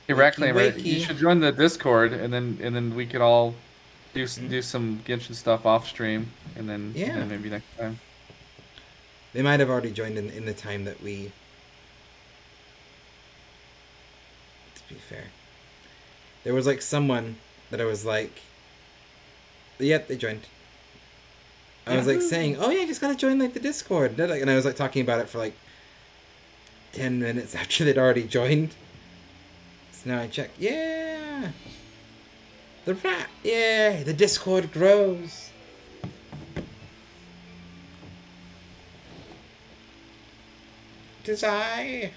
[SPEAKER 2] Hey,
[SPEAKER 1] Wakey,
[SPEAKER 2] Ratclaimer,
[SPEAKER 1] wakey.
[SPEAKER 2] you should join the Discord, and then we could all do some Genshin stuff off stream, and then maybe next time.
[SPEAKER 1] They might have already joined in the time that we. To be fair, there was like someone that I was like, yep, they joined. I was like saying, oh yeah, I just gotta join like the Discord, and I was like talking about it for like 10 minutes after they'd already joined. So now I check, yeah, the Discord grows. Tis I,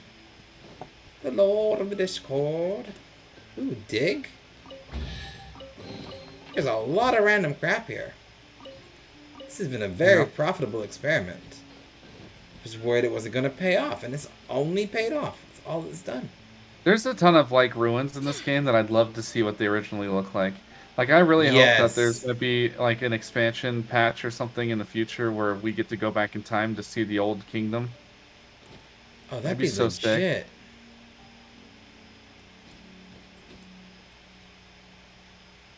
[SPEAKER 1] the Lord of the Discord. Ooh, dig. There's a lot of random crap here. This has been a very profitable experiment. I was worried it wasn't going to pay off, and it's only paid off. That's all it's done.
[SPEAKER 2] There's a ton of like ruins in this game that I'd love to see what they originally look like. Like I really hope that there's gonna be like an expansion patch or something in the future where we get to go back in time to see the old kingdom.
[SPEAKER 1] Oh, that'd be so legit. Sick.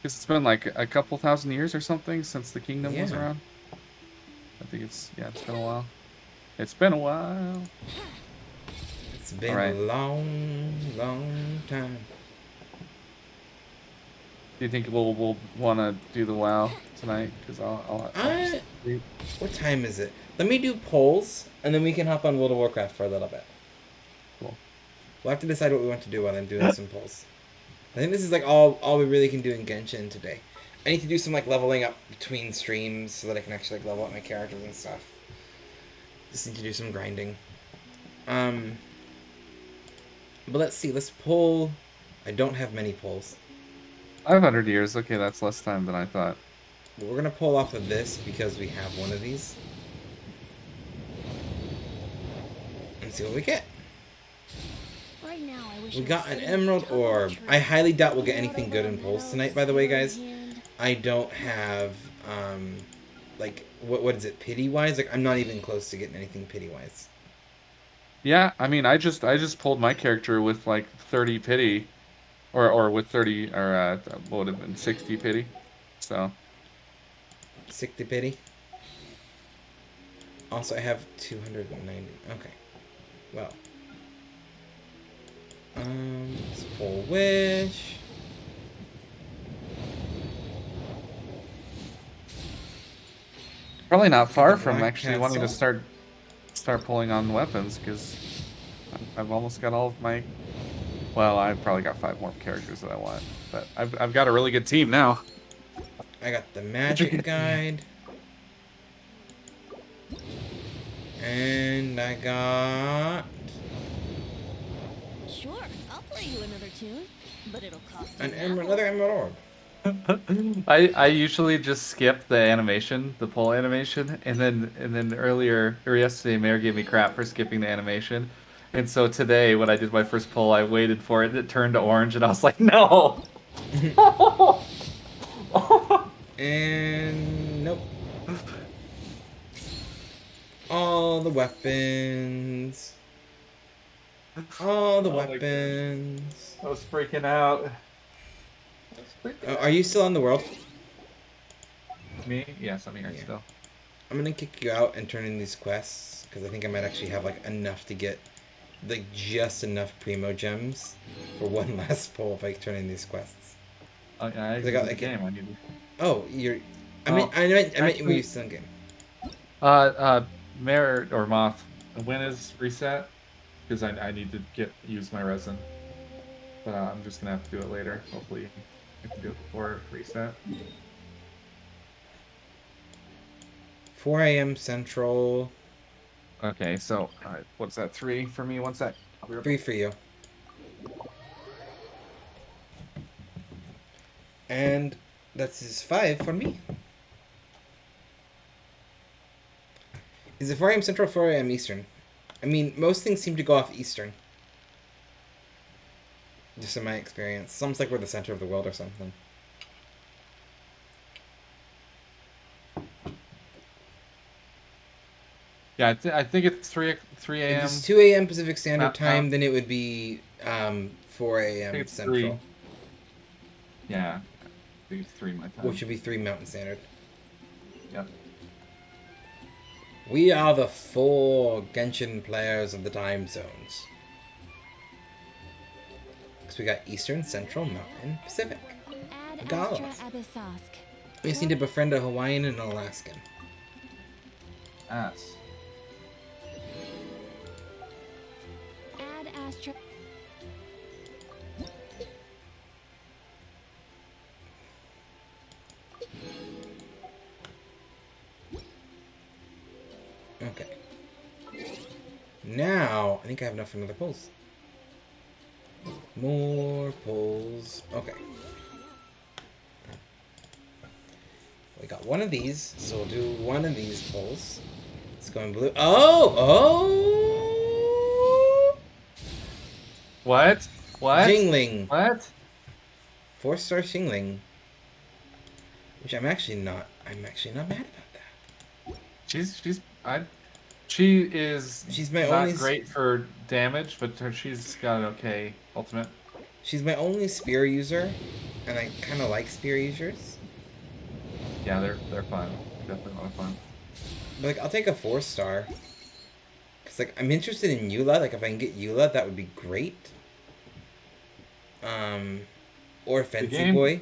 [SPEAKER 2] Because it's been like a couple thousand years or something since the kingdom was around. I think it's been a while. It's been a while.
[SPEAKER 1] It's been a long, long time.
[SPEAKER 2] Do you think we'll want to do the WoW tonight? Because I'll
[SPEAKER 1] what time is it? Let me do polls, and then we can hop on World of Warcraft for a little bit.
[SPEAKER 2] Cool.
[SPEAKER 1] We'll have to decide what we want to do while I'm doing some polls. I think this is like all we really can do in Genshin today. I need to do some like leveling up between streams so that I can actually like level up my characters and stuff. Just need to do some grinding. But let's see. Let's pull. I don't have many pulls.
[SPEAKER 2] 500 years. Okay, that's less time than I thought.
[SPEAKER 1] But we're gonna pull off of this because we have one of these. And see what we get.
[SPEAKER 3] Right now, I wish
[SPEAKER 1] We got an emerald orb. I highly doubt we'll get anything good in pulls tonight, by the way, guys. I don't have, like, what is it, pity-wise? Like, I'm not even close to getting anything pity-wise.
[SPEAKER 2] Yeah, I mean, I just pulled my character with like 30 pity, or with 30 or what would have been 60 pity. So
[SPEAKER 1] 60 pity. Also, I have 290. Okay. Well. Let's pull wish.
[SPEAKER 2] probably not
[SPEAKER 1] Get the
[SPEAKER 2] far from
[SPEAKER 1] black
[SPEAKER 2] actually wanting to
[SPEAKER 1] castle.
[SPEAKER 2] start pulling on weapons because I've almost got all of my. Well, I've probably got 5 more characters that I want, but I've got a really good team now.
[SPEAKER 1] I got the magic guide. And I got
[SPEAKER 3] Sure, I'll play you another tune, but it'll cost you
[SPEAKER 1] an
[SPEAKER 3] an
[SPEAKER 1] emerald,
[SPEAKER 3] apple.
[SPEAKER 1] another emerald orb.
[SPEAKER 2] I usually just skip the animation, the pull animation, and then earlier or yesterday, Mayor gave me crap for skipping the animation, and so today when I did my first pull, I waited for it. It turned to orange, and I was like, no.
[SPEAKER 1] And nope. All the weapons. All the
[SPEAKER 2] Oh my gosh,
[SPEAKER 1] weapons.
[SPEAKER 2] I was freaking out. I was freaking
[SPEAKER 1] Are you still on the world?
[SPEAKER 2] Me? Yes, I'm here
[SPEAKER 1] Yeah.
[SPEAKER 2] still.
[SPEAKER 1] I'm gonna kick you out and turn in these quests because I think I might actually have like enough to get like just enough primo gems for one last pull if I turn in these quests.
[SPEAKER 2] I
[SPEAKER 1] 'Cause I
[SPEAKER 2] exited
[SPEAKER 1] got
[SPEAKER 2] the
[SPEAKER 1] like
[SPEAKER 2] game. I need to.
[SPEAKER 1] oh you're
[SPEAKER 2] Oh,
[SPEAKER 1] I meant when you
[SPEAKER 2] actually,
[SPEAKER 1] still in game.
[SPEAKER 2] Mare or Moth, when is reset? Because I need to use my resin. But I'm just gonna have to do it later. Hopefully, I can do it before reset.
[SPEAKER 1] 4 a.m. Central.
[SPEAKER 2] Okay, so what's that? 3 for me. One sec. I'll be right
[SPEAKER 1] 3
[SPEAKER 2] back.
[SPEAKER 1] for you. And that is 5 for me. Is it 4 a.m. Central, 4 a.m. Eastern? I mean, most things seem to go off Eastern. Just in my experience. It's almost like we're the center of the world or something.
[SPEAKER 2] Yeah, I think it's 3
[SPEAKER 1] If it's
[SPEAKER 2] a.m.
[SPEAKER 1] 2 a.m. Pacific Standard
[SPEAKER 2] Mountain.
[SPEAKER 1] Time, then it would be 4
[SPEAKER 2] I think
[SPEAKER 1] a.m.
[SPEAKER 2] it's
[SPEAKER 1] Central,
[SPEAKER 2] 3. Yeah, I think it's 3 my
[SPEAKER 1] which
[SPEAKER 2] time.
[SPEAKER 1] would be 3 Mountain Standard.
[SPEAKER 2] Yep.
[SPEAKER 1] We are the 4 Genshin players of the time zones. Because we got Eastern, Central, Mountain, Pacific.
[SPEAKER 3] Ad
[SPEAKER 1] We got all of
[SPEAKER 3] Astra
[SPEAKER 1] us.
[SPEAKER 3] Abyssosk.
[SPEAKER 1] We just need to befriend a Hawaiian and an Alaskan.
[SPEAKER 2] Ass.
[SPEAKER 3] Ad Astra.
[SPEAKER 1] Okay. Now, I think I have enough for another pulls. More pulls. Okay. We got one of these, so we'll do one of these pulls. It's going blue. Oh! Oh!
[SPEAKER 2] What? What?
[SPEAKER 1] Jingling.
[SPEAKER 2] What?
[SPEAKER 1] 4-star Xingling. Which I'm actually not mad about that.
[SPEAKER 2] She's I. She is
[SPEAKER 1] She's my only
[SPEAKER 2] not great for damage, but she's got an okay ultimate.
[SPEAKER 1] she's my only spear user, and I kind of like spear users.
[SPEAKER 2] Yeah, they're fun. They're definitely a lot of fun.
[SPEAKER 1] But like, I'll take a 4-star. Cause like I'm interested in Eula. Like if I can get Eula, that would be great. Or
[SPEAKER 2] The
[SPEAKER 1] Fancy
[SPEAKER 2] game,
[SPEAKER 1] Boy,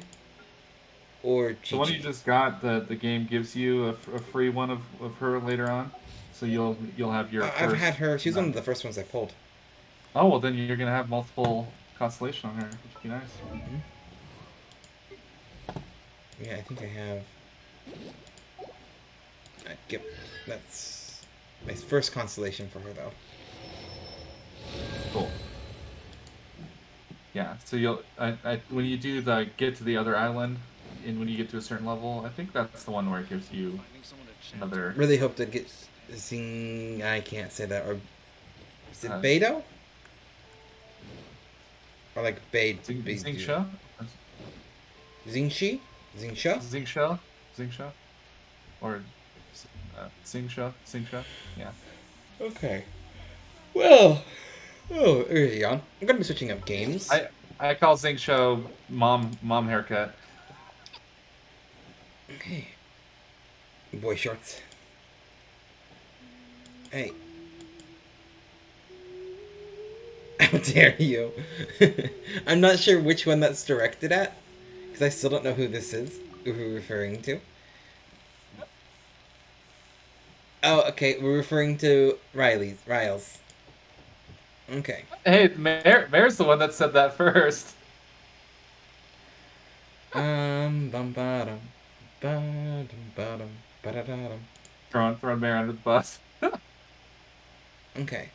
[SPEAKER 1] or
[SPEAKER 2] the
[SPEAKER 1] Chi
[SPEAKER 2] one you
[SPEAKER 1] Chi.
[SPEAKER 2] just got, the game gives you a free one of her later on, so you'll have your
[SPEAKER 1] I've
[SPEAKER 2] first.
[SPEAKER 1] had her. She was one of the first ones I pulled.
[SPEAKER 2] Oh well, then you're gonna have multiple constellation on her, which would be nice.
[SPEAKER 1] Hmm. Yeah, I think I have. Yep, that's my first constellation for her though.
[SPEAKER 2] Cool. Yeah, so when you do the get to the other island, and when you get to a certain level, I think that's the one where it gives you another.
[SPEAKER 1] Really hope to get Zing. I can't say that. Or is it
[SPEAKER 2] Uh,
[SPEAKER 1] Beidou? Or like Beidou?
[SPEAKER 2] Zingsha?
[SPEAKER 1] Zingshi? Zingsha?
[SPEAKER 2] Zingsha? Zingsha? Or Zingsha? Zingsha? Yeah.
[SPEAKER 1] Okay. Well, oh, early on. I'm gonna be switching up games.
[SPEAKER 2] I call Zing Show mom haircut.
[SPEAKER 1] Okay. Boy shorts. Hey. How dare you? I'm not sure which one that's directed at, because I still don't know who this is, who we're referring to. Oh, okay, we're referring to Riles. Okay.
[SPEAKER 2] Hey, Mayor's the one that said that first.
[SPEAKER 1] Bum bottom, bottom, bottom, ba-da-da-dum.
[SPEAKER 2] Throwing Mayor under the bus.
[SPEAKER 1] Okay.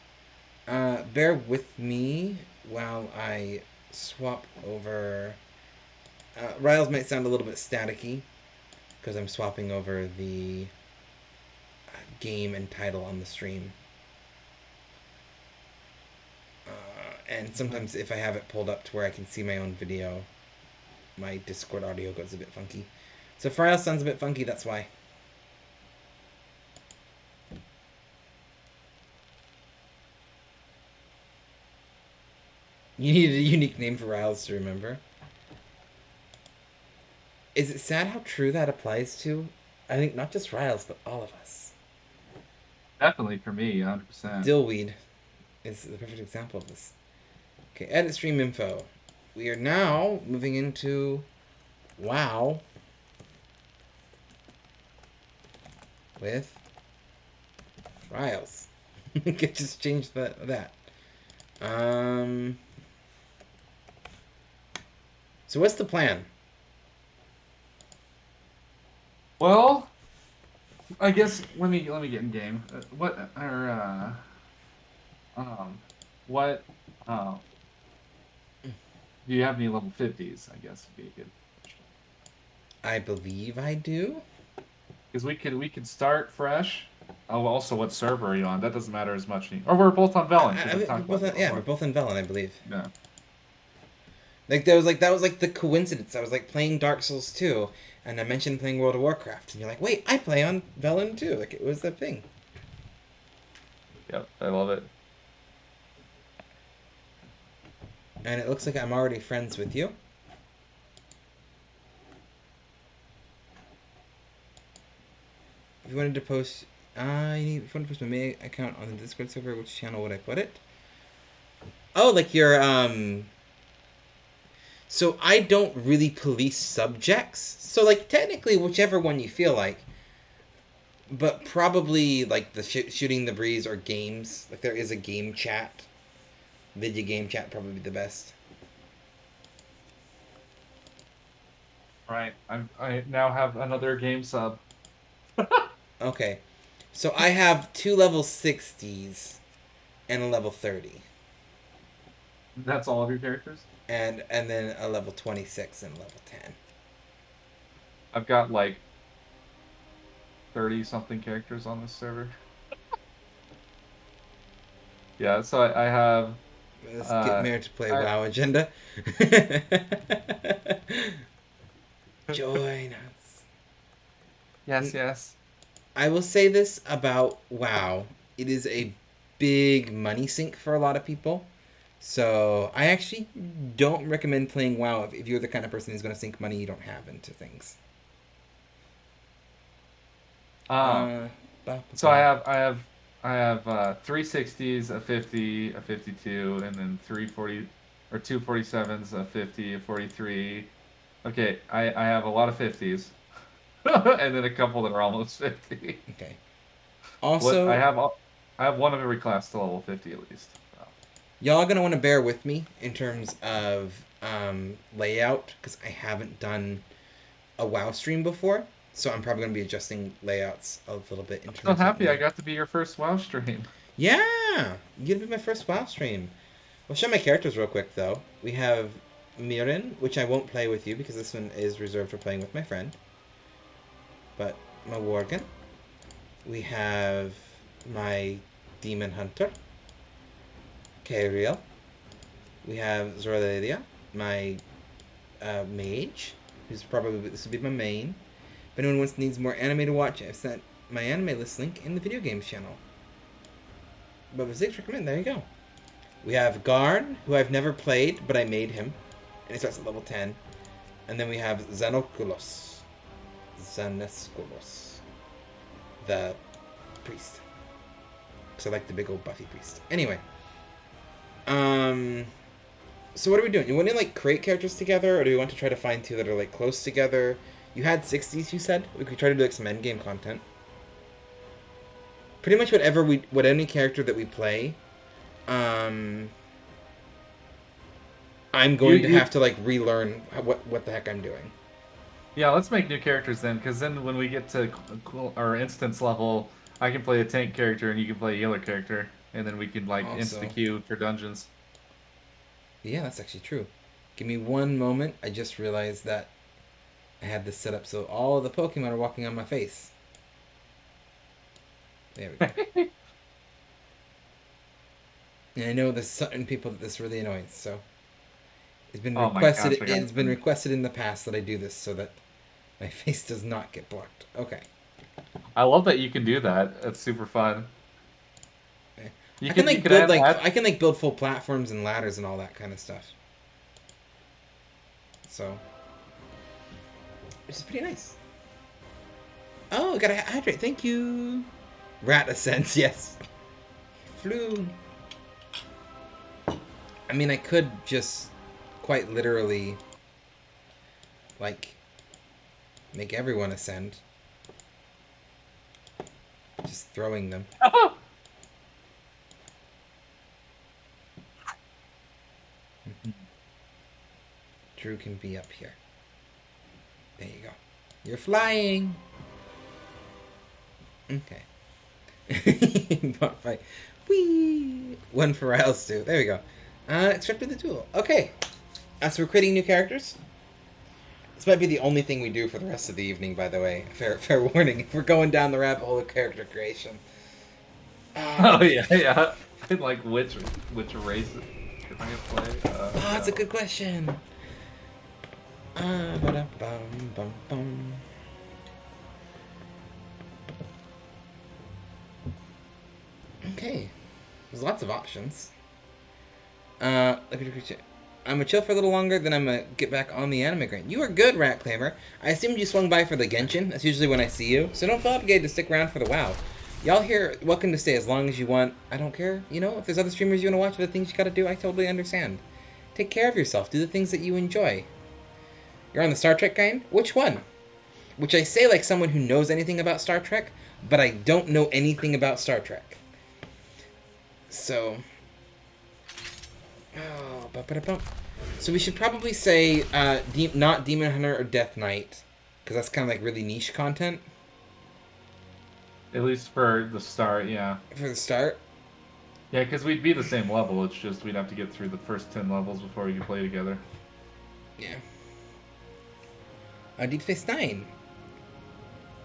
[SPEAKER 1] Bear with me while I swap over. Riles might sound a little bit staticky because I'm swapping over the game and title on the stream. And sometimes if I have it pulled up to where I can see my own video, my Discord audio goes a bit funky. So if Riles sounds a bit funky, that's why. You need a unique name for Riles to remember. Is it sad how true that applies to, I think, not just Riles, but all of us?
[SPEAKER 2] Definitely for me, 100%.
[SPEAKER 1] Dillweed is the perfect example of this. Okay, edit stream info. We are now moving into WoW with Riles. Could just change that. So what's the plan?
[SPEAKER 2] Well, I guess let me get in game. What do you have any level 50s? I guess would be a good question.
[SPEAKER 1] I believe I do.
[SPEAKER 2] Because we could start fresh. Oh, also, what server are you on? That doesn't matter as much. Or we're both on Velen because I've talked about it
[SPEAKER 1] Yeah, we're
[SPEAKER 2] before.
[SPEAKER 1] both in Velen, I believe.
[SPEAKER 2] Yeah.
[SPEAKER 1] Like that was like the coincidence. I was like playing Dark Souls 2, and I mentioned playing World of Warcraft, and you're like, wait, I play on Velen too. Like it was a thing.
[SPEAKER 2] Yep, I love it.
[SPEAKER 1] And it looks like I'm already friends with you. If you wanted to post, if you want to post my main account on the Discord server, which channel would I put it? Oh, like your So I don't really police subjects. So like technically, whichever one you feel like. But probably like the shooting the breeze or games. Like there is a game chat. Video game chat probably the best.
[SPEAKER 2] Right. I now have another game sub.
[SPEAKER 1] Okay. So I have 2 level 60s and a level 30.
[SPEAKER 2] That's all of your characters?
[SPEAKER 1] And then a level 26 and a level 10.
[SPEAKER 2] I've got like 30 something characters on this server. Yeah, so I have
[SPEAKER 1] Let's get
[SPEAKER 2] uh
[SPEAKER 1] married to play
[SPEAKER 2] I
[SPEAKER 1] WoW agenda. Join us.
[SPEAKER 2] yes.
[SPEAKER 1] I will say this about WoW. It is a big money sink for a lot of people. So I actually don't recommend playing WoW if you're the kind of person who's going to sink money you don't have into things.
[SPEAKER 2] Um
[SPEAKER 1] Uh,
[SPEAKER 2] so I have 360s, a 50, a 52, and then 340 or 247s, a 50, a 43. Okay, I have a lot of 50s. And then a couple that are almost 50.
[SPEAKER 1] Okay.
[SPEAKER 2] What
[SPEAKER 1] Also,
[SPEAKER 2] I have one of every class to level 50 at least. So.
[SPEAKER 1] y'all gonna want to bear with me in terms of layout because I haven't done a WoW stream before, so I'm probably gonna be adjusting layouts a little bit in
[SPEAKER 2] I'm so
[SPEAKER 1] terms of
[SPEAKER 2] happy I
[SPEAKER 1] my.
[SPEAKER 2] got to be your first WoW stream.
[SPEAKER 1] Yeah, you'd be my first WoW stream. I'll show my characters real quick though. We have Mirin, which I won't play with you because this one is reserved for playing with my friend. But my Worgen. We have my Demon Hunter, Kairiel. We have Zorlelia, my mage, who's probably this will be my main. If anyone needs more anime to watch, I've sent my anime list link in the video games channel. But 6 recommend. There you go. We have Garn, who I've never played, but I made him, and he starts at level 10. And then we have Xenokulos, the priest. Because I like the big old buffy priest. Anyway, so what are we doing? You want to like create characters together, or do we want to try to find two that are like close together? You had 60s, you said. We could try to do like some endgame content. Pretty much what any character that we play, I'm going to have to like relearn what the heck I'm doing.
[SPEAKER 2] Yeah, let's make new characters then, because then when we get to our instance level, I can play a tank character and you can play a healer character, and then we can like
[SPEAKER 1] Also-
[SPEAKER 2] insta queue for dungeons.
[SPEAKER 1] Yeah, that's actually true. Give me one moment. I just realized that I had this set up so all of the Pokemon are walking on my face. There we go. And I know there's certain people that this really annoys, so it's been
[SPEAKER 2] Oh my
[SPEAKER 1] requested.
[SPEAKER 2] gosh, I got
[SPEAKER 1] It's been
[SPEAKER 2] it.
[SPEAKER 1] requested in the past that I do this so that my face does not get blocked. Okay.
[SPEAKER 2] I love that you can do that. It's super fun.
[SPEAKER 1] Yeah.
[SPEAKER 2] You
[SPEAKER 1] I can
[SPEAKER 2] you
[SPEAKER 1] like build
[SPEAKER 2] add-
[SPEAKER 1] I can like build full platforms and ladders and all that kind of stuff. So, which is pretty nice. Oh, gotta hydrate. Thank you. Rat ascends. Yes. Flew. I mean, I could just quite literally like make everyone ascend. Just throwing them. Drew can be up here. There you go. You're flying. Okay. Fight. Whee! One for Riles too. There we go. Extracted the tool. Okay. So we're creating new characters. This might be the only thing we do for the rest of the evening, by the way. Fair warning. If we're going down the rabbit hole of character creation.
[SPEAKER 2] Oh yeah, yeah. Like which race am I gonna play?
[SPEAKER 1] That's a good question. Ba-dum-bum-bum. Okay. There's lots of options. I'm gonna chill for a little longer, then I'm gonna get back on the anime grind. You are good, Rat Clamor. I assumed you swung by for the Genshin. That's usually when I see you. So don't feel obligated to stick around for the WoW. Y'all here, welcome to stay as long as you want. I don't care. You know, if there's other streamers you want to watch or the things you gotta do, I totally understand. Take care of yourself. Do the things that you enjoy. You're on the Star Trek grind? Which one? Which I say like someone who knows anything about Star Trek, but I don't know anything about Star Trek. So... Oh, ba-ba-da-bum. So we should probably say not Demon Hunter or Death Knight, because that's kind of like really niche content
[SPEAKER 2] At least for the start, yeah.
[SPEAKER 1] for the start.
[SPEAKER 2] Yeah, because we'd be the same level. It's just we'd have to get through the first 10 levels before we could play together.
[SPEAKER 1] Yeah. Deep Space 9.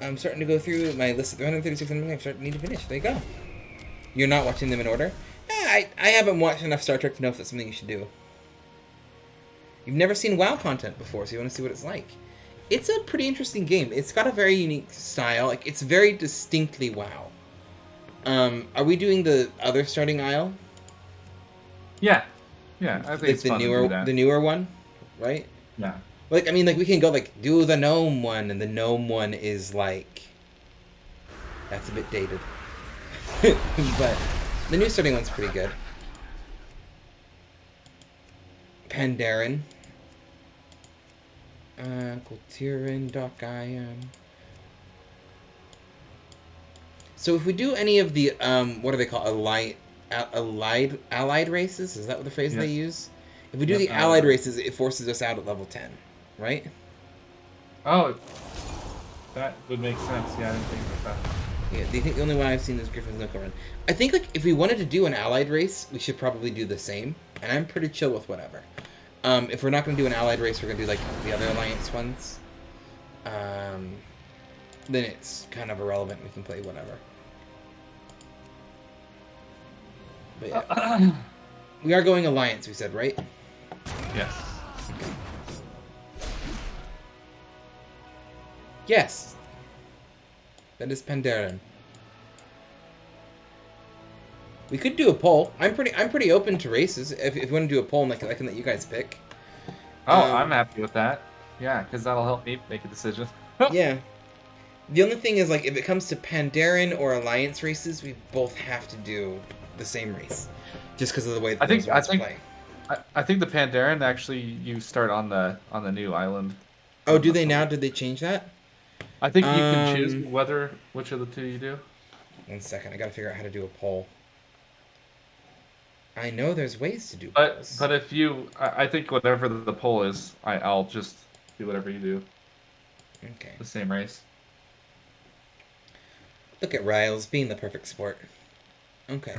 [SPEAKER 1] I'm starting to go through my list of 336 animes I'm starting to need to finish. There you go. You're not watching them in order? I haven't watched enough Star Trek to know if that's something you should do. You've never seen WoW content before, so you want to see what it's like. It's a pretty interesting game. It's got a very unique style. Like, it's very distinctly WoW. Are we doing the other starting isle?
[SPEAKER 2] Yeah. Yeah, I think
[SPEAKER 1] Like
[SPEAKER 2] it's fun to do that.
[SPEAKER 1] the newer one, right?
[SPEAKER 2] Yeah.
[SPEAKER 1] Like, I mean, like, we can go, like, do the gnome one, and the gnome one is, like... That's a bit dated. But the new starting one's pretty good. Pandaren. Kultiran, Dark Iron. So if we do any of the, what do they call, allied races? Is that what the phrase they
[SPEAKER 2] Yes.
[SPEAKER 1] use? If we do
[SPEAKER 2] Yes,
[SPEAKER 1] the allied races, it forces us out at level 10, right?
[SPEAKER 2] Oh, that would make sense. Yeah, I didn't think about that.
[SPEAKER 1] Yeah, do you think the only one I've seen is Griffin's Knuckle Run? I think, like, if we wanted to do an allied race, we should probably do the same. And I'm pretty chill with whatever. If we're not going to do an allied race, we're going to do, like, the other alliance ones. Then it's kind of irrelevant. We can play whatever. But yeah. We are going alliance, we said, right?
[SPEAKER 2] Yes.
[SPEAKER 1] Yes. That is Pandaren. We could do a poll. I'm pretty open to races. If you want to do a poll, and I can let you guys pick.
[SPEAKER 2] Oh, I'm
[SPEAKER 1] Um,
[SPEAKER 2] happy with that. Yeah, because that'll help me make a decision.
[SPEAKER 1] yeah. The only thing is, like, if it comes to Pandaren or Alliance races, we both have to do the same race, just because of the way that
[SPEAKER 2] I
[SPEAKER 1] those
[SPEAKER 2] think I
[SPEAKER 1] ones
[SPEAKER 2] think
[SPEAKER 1] play.
[SPEAKER 2] I think the Pandaren actually you start on the new island.
[SPEAKER 1] Oh,
[SPEAKER 2] I'm
[SPEAKER 1] do
[SPEAKER 2] not
[SPEAKER 1] they now?
[SPEAKER 2] totally.
[SPEAKER 1] Did they change that?
[SPEAKER 2] I think you can choose
[SPEAKER 1] Um,
[SPEAKER 2] whether which of the two you do.
[SPEAKER 1] 1 second. I gotta figure out how to do a poll. I know there's ways to do
[SPEAKER 2] But
[SPEAKER 1] polls.
[SPEAKER 2] but if you, I think whatever the poll is, I'll just do whatever you do.
[SPEAKER 1] Okay.
[SPEAKER 2] The same race.
[SPEAKER 1] Look at Riles being the perfect sport. Okay.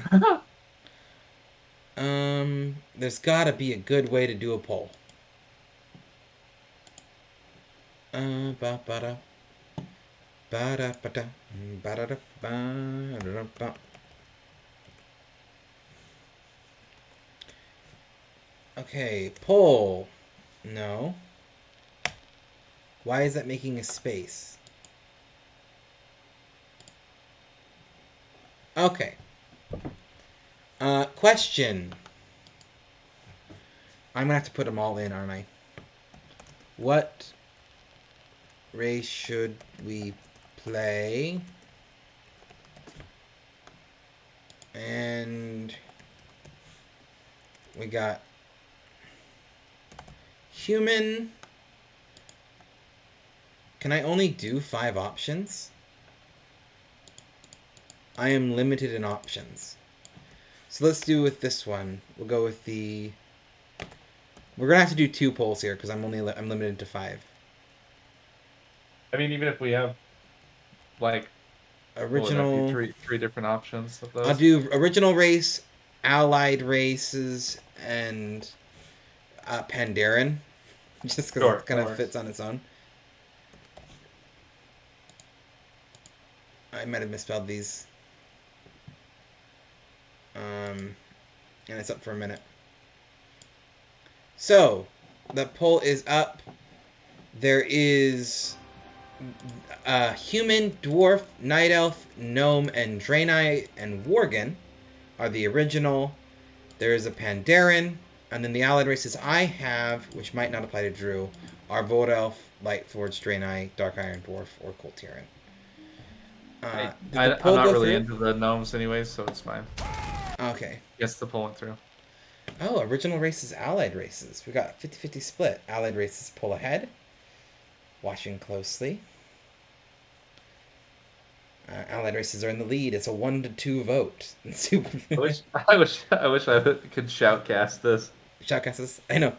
[SPEAKER 1] There's gotta be a good way to do a poll. Ba ba da ba da ba da ba da da ba da da ba. Okay, poll. No. Why is that making a space? Okay. Question. I'm gonna have to put them all in, aren't I? What race should we play? And we got human. Can I only do 5 options? I am limited in options. So let's do with this one. We'll go with the. We're gonna have to do 2 polls here because I'm limited to 5.
[SPEAKER 2] I mean, even if we have like what would that be?
[SPEAKER 1] Original.
[SPEAKER 2] Three different options of
[SPEAKER 1] I'll
[SPEAKER 2] those.
[SPEAKER 1] do original race, allied races, and Pandaren, just because it
[SPEAKER 2] Sure,
[SPEAKER 1] kind
[SPEAKER 2] that
[SPEAKER 1] of
[SPEAKER 2] works.
[SPEAKER 1] fits on its own. I might have misspelled these. And it's up for a minute. So, the poll is up. There is human, dwarf, night elf, gnome, and Draenei and Worgen are the original. There is a Pandaren, and then the allied races I have, which might not apply to Drew, are Void Elf, Lightforged, Draenei, Dark Iron Dwarf, or Coltirian. Did the
[SPEAKER 2] I'm
[SPEAKER 1] poll
[SPEAKER 2] not
[SPEAKER 1] go
[SPEAKER 2] really
[SPEAKER 1] through?
[SPEAKER 2] into the gnomes anyways, so it's fine.
[SPEAKER 1] Okay.
[SPEAKER 2] Yes, the poll went through.
[SPEAKER 1] Oh, original races, allied races. We got 50-50 split. Allied races pull ahead. Watching closely. Allied races are in the lead. It's a 1-2 vote.
[SPEAKER 2] I wish I could shoutcast this.
[SPEAKER 1] Shoutcasts. I know.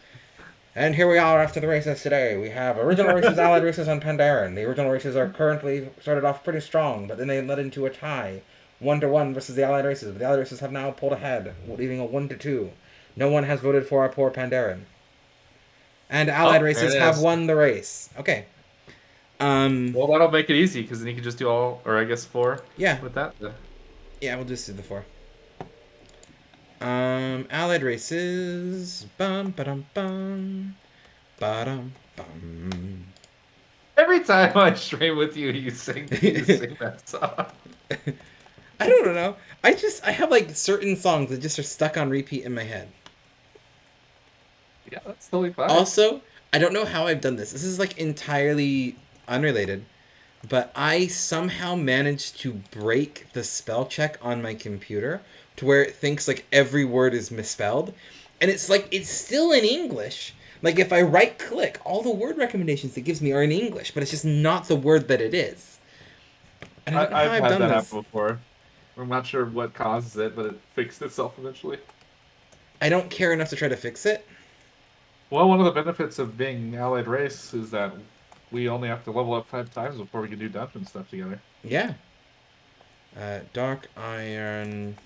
[SPEAKER 1] And here we are after the races today. We have original races, allied races, and Pandaren. The original races are currently started off pretty strong, but then they led into a tie. 1-1 versus the allied races. But the allied races have now pulled ahead, leaving a 1-2. No one has voted for our poor Pandaren. And allied
[SPEAKER 2] Oh, there
[SPEAKER 1] races
[SPEAKER 2] it
[SPEAKER 1] have
[SPEAKER 2] is.
[SPEAKER 1] won the race. Okay.
[SPEAKER 2] Well, that'll make it easy because then you can just do all, or I guess four
[SPEAKER 1] Yeah.
[SPEAKER 2] with that.
[SPEAKER 1] Yeah, we'll just do the 4. Allied races. Bum ba dum bum. Ba dum bum.
[SPEAKER 2] Every time I stream with you, you sing that song.
[SPEAKER 1] I don't know. I have like certain songs that just are stuck on repeat in my head.
[SPEAKER 2] Yeah, that's totally fine.
[SPEAKER 1] Also, I don't know how I've done this. This is like entirely unrelated, but I somehow managed to break the spell check on my computer to where it thinks like every word is misspelled. And it's like it's still in English. Like if I right click, all the word recommendations it gives me are in English, but it's just not the word that it is. And I don't know how
[SPEAKER 2] I've
[SPEAKER 1] I've
[SPEAKER 2] had
[SPEAKER 1] done
[SPEAKER 2] that
[SPEAKER 1] this.
[SPEAKER 2] happen before. I'm not sure what causes it, but it fixed itself eventually.
[SPEAKER 1] I don't care enough to try to fix it.
[SPEAKER 2] Well, one of the benefits of being allied race is that we only have to level up 5 times before we can do dungeon stuff together.
[SPEAKER 1] Yeah. Dark Iron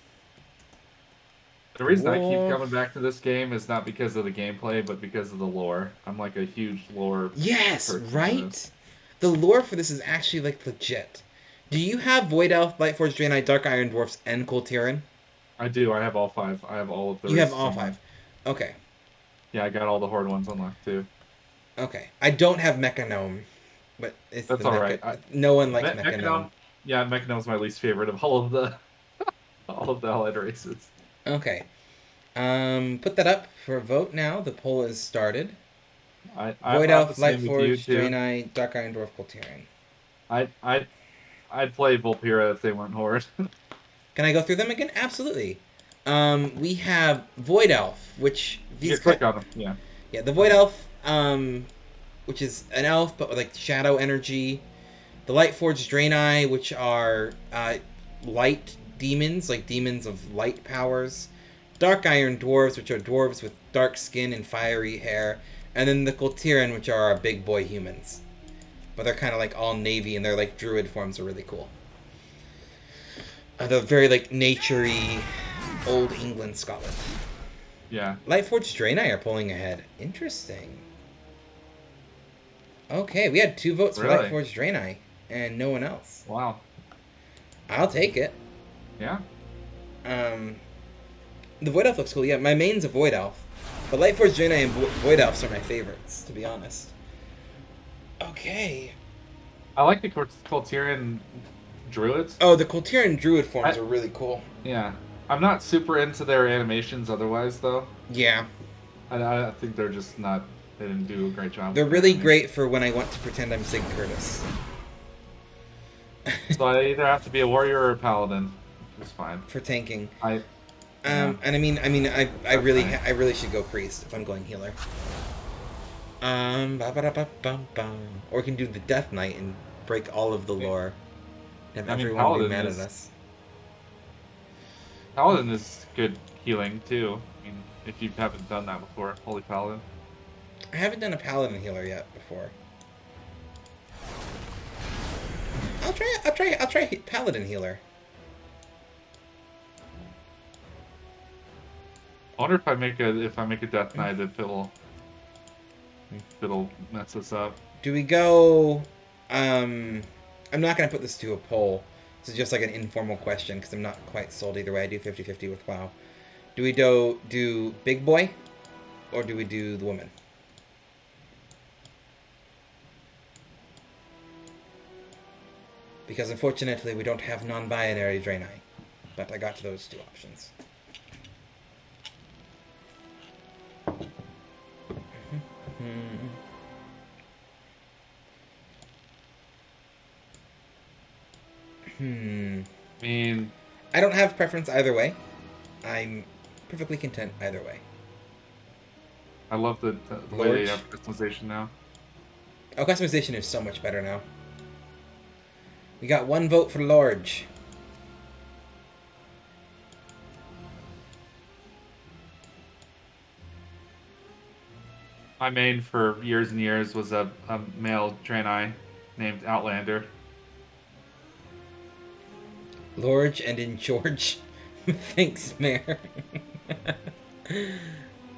[SPEAKER 2] The reason I keep
[SPEAKER 1] Dwarf.
[SPEAKER 2] coming back to this game is not because of the gameplay, but because of the lore. I'm like a huge lore
[SPEAKER 1] Yes,
[SPEAKER 2] person for this.
[SPEAKER 1] right? The lore for this is actually like legit. Do you have Void Elf, Lightforged Draenei, Dark Iron Dwarfs, and Coltirian?
[SPEAKER 2] I do. I have all 5. I have all of the
[SPEAKER 1] You have
[SPEAKER 2] races
[SPEAKER 1] all
[SPEAKER 2] unlocked.
[SPEAKER 1] 5. Okay.
[SPEAKER 2] Yeah, I got all the horde ones unlocked too.
[SPEAKER 1] Okay. I don't have Mecha Gnome, but it's the
[SPEAKER 2] That's all
[SPEAKER 1] Mecha.
[SPEAKER 2] right.
[SPEAKER 1] No one likes Mecha Gnome.
[SPEAKER 2] Mechanom, yeah, Mechanome's my least favorite of all of the All of the allied races.
[SPEAKER 1] Okay. Put that up for a vote now. The poll is started.
[SPEAKER 2] I'm
[SPEAKER 1] Void
[SPEAKER 2] the
[SPEAKER 1] Elf,
[SPEAKER 2] same with you
[SPEAKER 1] Lightforge,
[SPEAKER 2] too.
[SPEAKER 1] Draenei, Dark Iron Dwarf, Colterian.
[SPEAKER 2] I'd play Volpira if they weren't Horde.
[SPEAKER 1] Can I go through them again? Absolutely. We have Void Elf, which
[SPEAKER 2] You
[SPEAKER 1] these
[SPEAKER 2] can click on them. Yeah.
[SPEAKER 1] yeah, the Void Elf, which is an elf but with like shadow energy. The Lightforged Draenei, which are light demons, like demons of light powers. Dark Iron Dwarves, which are dwarves with dark skin and fiery hair. And then the Coltiran, which are our big boy humans. But they're kind of like all navy, and their like druid forms are really cool. They're very like naturey, old England, Scotland.
[SPEAKER 2] Yeah.
[SPEAKER 1] Lightforged Draenei are pulling ahead. Interesting. Okay, we had 2 votes for
[SPEAKER 2] Really?
[SPEAKER 1] Lightforged Draenei, and no one else.
[SPEAKER 2] Wow.
[SPEAKER 1] I'll take it.
[SPEAKER 2] Yeah.
[SPEAKER 1] The Void Elf looks cool. Yeah, my main's a Void Elf. But Lightforged Draenei and Void Elves are my favorites, to be honest. Okay.
[SPEAKER 2] I like the Colterian druids.
[SPEAKER 1] Oh, the Colterian Druid forms are really cool.
[SPEAKER 2] Yeah. I'm not super into their animations otherwise, though.
[SPEAKER 1] Yeah.
[SPEAKER 2] I think they're just not. They didn't do a great job.
[SPEAKER 1] They're
[SPEAKER 2] with their
[SPEAKER 1] really
[SPEAKER 2] animation.
[SPEAKER 1] great for when I want to pretend I'm Sig Curtis.
[SPEAKER 2] So I either have to be a warrior or a paladin. It's fine.
[SPEAKER 1] For tanking.
[SPEAKER 2] Yeah.
[SPEAKER 1] And I really should go priest if I'm going healer. Or we can do the Death Knight and break all of the lore. Have
[SPEAKER 2] I mean,
[SPEAKER 1] everyone be
[SPEAKER 2] Paladin
[SPEAKER 1] mad
[SPEAKER 2] is-
[SPEAKER 1] at us.
[SPEAKER 2] Paladin is good healing too. I mean, if you haven't done that before, Holy Paladin.
[SPEAKER 1] I haven't done a paladin healer yet before. I'll try paladin healer.
[SPEAKER 2] I wonder if I make a Death Knight, if it'll mess us up.
[SPEAKER 1] Do we go? I'm not gonna put this to a poll. This is just like an informal question because I'm not quite sold either way. I do 50-50 with WoW. Do we do big boy, or do we do the woman? Because unfortunately we don't have non-binary Draenei, but I got those 2 options.
[SPEAKER 2] I mean,
[SPEAKER 1] I don't have preference either way. I'm perfectly content either way.
[SPEAKER 2] I love the way they
[SPEAKER 1] Lorge.
[SPEAKER 2] have customization now.
[SPEAKER 1] Oh, customization is so much better now. We got 1 vote for Lorge.
[SPEAKER 2] My main for years and years was a male Draenei named Outlander.
[SPEAKER 1] Lorge and in George. Thanks, Mayor.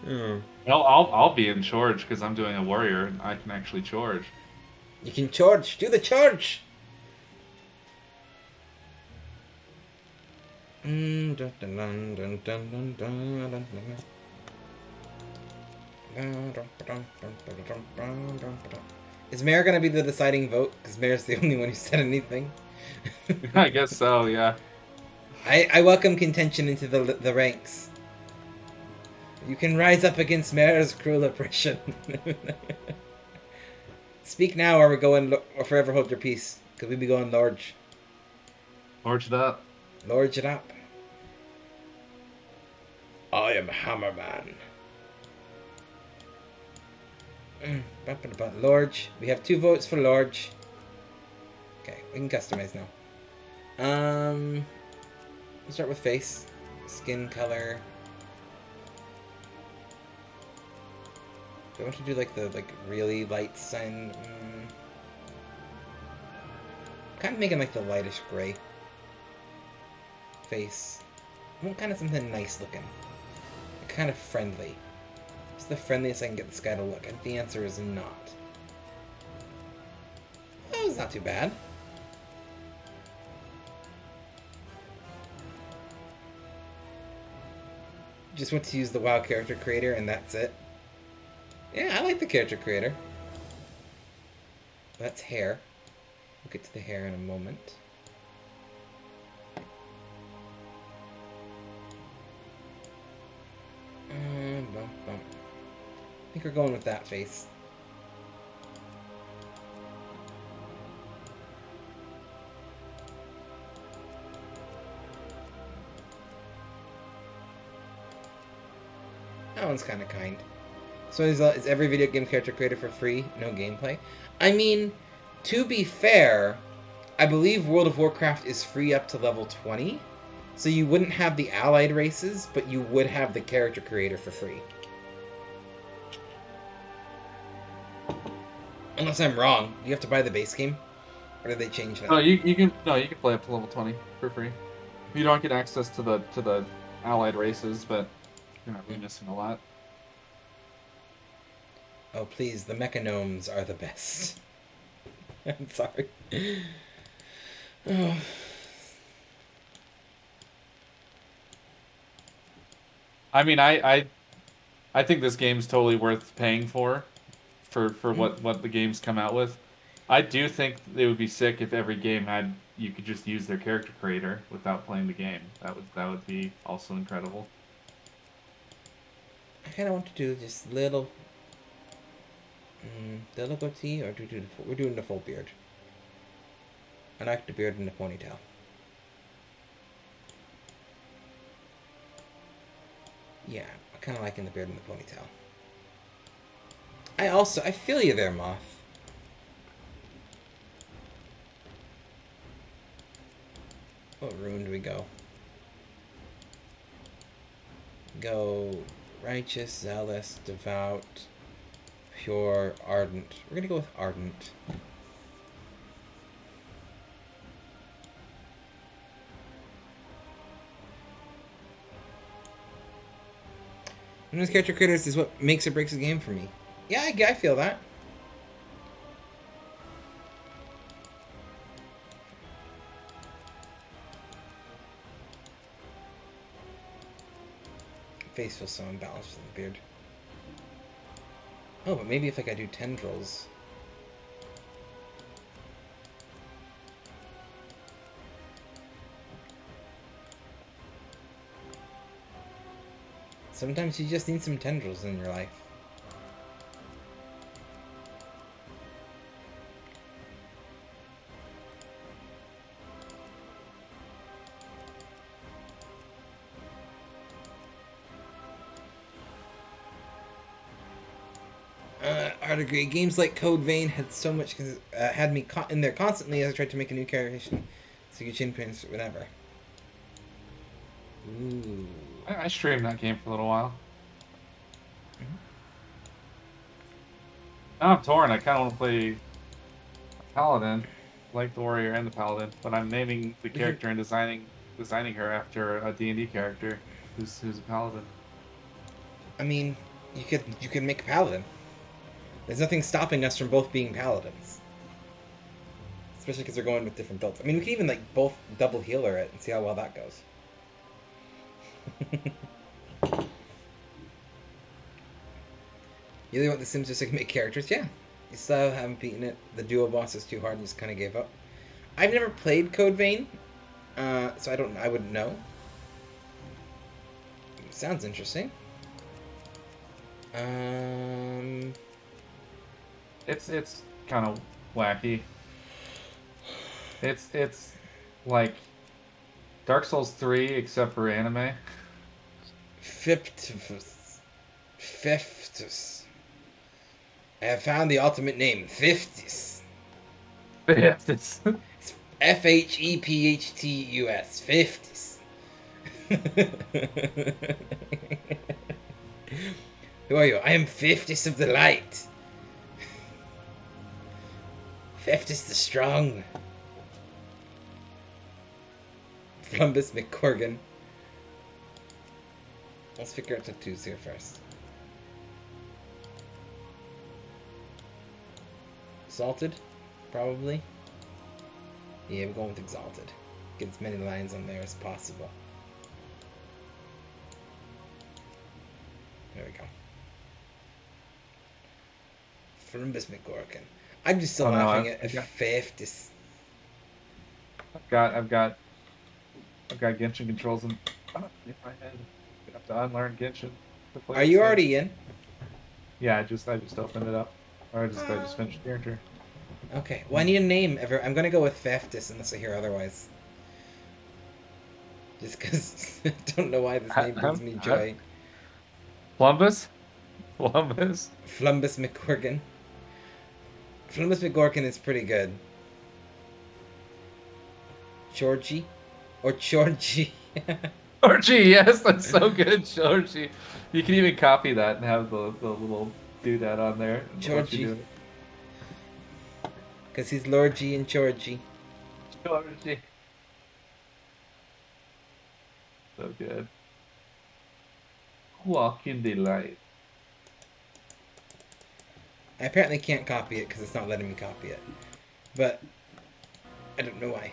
[SPEAKER 1] Oh.
[SPEAKER 2] Well, I'll be in charge because I'm doing a warrior and I can actually charge.
[SPEAKER 1] You can charge. Do the charge. Is Mayor gonna be the deciding vote? Because Mayor's the only one who said anything.
[SPEAKER 2] I guess so, yeah.
[SPEAKER 1] I welcome contention into the ranks. You can rise up against Mayor's cruel oppression. Speak now, or we're going, or forever hold your peace. Because we be going large.
[SPEAKER 2] Large it up.
[SPEAKER 1] Large it up. I am Hammerman. Large. We have 2 votes for large. Okay, we can customize now. We'll start with face, skin color. Do I want to do like the really light sun? Kind of making like the lightish gray face. I want kind of something nice looking, kind of friendly. It's the friendliest I can get this guy to look, and the answer is not. Oh, it's not too bad. Just want to use the WoW character creator, and that's it. Yeah, I like the character creator. That's hair. We'll get to the hair in a moment. think we're going with that face. That one's kind of kind. So is every video game character created for free? No gameplay? I mean, to be fair, I believe World of Warcraft is free up to level 20. So you wouldn't have the allied races, but you would have the character creator for free. Unless I'm wrong. You have to buy the base game? Or did they change that?
[SPEAKER 2] No, you can play up to level 20 for free. You don't get access to the allied races, but you're not really missing a lot.
[SPEAKER 1] Oh, please, the mechanomes are the best. I'm sorry. Oh.
[SPEAKER 2] I mean, I think this game's totally worth paying for what the games come out with. I do think it would be sick if every game had you could just use their character creator without playing the game. That would be also incredible.
[SPEAKER 1] I kind of want to do just little goatee, or we're doing the full beard. I like the beard and the ponytail. Yeah, I kind of liking the beard and the ponytail. I feel you there, Moth. What rune do we go? Go righteous, zealous, devout, pure, ardent. We're gonna go with ardent. And those character creators is what makes or breaks a game for me. Yeah, I feel that. Face feels so imbalanced with the beard. Oh, but maybe if like I do tendrils. Sometimes you just need some tendrils in your life. I'd agree. Games like Code Vein had so much, had me caught in there constantly as I tried to make a new character. So you chin pins, whatever. Ooh.
[SPEAKER 2] I streamed that game for a little while. Now I'm torn. I kind of want to play Paladin, like the warrior and the paladin, but I'm naming the character and designing her after a D&D character who's a paladin.
[SPEAKER 1] I mean, you could make a paladin. There's nothing stopping us from both being paladins. Especially because they're going with different builds. I mean, we could even like both double healer it and see how well that goes. You really want the Sims just to make characters? Yeah. You still haven't beaten it. The duo boss is too hard and just kind of gave up. I've never played Code Vein, so I wouldn't know. Sounds interesting.
[SPEAKER 2] It's kind of wacky. It's like Dark Souls 3 except for anime.
[SPEAKER 1] Fiftus. I have found the ultimate name, Fiftus.
[SPEAKER 2] It's
[SPEAKER 1] Fhepphtus. Fiftus. Who are you? I am Fiftus of the Light. Fiftus the Strong. Flumbus McCorgan. Let's figure out tattoos here first. Exalted? Probably. Yeah, we're going with Exalted. Get as many lines on there as possible. There we go. Flumbus McCorgan. I'm just still laughing at Fiftus.
[SPEAKER 2] I've got Genshin controls in my head. I have to unlearn Genshin.
[SPEAKER 1] Are you already in?
[SPEAKER 2] Yeah, I just opened it up. Or I just finished character.
[SPEAKER 1] Okay. Well, I need a name. I'm gonna go with Feftis unless I hear otherwise. Just because I don't know why this name brings me joy.
[SPEAKER 2] Columbus? Columbus?
[SPEAKER 1] Flumbus McGorkin. Flumbus McGorkin is pretty good. Georgie? Or Georgie?
[SPEAKER 2] Georgie, yes, that's so good, Georgie. You can even copy that and have the little doodad on there. And what you
[SPEAKER 1] Georgie.
[SPEAKER 2] do.
[SPEAKER 1] Because he's Lorgie and Georgie.
[SPEAKER 2] Georgie. So good. Walk in the light.
[SPEAKER 1] I apparently can't copy it because it's not letting me copy it. But I don't know why.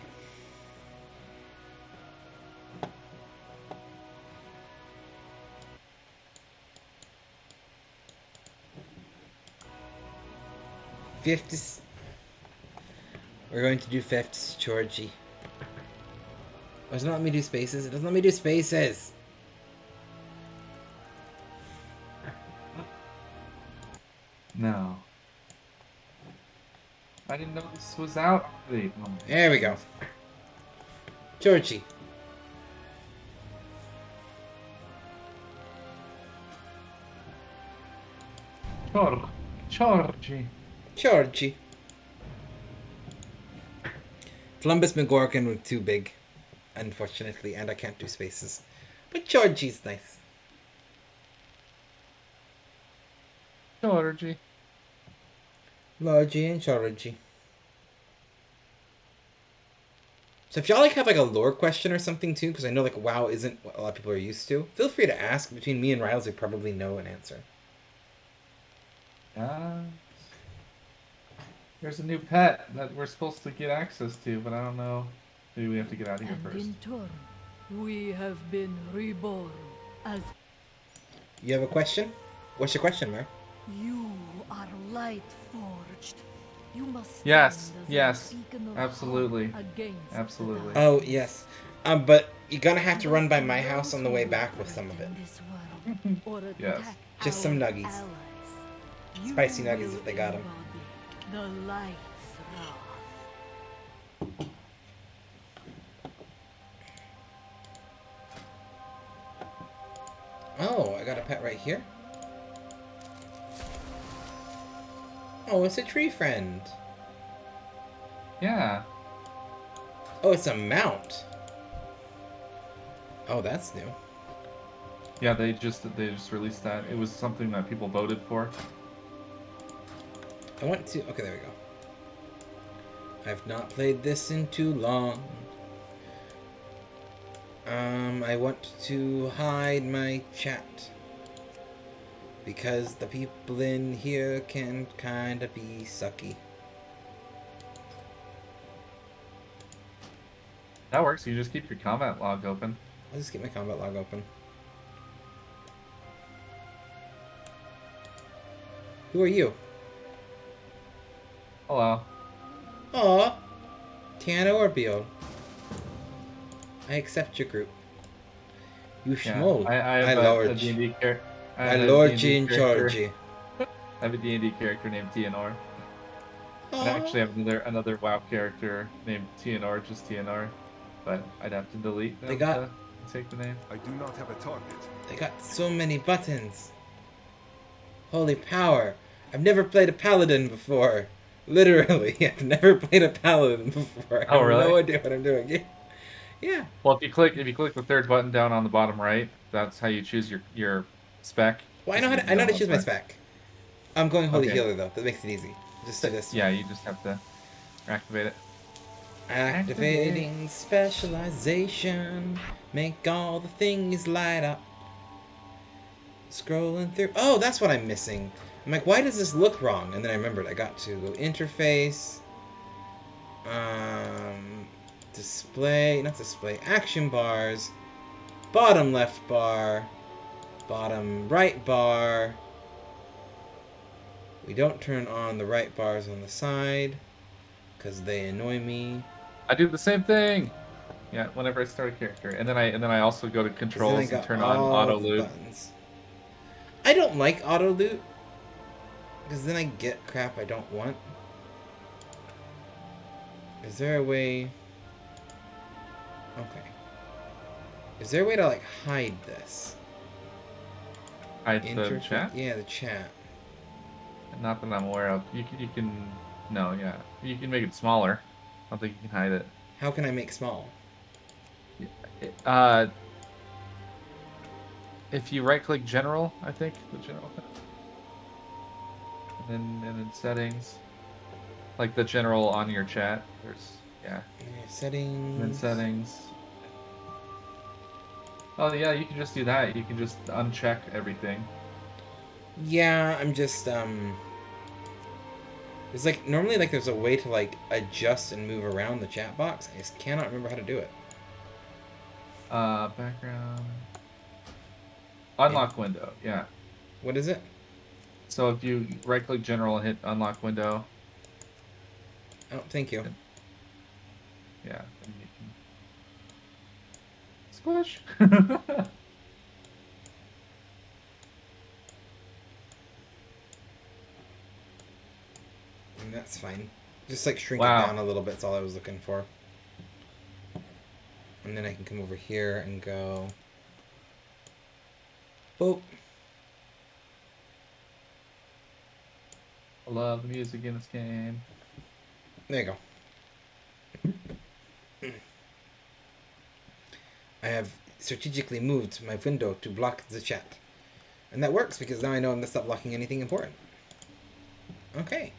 [SPEAKER 1] Fifth. We're going to do fifth, Georgie. Oh, it doesn't let me do spaces. It doesn't let me do spaces.
[SPEAKER 2] No. I didn't know this was out already. Oh,
[SPEAKER 1] There we go. Georgie.
[SPEAKER 2] Georgie.
[SPEAKER 1] Georgie. Flumbus McGorkin was too big, unfortunately, and I can't do spaces. But Georgie's nice.
[SPEAKER 2] Georgie.
[SPEAKER 1] Georgie and Georgie. So if y'all like have like a lore question or something too, because I know like WoW isn't what a lot of people are used to, feel free to ask. Between me and Riles, we probably know an answer.
[SPEAKER 2] There's a new pet that we're supposed to get access to, but I don't know. Maybe we have to get out of here
[SPEAKER 6] And
[SPEAKER 2] first.
[SPEAKER 6] in turn, we have been reborn as
[SPEAKER 1] You have a question? What's your question, Mer?
[SPEAKER 6] you are light forged. You must stand
[SPEAKER 2] Yes,
[SPEAKER 6] as a
[SPEAKER 2] yes,
[SPEAKER 6] beacon of
[SPEAKER 2] absolutely,
[SPEAKER 6] hope against the
[SPEAKER 2] absolutely.
[SPEAKER 6] dark.
[SPEAKER 1] Oh yes, but you're gonna have to run by
[SPEAKER 6] But
[SPEAKER 1] my
[SPEAKER 6] to
[SPEAKER 1] house
[SPEAKER 6] those
[SPEAKER 1] on the
[SPEAKER 6] who
[SPEAKER 1] way
[SPEAKER 6] would
[SPEAKER 1] back with some of it.
[SPEAKER 6] threaten this world or
[SPEAKER 2] Yes.
[SPEAKER 6] attack
[SPEAKER 1] Just some
[SPEAKER 6] our
[SPEAKER 1] nuggies.
[SPEAKER 6] allies, you
[SPEAKER 1] Spicy nuggies
[SPEAKER 6] will
[SPEAKER 1] if they got 'em.
[SPEAKER 6] embody the light's wrath.
[SPEAKER 1] Oh, I got a pet right here. Oh, it's a tree friend.
[SPEAKER 2] Yeah.
[SPEAKER 1] Oh, it's a mount. Oh, that's new.
[SPEAKER 2] Yeah, they just released that. It was something that people voted for.
[SPEAKER 1] I want to... Okay, there we go. I've not played this in too long. I want to hide my chat. Because the people in here can kinda be sucky.
[SPEAKER 2] That works. You just keep your comment log open.
[SPEAKER 1] I'll just get my combat log open. Who are you?
[SPEAKER 2] Hello.
[SPEAKER 1] Aw, Tiana or Beal. I accept your group. You
[SPEAKER 2] Yeah,
[SPEAKER 1] schmold.
[SPEAKER 2] I have a
[SPEAKER 1] Lord.
[SPEAKER 2] D&D character.
[SPEAKER 1] I Lorgie and Georgie.
[SPEAKER 2] I have a D&D character named TNR. I actually have another WoW character named TNR, just TNR, but I'd have to delete them to take the name.
[SPEAKER 4] I do not have a target.
[SPEAKER 1] They got so many buttons. Holy power. I've never played a paladin before. Literally, I've never played a paladin before. I
[SPEAKER 2] Oh,
[SPEAKER 1] have
[SPEAKER 2] really?
[SPEAKER 1] no idea what I'm doing. Yeah. Yeah.
[SPEAKER 2] Well, if you click the third button down on the bottom right, that's how you choose your spec.
[SPEAKER 1] Well, I know how to choose my spec. I'm going Holy
[SPEAKER 2] Okay.
[SPEAKER 1] Healer, though. That makes it easy. Just do this.
[SPEAKER 2] Yeah, you just have to activate it.
[SPEAKER 1] Activating specialization. Make all the things light up. Scrolling through. Oh, that's what I'm missing. I'm like, why does this look wrong? And then I remembered I got to go interface. Display, not display, action bars. Bottom left bar. Bottom right bar. We don't turn on the right bars on the side because they annoy me.
[SPEAKER 2] I do the same thing. Yeah, whenever I start a character, and then I also go to controls and turn on auto loot.
[SPEAKER 1] Buttons. I don't like auto loot Because then I get crap I don't want. Is there a way... Okay. Is there a way to, like, hide this?
[SPEAKER 2] Hide the chat?
[SPEAKER 1] Yeah, the chat.
[SPEAKER 2] Not that I'm aware of. You can no, yeah. You can make it smaller. I don't think you can hide it.
[SPEAKER 1] How can I make small?
[SPEAKER 2] Uh, if you right click general, I think the general tab. And then settings. Like the general on your chat. There's yeah. And then
[SPEAKER 1] Settings.
[SPEAKER 2] settings. Oh yeah, you can just do that. You can just uncheck everything.
[SPEAKER 1] Yeah, I'm just, There's, like, normally, like, there's a way to, like, adjust and move around the chat box. I just cannot remember how to do it.
[SPEAKER 2] Background.
[SPEAKER 1] And
[SPEAKER 2] Unlock window, yeah.
[SPEAKER 1] what is it?
[SPEAKER 2] So if you right click general and hit unlock window,
[SPEAKER 1] Oh, thank you.
[SPEAKER 2] yeah, then you can squish.
[SPEAKER 1] And that's fine. Just, like, shrink it
[SPEAKER 2] Wow.
[SPEAKER 1] down a little bit's all I was looking for. And then I can come over here and go... Boop.
[SPEAKER 2] I love the music in this game.
[SPEAKER 1] There you go. I have strategically moved my window to block the chat. And that works because now I know I'm not blocking anything important. Okay.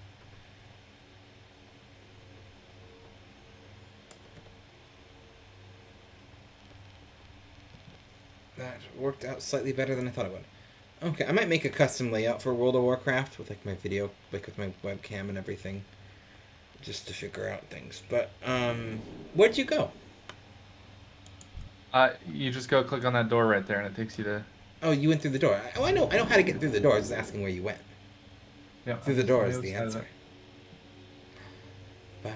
[SPEAKER 1] That worked out slightly better than I thought it would. Okay, I might make a custom layout for World of Warcraft with, like, my video, like, with my webcam and everything. Just to figure out things. But, where'd you go?
[SPEAKER 2] You just go click on that door right there, and it takes you to.
[SPEAKER 1] Oh, you went through the door. Oh, I know how to get through the door. I was just asking where you went.
[SPEAKER 2] Yeah,
[SPEAKER 1] Through the
[SPEAKER 2] just
[SPEAKER 1] door
[SPEAKER 2] on
[SPEAKER 1] is
[SPEAKER 2] other
[SPEAKER 1] the
[SPEAKER 2] side of
[SPEAKER 1] answer.
[SPEAKER 2] it.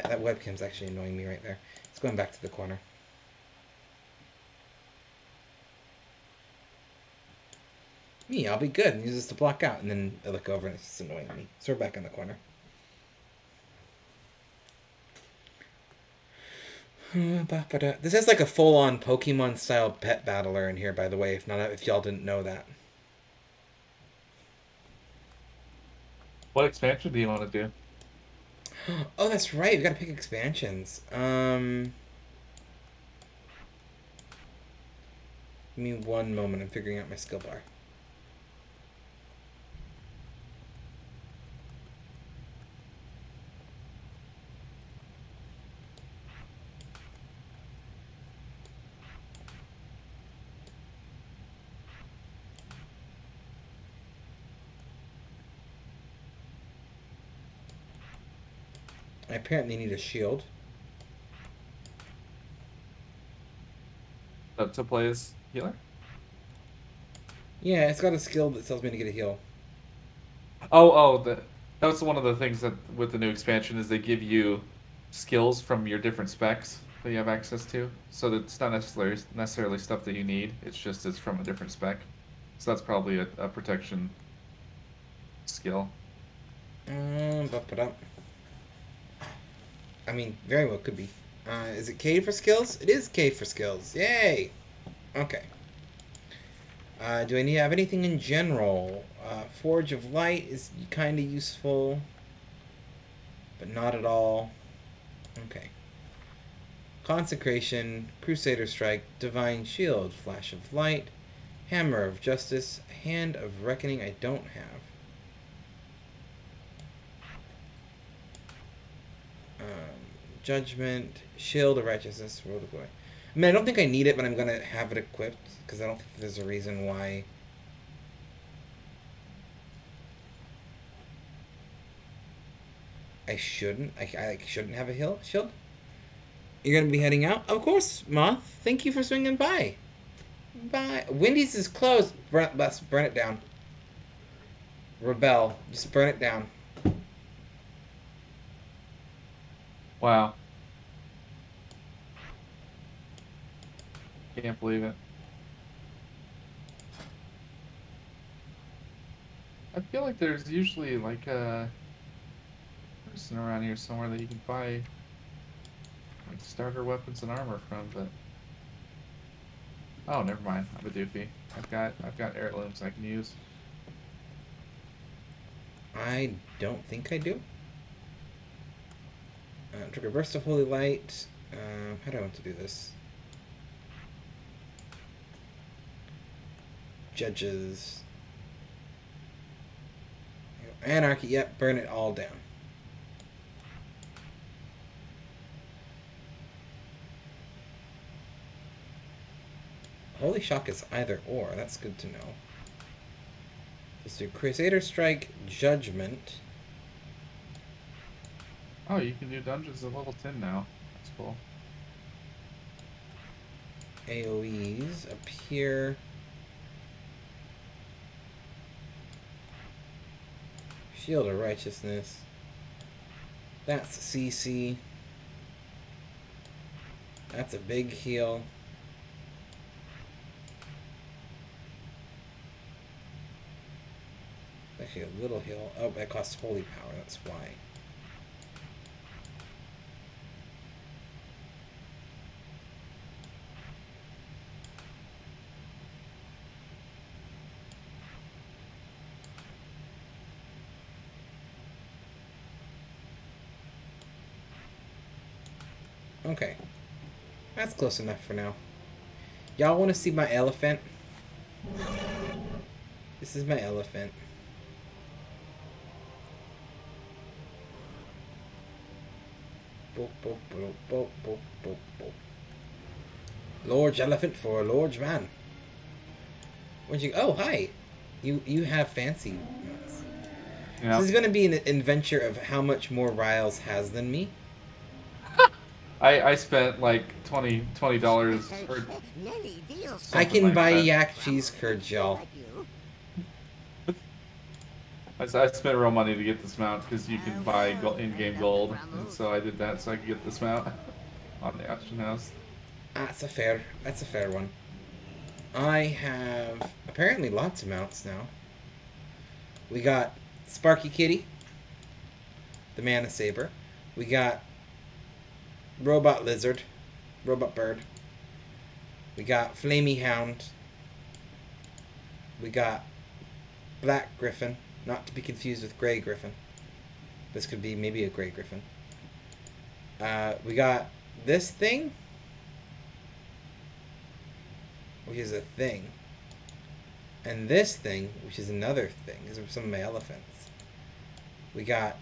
[SPEAKER 1] That webcam's actually annoying me right there. It's going back to the corner. Me, I'll be good and use this to block out. And then I look over and it's just annoying me. So we're back in the corner. This is like a full-on Pokemon-style pet battler in here, by the way. If y'all didn't know that.
[SPEAKER 2] What expansion do you want to do?
[SPEAKER 1] Oh, that's right. We gotta pick expansions. Give me one moment. I'm figuring out my skill bar. I apparently need a shield.
[SPEAKER 2] To play as healer?
[SPEAKER 1] Yeah, it's got a skill that tells me to get a heal.
[SPEAKER 2] That's one of the things that with the new expansion is they give you skills from your different specs that you have access to. So that it's not necessarily stuff that you need. It's from a different spec. So that's probably a protection skill.
[SPEAKER 1] Ba-ba-da. I mean, very well could be. Is it K for skills? It is K for skills. Yay! Okay. Do I have anything in general? Forge of Light is kind of useful, but not at all. Okay. Consecration, Crusader Strike, Divine Shield, Flash of Light, Hammer of Justice, Hand of Reckoning I don't have. Judgment, Shield of Righteousness, Road of Glory. I mean, I don't think I need it, but I'm going to have it equipped, because I don't think there's a reason why... I shouldn't. I shouldn't have a shield. You're gonna be heading out? Of course, Moth. Thank you for swinging by. Bye. Wendy's is closed. Burn it down. Rebel. Just burn it down.
[SPEAKER 2] Wow. Can't believe it. I feel like there's usually like a person around here somewhere that you can buy like starter weapons and armor from, but oh, never mind. I'm a doofy. I've got heirlooms I can use.
[SPEAKER 1] I don't think I do. Trigger Burst of Holy Light. How do I want to do this? Judges. Anarchy, yep, burn it all down. Holy Shock is either or, that's good to know. Let's do Crusader Strike, Judgment.
[SPEAKER 2] Oh, you can do dungeons at level 10 now. That's cool.
[SPEAKER 1] AoEs up here. Shield of Righteousness. That's CC. That's a big heal. Actually, a little heal. Oh, that costs holy power. That's why. Okay. That's close enough for now. Y'all want to see my elephant? This is my elephant. Boop, boop, boop, boop, boop, boop, boop. Large elephant for a large man. Where'd you? Oh, hi. You have fancy ones.
[SPEAKER 2] Yeah.
[SPEAKER 1] This is going to be an adventure of how much more Riles has than me.
[SPEAKER 2] I spent like $20 or
[SPEAKER 1] I
[SPEAKER 2] something
[SPEAKER 1] can
[SPEAKER 2] like
[SPEAKER 1] buy
[SPEAKER 2] that.
[SPEAKER 1] yak cheese curds, y'all.
[SPEAKER 2] I spent real money to get this mount because you can buy in-game gold, and so I did that so I could get this mount on the auction house.
[SPEAKER 1] That's a fair one. I have apparently lots of mounts now. We got Sparky Kitty, the Mana Saber. We got Robot Lizard, Robot Bird. We got Flamey Hound. We got Black Griffin, not to be confused with Grey Griffin. This could be maybe a Grey Griffin. We got this thing, which is a thing. And this thing, which is another thing. These are some of my elephants. We got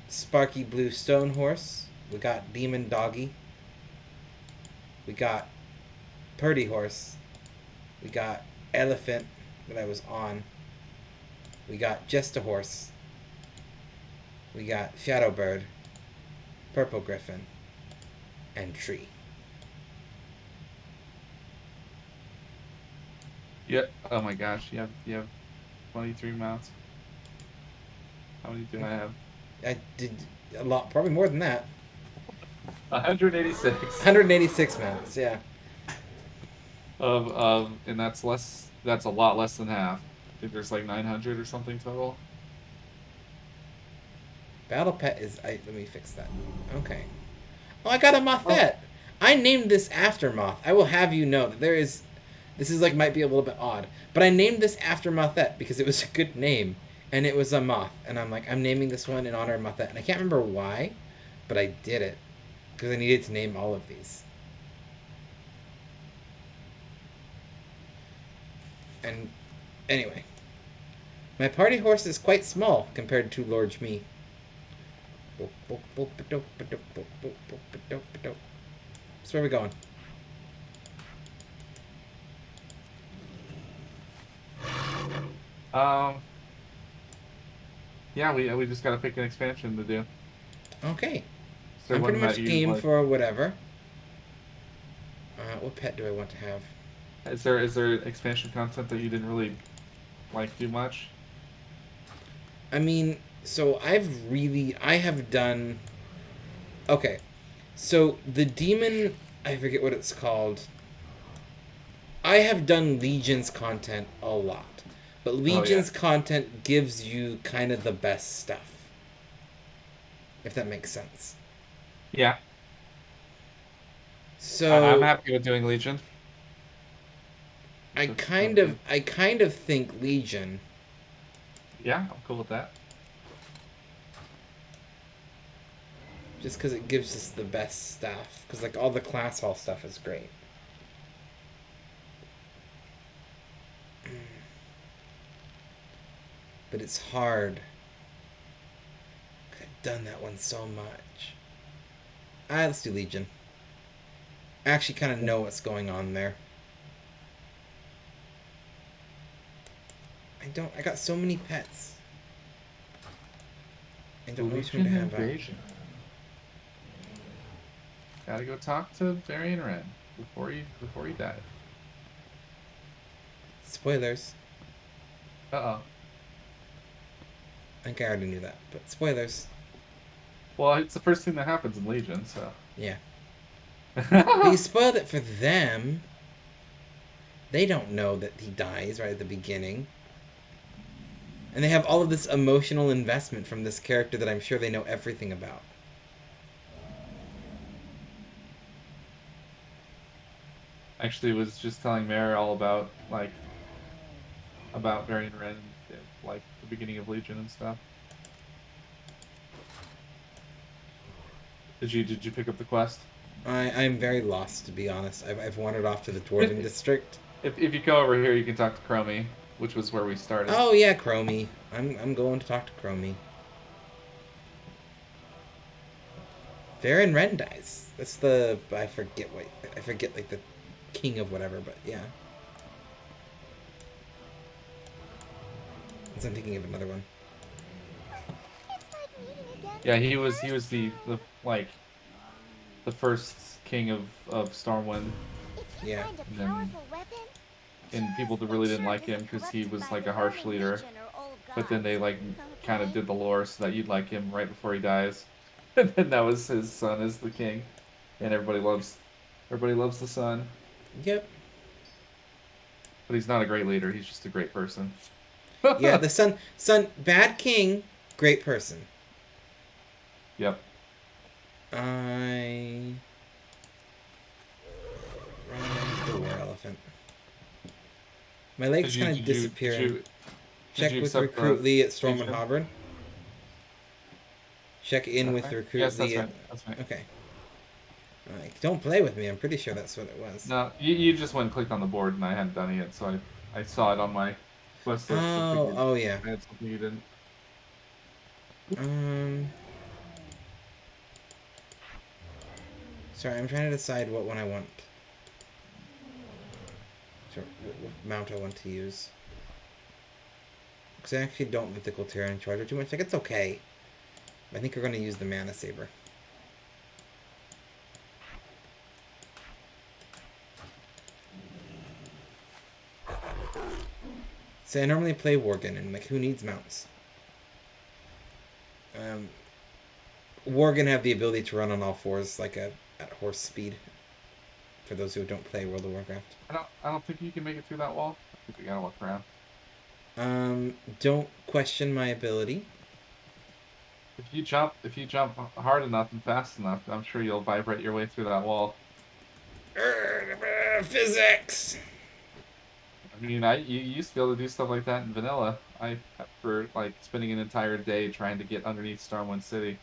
[SPEAKER 1] Sparky Blue Stone Horse. We got Demon Doggy. We got Purdy Horse. We got Elephant that I was on. We got Just a Horse. We got Shadow Bird, Purple Griffin, and Tree.
[SPEAKER 2] Yep. Oh my gosh, you have 23 mounts. How many do I have?
[SPEAKER 1] I did a lot, probably more than that.
[SPEAKER 2] 186.
[SPEAKER 1] 186 mounts, yeah.
[SPEAKER 2] And that's less. That's a lot less than half. I think there's like 900 or something total.
[SPEAKER 1] Battle Pet is... let me fix that. Okay. Oh, I got a Mothette! I named this after Moth. I will have you know that there is... This is like might be a little bit odd, but I named this after Mothette because it was a good name, and it was a moth. And I'm like, I'm naming this one in honor of Mothette, and I can't remember why, but I did it because I needed to name all of these. And anyway, my party horse is quite small compared to large me. So where are we going?
[SPEAKER 2] Yeah, we just gotta pick an expansion to do.
[SPEAKER 1] Okay.
[SPEAKER 2] So
[SPEAKER 1] I'm
[SPEAKER 2] one
[SPEAKER 1] pretty much
[SPEAKER 2] that you,
[SPEAKER 1] game
[SPEAKER 2] like-
[SPEAKER 1] for whatever. What pet do I want to have?
[SPEAKER 2] Is there expansion content that you didn't really like do much?
[SPEAKER 1] I mean, so I have done... Okay. So, the demon... I forget what it's called. I have done Legions content a lot. But
[SPEAKER 2] Oh yeah.
[SPEAKER 1] Legion's content gives you kind of the best stuff. If that makes sense.
[SPEAKER 2] Yeah. I'm
[SPEAKER 1] So
[SPEAKER 2] happy with doing Legion. If that's fine with you.
[SPEAKER 1] I kind of think Legion,
[SPEAKER 2] Yeah, I'm cool with that.
[SPEAKER 1] just because it gives us the best stuff. Because like all the class hall stuff is great. But it's hard. I've done that one so much. Let's do Legion. I actually kind of know what's going on there. I don't. I got so many pets. I don't know which one to
[SPEAKER 2] Legion
[SPEAKER 1] have out.
[SPEAKER 2] Invasion. Gotta go talk to Varian Ren before he died.
[SPEAKER 1] Spoilers.
[SPEAKER 2] Uh-oh.
[SPEAKER 1] I think I already knew that, but spoilers.
[SPEAKER 2] Well, it's the first thing that happens in Legion, so.
[SPEAKER 1] Yeah. But you spoiled it for them. They don't know that he dies right at the beginning. And they have all of this emotional investment from this character that I'm sure they know everything about.
[SPEAKER 2] Actually was just telling Mare all about about Varian Ren and like the beginning of Legion and stuff. Did you pick up the quest?
[SPEAKER 1] I'm very lost, to be honest. I've wandered off to the Dwarven district.
[SPEAKER 2] If you go over here, you can talk to Chromie, which was where we started.
[SPEAKER 1] Oh yeah, Chromie. I'm going to talk to Chromie. Varen Ren dies. That's the I forget like the king of whatever, but yeah. I'm thinking of another one.
[SPEAKER 3] It's like meeting again.
[SPEAKER 2] Yeah, he was the like the first king of Stormwind,
[SPEAKER 3] If you
[SPEAKER 1] Yeah.
[SPEAKER 3] find a
[SPEAKER 2] and then
[SPEAKER 3] powerful weapon,
[SPEAKER 2] and people that really didn't like him because he was like a harsh leader. But then they like kind of did the lore so that you'd like him right before he dies, and then that was his son as the king, and everybody loves the son.
[SPEAKER 1] Yep.
[SPEAKER 2] But he's not a great leader. He's just a great person.
[SPEAKER 1] Yeah, the son, bad king, great person.
[SPEAKER 2] Yep.
[SPEAKER 1] I the war elephant. My legs kind of disappearing. Check
[SPEAKER 2] you
[SPEAKER 1] with
[SPEAKER 2] accept
[SPEAKER 1] Recruit
[SPEAKER 2] the
[SPEAKER 1] Lee at Storm and
[SPEAKER 2] Legion?
[SPEAKER 1] Harvard. Check
[SPEAKER 2] Is
[SPEAKER 1] in
[SPEAKER 2] that
[SPEAKER 1] with
[SPEAKER 2] right?
[SPEAKER 1] Recruit
[SPEAKER 2] Yes,
[SPEAKER 1] Lee.
[SPEAKER 2] that's right. That's right.
[SPEAKER 1] Okay. Don't play with me. I'm pretty sure that's what it was.
[SPEAKER 2] No, you just went and clicked on the board, and I hadn't done it yet, so I saw it on my quest list. And figured
[SPEAKER 1] Oh yeah.
[SPEAKER 2] I had something you didn't.
[SPEAKER 1] Sorry, I'm trying to decide what one I want. Sorry, what mount I want to use. Because I actually don't Mythical Terror and Charger too much. Like, it's okay. I think we're going to use the Mana Saber. So I normally play Worgen, and like, who needs mounts? Worgen have the ability to run on all fours, like at horse speed. For those who don't play World of Warcraft.
[SPEAKER 2] I don't think you can make it through that wall. I think we gotta look around.
[SPEAKER 1] Don't question my ability.
[SPEAKER 2] If you jump hard enough and fast enough, I'm sure you'll vibrate your way through that wall.
[SPEAKER 1] Physics!
[SPEAKER 2] I mean, you used to be able to do stuff like that in vanilla. For like spending an entire day trying to get underneath Stormwind City.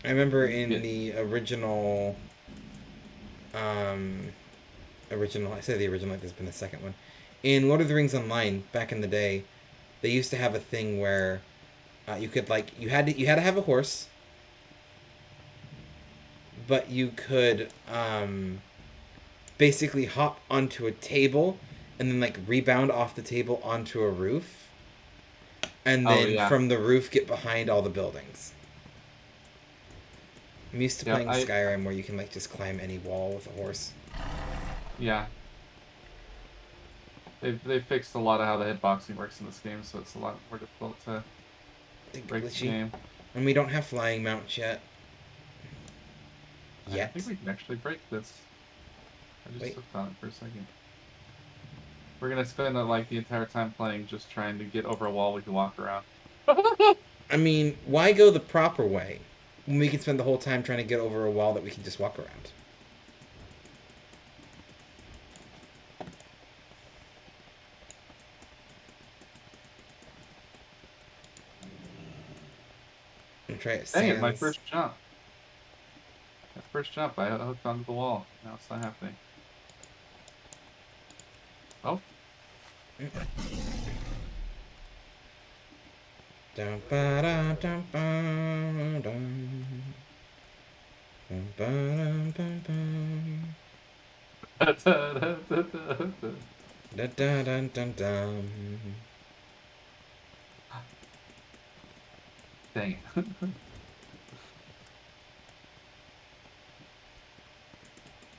[SPEAKER 1] I remember in the original, I say the original, like there's been a second one. In Lord of the Rings Online, back in the day, they used to have a thing where you could like you had to have a horse, but you could basically hop onto a table and then like rebound off the table onto a roof, and then from the roof get behind all the buildings. I'm used to playing Skyrim where you can like just climb any wall with a horse.
[SPEAKER 2] Yeah. They fixed a lot of how the hitboxing works in this game, so it's a lot more difficult to break the game.
[SPEAKER 1] And we don't have flying mounts yet.
[SPEAKER 2] I think we can actually break this. I just looked on it for a second. We're gonna spend like the entire time playing just trying to get over a wall we can walk around.
[SPEAKER 1] I mean, why go the proper way when we can spend the whole time trying to get over a wall that we can just walk around? I'm gonna try it.
[SPEAKER 2] Dang it, my
[SPEAKER 1] Sans.
[SPEAKER 2] first jump. That first jump, I hooked onto the wall. Now it's not happening. Oh,
[SPEAKER 1] Dum ba dum dum ba dum. Dum ba dum dum bum. Da da dun dun dum.
[SPEAKER 2] dang it.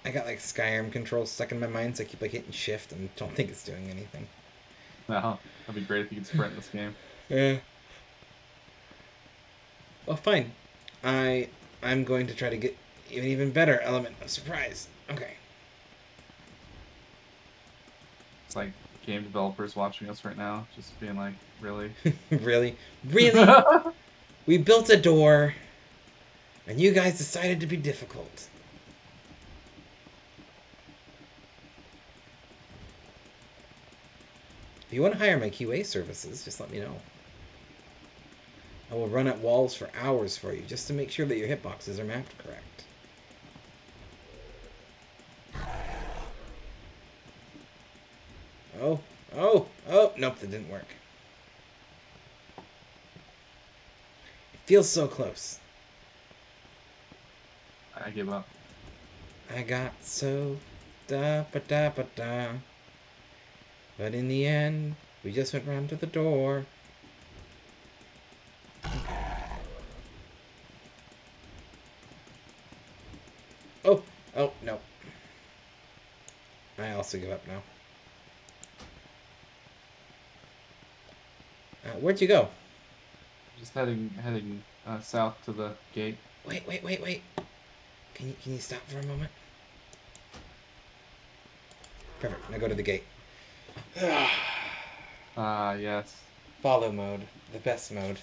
[SPEAKER 1] I got like Skyrim controls stuck in my mind, so I keep like hitting shift and don't think it's doing anything.
[SPEAKER 2] Wow, that'd be great if you could sprint in this game.
[SPEAKER 1] Yeah. Well, fine. I'm going to try to get an even better element of surprise. Okay.
[SPEAKER 2] It's like game developers watching us right now, just being like, really?
[SPEAKER 1] Really? Really? We built a door, and you guys decided to be difficult. If you want to hire my QA services, just let me know. I will run at walls for hours for you, just to make sure that your hitboxes are mapped correct. Oh, nope, that didn't work. It feels so close.
[SPEAKER 2] I give up.
[SPEAKER 1] I got so da-ba-da-ba-da. But in the end, we just went round to the door. Oh, no. I also give up now. Where'd you go?
[SPEAKER 2] Just heading south to the gate.
[SPEAKER 1] Wait. Can you stop for a moment? Perfect. Now go to the gate.
[SPEAKER 2] Ah, yes.
[SPEAKER 1] Follow mode. The best mode.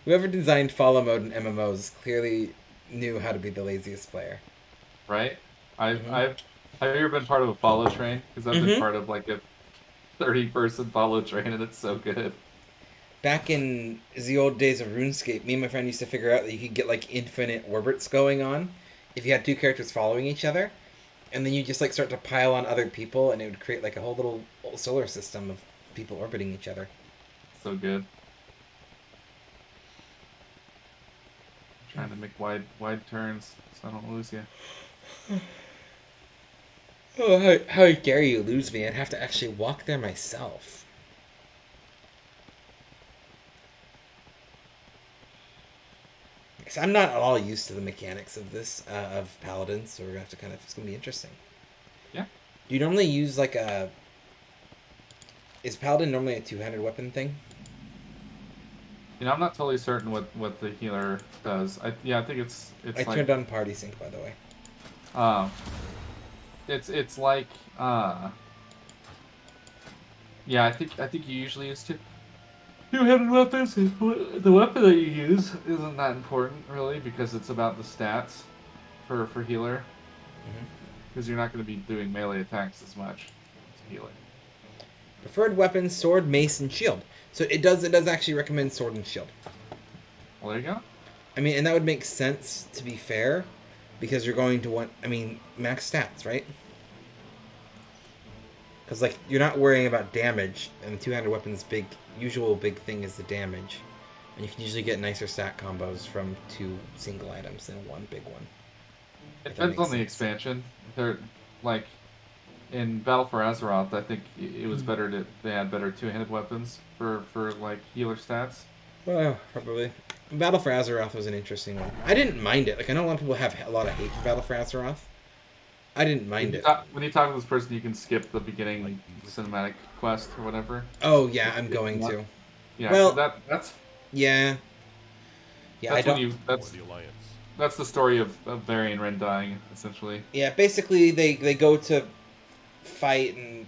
[SPEAKER 1] Whoever designed follow mode in MMOs clearly knew how to be the laziest player.
[SPEAKER 2] Right? Have you ever been part of a follow train? Because I've been part of like a 30-person follow train, and it's so good.
[SPEAKER 1] Back in the old days of RuneScape, me and my friend used to figure out that you could get like infinite orbits going on if you had two characters following each other, and then you just like start to pile on other people, and it would create like a whole little solar system of people orbiting each other.
[SPEAKER 2] So good. Trying to make wide turns so I don't lose you.
[SPEAKER 1] Oh, how dare you lose me? I'd have to actually walk there myself. So I'm not at all used to the mechanics of this, of Paladins, so we're gonna have to it's gonna be interesting.
[SPEAKER 2] Yeah.
[SPEAKER 1] Do you normally use like a... Is Paladin normally a two-handed weapon thing?
[SPEAKER 2] You know, I'm not totally certain what the healer does. I think it's
[SPEAKER 1] I
[SPEAKER 2] like
[SPEAKER 1] turned on party sync, by the way.
[SPEAKER 2] it's like yeah, I think you usually use two-handed weapons. The weapon that you use isn't that important really because it's about the stats for healer. Because you're not going to be doing melee attacks as much as healer.
[SPEAKER 1] Preferred weapons: sword, mace, and shield. So it does actually recommend sword and shield.
[SPEAKER 2] Well, there you go.
[SPEAKER 1] I mean, and that would make sense to be fair, because you're going to want, max stats, right? Because like you're not worrying about damage, and the two-handed weapon's usual big thing is the damage, and you can usually get nicer stat combos from two single items than one big one.
[SPEAKER 2] It depends on the expansion. They're like in Battle for Azeroth. I think it was better they had better two-handed weapons for like healer stats.
[SPEAKER 1] Well, probably. Battle for Azeroth was an interesting one. I didn't mind it. Like I know a lot of people have a lot of hate for Battle for Azeroth. I didn't mind it.
[SPEAKER 2] When you talk to this person, you can skip the beginning cinematic quest or whatever.
[SPEAKER 1] Oh yeah, I'm going to.
[SPEAKER 2] Yeah.
[SPEAKER 1] Well,
[SPEAKER 2] that's
[SPEAKER 1] yeah. Yeah,
[SPEAKER 2] that's
[SPEAKER 1] I don't.
[SPEAKER 2] when you that's
[SPEAKER 7] the Alliance.
[SPEAKER 2] that's the story of Varian Ren dying, essentially.
[SPEAKER 1] Yeah, basically they go to fight and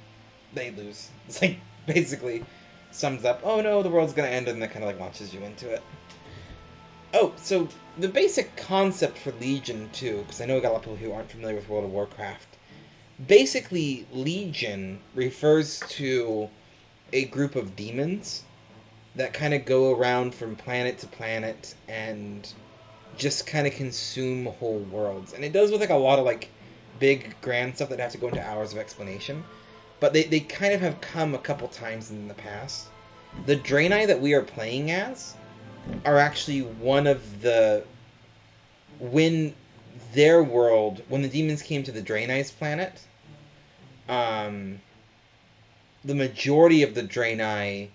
[SPEAKER 1] they lose. It's like basically sums up. Oh no, the world's gonna end, and that kind of like launches you into it. Oh, so the basic concept for Legion too, because I know we got a lot of people who aren't familiar with World of Warcraft. Basically, Legion refers to a group of demons that kind of go around from planet to planet and just kind of consume whole worlds. And it does with like a lot of like big grand stuff that have to go into hours of explanation. But they kind of have come a couple times in the past. The Draenei that we are playing as are actually one of the... When their world... When the demons came to the Draenei's planet, the majority of the Draenei...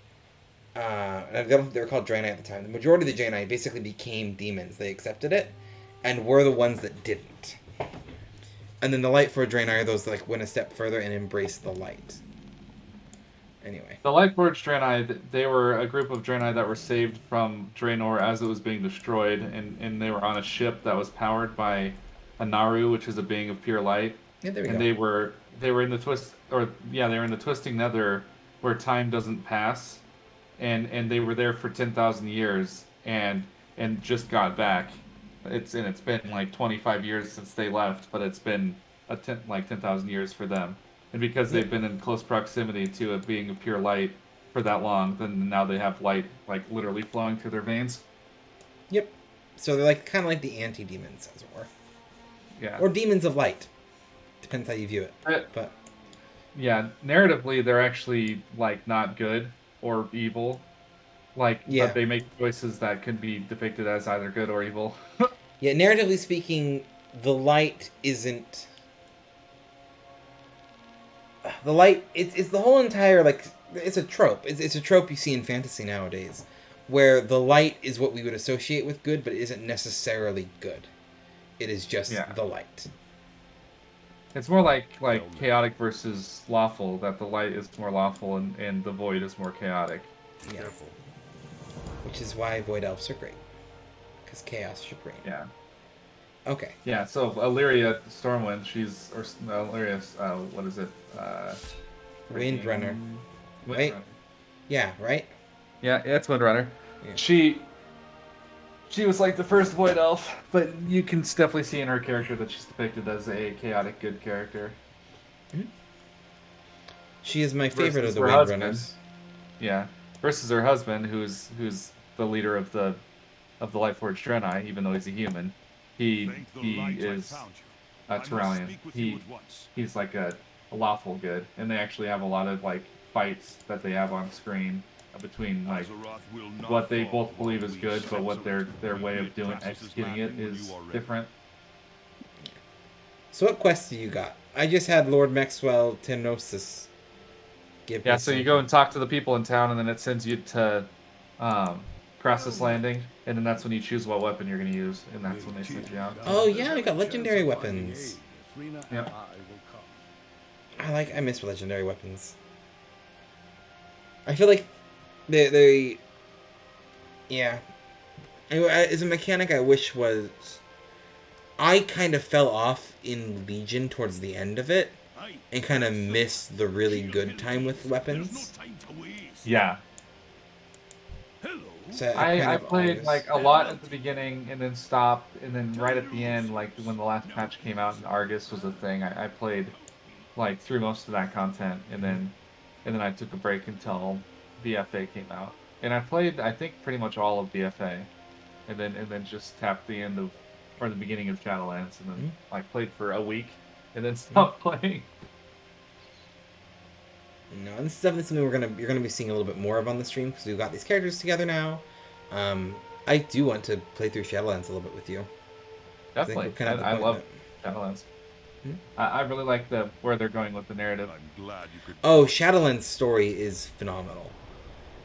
[SPEAKER 1] I don't think they were called Draenei at the time. The majority of the Draenei basically became demons. They accepted it, and were the ones that didn't. And then the Lightforged Draenei are those that like went a step further and embraced the light. Anyway.
[SPEAKER 2] The Lightforged Draenei, they were a group of Draenei that were saved from Draenor as it was being destroyed, and they were on a ship that was powered by a Naru, which is a being of pure light.
[SPEAKER 1] Yeah, there we
[SPEAKER 2] and
[SPEAKER 1] go.
[SPEAKER 2] they were in the they were in the twisting nether where time doesn't pass, and they were there for 10,000 years and just got back. It's been like 25 years since they left, but it's been 10,000 years for them. And because they've been in close proximity to it being a pure light for that long, then now they have light like literally flowing through their veins.
[SPEAKER 1] Yep. So they're like kind of like the anti-demons, as it were.
[SPEAKER 2] Yeah.
[SPEAKER 1] Or demons of light. Depends how you view it. But
[SPEAKER 2] yeah, narratively they're actually like not good or evil. But they make choices that can be depicted as either good or evil.
[SPEAKER 1] Yeah, narratively speaking, the light isn't... The light, it's the whole entire, like, it's a trope. It's a trope you see in fantasy nowadays, where the light is what we would associate with good, but it isn't necessarily good. It is just the light.
[SPEAKER 2] It's more like chaotic versus lawful, that the light is more lawful and the void is more chaotic.
[SPEAKER 1] Yeah. Which is why Void Elves are great. Because chaos should reign.
[SPEAKER 2] Yeah.
[SPEAKER 1] Okay.
[SPEAKER 2] Yeah, so Illyria Stormwind, Illyria, what is it?
[SPEAKER 1] Windrunner. Right? Yeah, right?
[SPEAKER 2] Yeah, it's Windrunner.
[SPEAKER 1] Yeah.
[SPEAKER 2] She was like the first Void Elf, but you can definitely see in her character that she's depicted as a chaotic good character.
[SPEAKER 1] Mm-hmm. She is my favorite of the
[SPEAKER 2] Windrunners. Yeah. Versus her husband, who's the leader of the Lightforged Draenei, even though he's a human. He is a Tyrellian. He's like a lawful good, and they actually have a lot of like fights that they have on screen between like what they both believe is good, but what their way of executing it is different.
[SPEAKER 1] So what quests do you got? I just had Lord Maxwell Tenosis.
[SPEAKER 2] So you go and talk to the people in town, and then it sends you to Crassus Landing, and then that's when you choose what weapon you're going to use, and that's when they send you out.
[SPEAKER 1] Oh yeah, we got legendary weapons.
[SPEAKER 2] Yeah.
[SPEAKER 1] I miss legendary weapons. I feel like they yeah. As a mechanic, I wish was... I kind of fell off in Legion towards the end of it, and kind of missed the really good time with weapons.
[SPEAKER 2] Yeah.
[SPEAKER 1] So
[SPEAKER 2] I played like a lot at the beginning and then stopped, and then right at the end, like when the last patch came out and Argus was a thing, I played like through most of that content, and then I took a break until BFA came out. And I played, I think, pretty much all of BFA, and then just tapped the end of, or the beginning of Shadowlands, and then like played for a week, and then stopped playing.
[SPEAKER 1] No, and this is definitely something you're gonna be seeing a little bit more of on the stream, because we've got these characters together now. I do want to play through Shadowlands a little bit with you.
[SPEAKER 2] Definitely, I love Shadowlands. I really like where they're going with the narrative.
[SPEAKER 1] Oh, Shadowlands' story is phenomenal.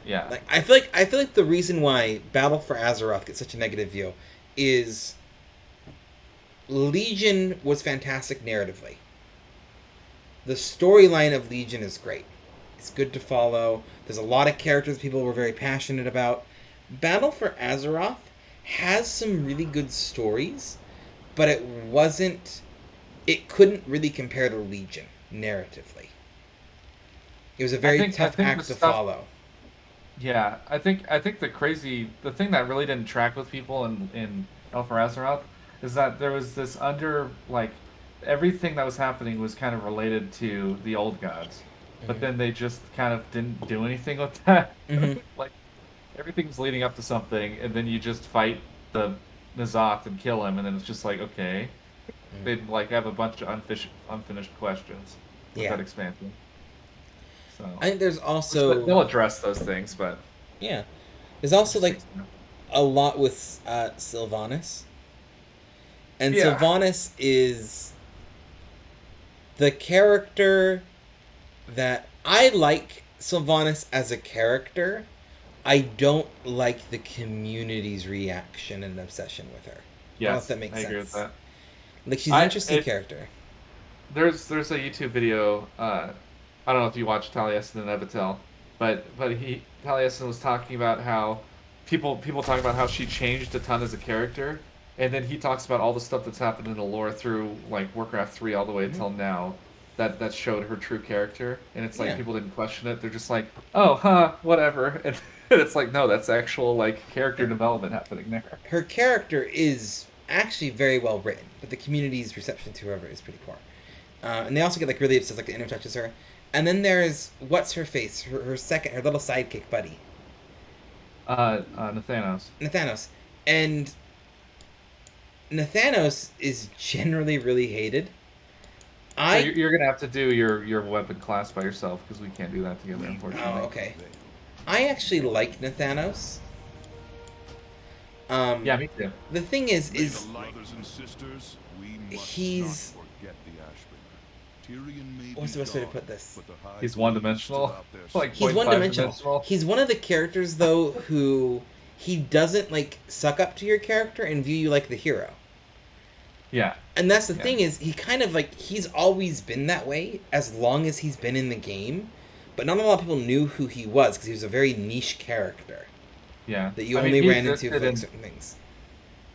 [SPEAKER 2] Yeah.
[SPEAKER 1] Like I feel like the reason why Battle for Azeroth gets such a negative view is Legion was fantastic narratively. The storyline of Legion is great. It's good to follow. There's a lot of characters people were very passionate about. Battle for Azeroth has some really good stories, but it couldn't really compare to Legion narratively. It was a very
[SPEAKER 2] I
[SPEAKER 1] tough
[SPEAKER 2] think the
[SPEAKER 1] act to
[SPEAKER 2] stuff.
[SPEAKER 1] follow.
[SPEAKER 2] Yeah, I think the thing that really didn't track with people in Alpha Azeroth is that there was this everything that was happening was kind of related to the old gods, but
[SPEAKER 1] Hmm.
[SPEAKER 2] then they just kind of didn't do anything with that.
[SPEAKER 1] Hmm.
[SPEAKER 2] Like everything's leading up to something, and then you just fight the Nazoth and kill him, and then it's just like okay, they'd like have a bunch of unfinished questions with
[SPEAKER 1] Yeah.
[SPEAKER 2] that expansion. So,
[SPEAKER 1] I think there's
[SPEAKER 2] which
[SPEAKER 1] also,
[SPEAKER 2] they'll address those things, but
[SPEAKER 1] yeah, there's
[SPEAKER 2] it
[SPEAKER 1] also
[SPEAKER 2] just
[SPEAKER 1] like
[SPEAKER 2] takes time.
[SPEAKER 1] a lot with Sylvanas, and
[SPEAKER 2] Yeah.
[SPEAKER 1] Sylvanas is the character that I like. Sylvanas as a character, I don't like the community's reaction and obsession with her. I don't know if
[SPEAKER 2] Yes,
[SPEAKER 1] that makes
[SPEAKER 2] I agree with
[SPEAKER 1] sense.
[SPEAKER 2] that.
[SPEAKER 1] Like, she's an
[SPEAKER 2] I
[SPEAKER 1] interesting
[SPEAKER 2] it
[SPEAKER 1] character.
[SPEAKER 2] there's a YouTube video. I don't know if you watch Taliesin and Evitel, but he Taliesin was talking about how people talk about how she changed a ton as a character, and then he talks about all the stuff that's happened in the lore through like Warcraft 3 all the way
[SPEAKER 1] Hmm.
[SPEAKER 2] until now. That showed her true character, and it's like
[SPEAKER 1] Yeah.
[SPEAKER 2] people didn't question it. They're just like, oh, huh, whatever, and it's like, no, that's actual like character
[SPEAKER 1] Yeah.
[SPEAKER 2] development happening there.
[SPEAKER 1] Her character is actually very well written, but the community's reception to her is pretty poor. And they also get like really obsessed, like the inner touches her. And then there's what's her face, her little sidekick buddy,
[SPEAKER 2] Nathanos.
[SPEAKER 1] Nathanos, and Nathanos is generally really hated.
[SPEAKER 2] So
[SPEAKER 1] I
[SPEAKER 2] you're gonna have to do your weapon class by yourself because we can't do that together,
[SPEAKER 1] Oh,
[SPEAKER 2] unfortunately.
[SPEAKER 1] okay. I actually like Nathanos.
[SPEAKER 2] Yeah, me too.
[SPEAKER 1] The thing is
[SPEAKER 7] Brothers and sisters, we must
[SPEAKER 1] he's
[SPEAKER 7] not forget the Ashbringer. Tyrion may
[SPEAKER 1] what's
[SPEAKER 7] be
[SPEAKER 1] the best way to
[SPEAKER 7] gone,
[SPEAKER 1] put this?
[SPEAKER 7] but the High
[SPEAKER 2] He's
[SPEAKER 7] Queen
[SPEAKER 2] one
[SPEAKER 7] is still
[SPEAKER 2] dimensional,
[SPEAKER 7] out there
[SPEAKER 2] like
[SPEAKER 1] He's
[SPEAKER 7] somewhere.
[SPEAKER 2] point
[SPEAKER 1] one
[SPEAKER 2] five
[SPEAKER 1] dimensional.
[SPEAKER 2] dimensional.
[SPEAKER 1] He's one of the characters though who he doesn't like suck up to your character and view you like the hero.
[SPEAKER 2] Yeah,
[SPEAKER 1] And that's the
[SPEAKER 2] yeah,
[SPEAKER 1] thing is he kind of like he's always been that way as long as he's been in the game, but not a lot of people knew who he was because he was a very niche character
[SPEAKER 2] yeah.
[SPEAKER 1] that you
[SPEAKER 2] I mean,
[SPEAKER 1] only
[SPEAKER 2] he
[SPEAKER 1] ran into
[SPEAKER 2] existed
[SPEAKER 1] for like
[SPEAKER 2] in
[SPEAKER 1] certain things.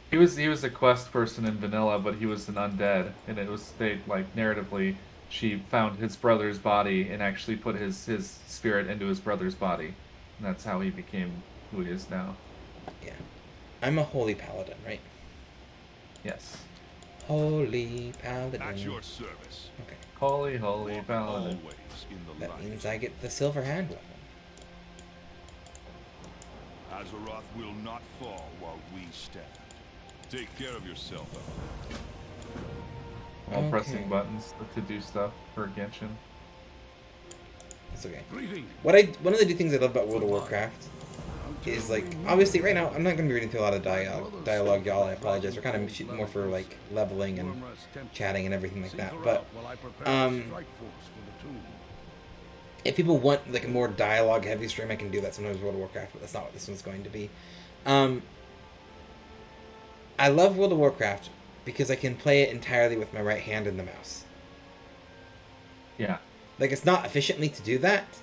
[SPEAKER 2] he was a quest person in vanilla, but he was an undead, and it was they like narratively she found his brother's body and actually put his spirit into his brother's body, and that's how he became who he is now.
[SPEAKER 1] Yeah. I'm a holy paladin, right?
[SPEAKER 2] Yes,
[SPEAKER 1] Holy paladin.
[SPEAKER 7] At your service.
[SPEAKER 1] Okay.
[SPEAKER 2] holy
[SPEAKER 7] Walk
[SPEAKER 2] paladin.
[SPEAKER 7] always in the
[SPEAKER 1] That
[SPEAKER 7] light.
[SPEAKER 1] means I get the silver hand weapon.
[SPEAKER 7] Azeroth will not fall while we stand. Take care of yourself.
[SPEAKER 2] While
[SPEAKER 1] Okay.
[SPEAKER 2] pressing buttons to do stuff for Genshin.
[SPEAKER 1] That's okay.
[SPEAKER 7] Greetings.
[SPEAKER 1] One of the things I love about World of Warcraft is like obviously right now I'm not going to be reading through a lot of dialogue, y'all. I apologize. We're kind of shooting more for like leveling and chatting and everything like that. But if people want like a more dialogue heavy stream, I can do that sometimes with World of Warcraft, but that's not what this one's going to be. I love World of Warcraft because I can play it entirely with my right hand and the mouse.
[SPEAKER 2] Yeah.
[SPEAKER 1] Like it's not efficiently to do that,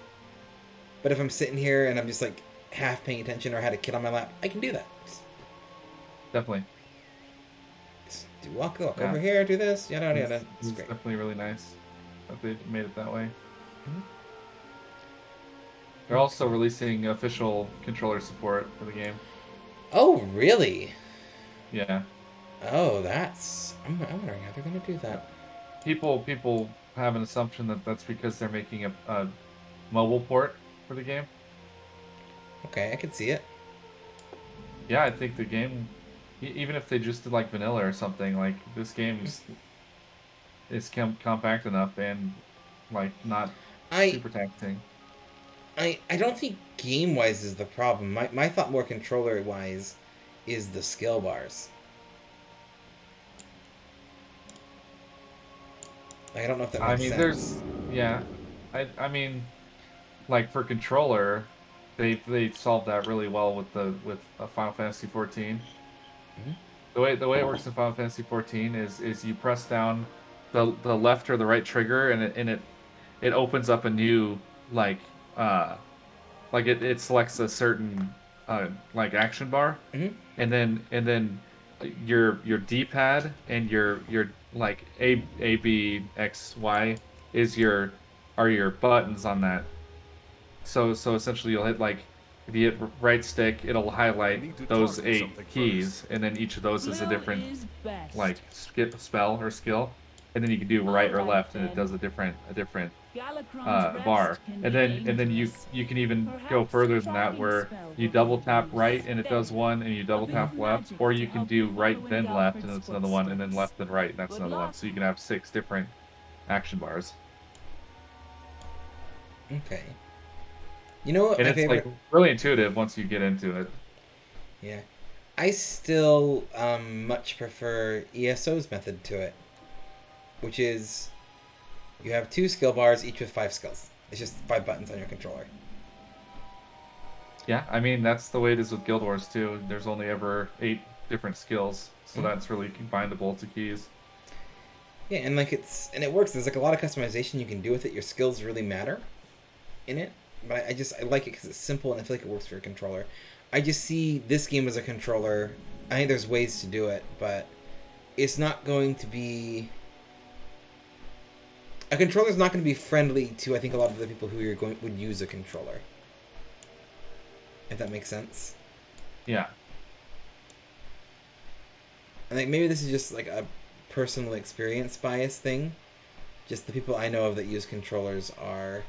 [SPEAKER 1] but if I'm sitting here and I'm just like half paying attention or I had a kid on my lap, I can do that.
[SPEAKER 2] Definitely.
[SPEAKER 1] Just do walk
[SPEAKER 2] Yeah.
[SPEAKER 1] over here, do this, yada yada yada. It's
[SPEAKER 2] It's
[SPEAKER 1] great.
[SPEAKER 2] definitely really nice that they made it that way.
[SPEAKER 1] Mhm.
[SPEAKER 2] They're also releasing official controller support for the game.
[SPEAKER 1] Oh really?
[SPEAKER 2] Yeah.
[SPEAKER 1] Oh, I'm wondering how they're gonna do that.
[SPEAKER 2] People have an assumption that that's because they're making a mobile port for the game.
[SPEAKER 1] Okay, I could see it.
[SPEAKER 2] Yeah, I think the game, even if they just did like vanilla or something, like this game is compact enough and like not
[SPEAKER 1] I
[SPEAKER 2] super taxing.
[SPEAKER 1] I don't think game wise is the problem. My thought more controller wise is the skill bars. Like, I don't know if that
[SPEAKER 2] I
[SPEAKER 1] makes
[SPEAKER 2] mean,
[SPEAKER 1] sense.
[SPEAKER 2] yeah, I mean, like for controller, they solved that really well with Final Fantasy 14.
[SPEAKER 1] Mhm.
[SPEAKER 2] The way it works in Final Fantasy 14 is you press down the left or the right trigger and it opens up a new like it selects a certain like action bar,
[SPEAKER 1] Mhm.
[SPEAKER 2] and then your D-pad and your like A B X Y is your are your buttons on that. So essentially you'll hit like if you hit right stick, it'll
[SPEAKER 7] I
[SPEAKER 2] highlight
[SPEAKER 7] need to
[SPEAKER 2] those
[SPEAKER 7] target
[SPEAKER 2] 8
[SPEAKER 7] something first.
[SPEAKER 2] keys, and then each of those is a
[SPEAKER 6] Blue
[SPEAKER 2] different
[SPEAKER 6] is best.
[SPEAKER 2] like spell or skill, and then you can do right
[SPEAKER 6] All
[SPEAKER 2] or
[SPEAKER 6] right,
[SPEAKER 2] left, and it
[SPEAKER 6] then.
[SPEAKER 2] does a different
[SPEAKER 6] Galakrond's
[SPEAKER 2] bar.
[SPEAKER 6] rest can
[SPEAKER 2] And
[SPEAKER 6] be
[SPEAKER 2] then
[SPEAKER 6] dangerous.
[SPEAKER 2] you can even go
[SPEAKER 6] Perhaps a
[SPEAKER 2] further than that,
[SPEAKER 6] tracking
[SPEAKER 2] where
[SPEAKER 6] spell
[SPEAKER 2] you
[SPEAKER 6] will be
[SPEAKER 2] double
[SPEAKER 6] of
[SPEAKER 2] tap right
[SPEAKER 6] use.
[SPEAKER 2] and it
[SPEAKER 6] There,
[SPEAKER 2] does one, and you
[SPEAKER 6] a
[SPEAKER 2] double
[SPEAKER 6] bit
[SPEAKER 2] tap
[SPEAKER 6] of
[SPEAKER 2] left,
[SPEAKER 6] magic
[SPEAKER 2] or
[SPEAKER 6] to
[SPEAKER 2] you can
[SPEAKER 6] help you
[SPEAKER 2] do right
[SPEAKER 6] follow in
[SPEAKER 2] then left, and
[SPEAKER 6] Galfred's
[SPEAKER 2] it's another one, and then
[SPEAKER 6] footsteps.
[SPEAKER 2] left then right, and that's
[SPEAKER 6] Good
[SPEAKER 2] another one.
[SPEAKER 6] luck.
[SPEAKER 2] So you can have 6 different action bars,
[SPEAKER 1] Okay. You know what
[SPEAKER 2] and
[SPEAKER 1] my
[SPEAKER 2] it's like
[SPEAKER 1] favorite?
[SPEAKER 2] really intuitive once you get into it.
[SPEAKER 1] Yeah. I still much prefer ESO's method to it, which is you have 2 skill bars, each with 5 skills. It's just 5 buttons on your controller.
[SPEAKER 2] Yeah, I mean that's the way it is with Guild Wars too. There's only ever 8 different skills, so
[SPEAKER 1] Mhm.
[SPEAKER 2] that's really combinable to keys.
[SPEAKER 1] Yeah, and like it works. There's like a lot of customization you can do with it. Your skills really matter in it, but I like it because it's simple and I feel like it works for a controller. I just see this game as a controller. I think there's ways to do it, but it's not going to be a controller's not going to be friendly to I think a lot of the people who you're going would use a controller. If that makes sense.
[SPEAKER 2] Yeah.
[SPEAKER 1] And like maybe this is just like a personal experience bias thing. Just the people I know of that use controllers are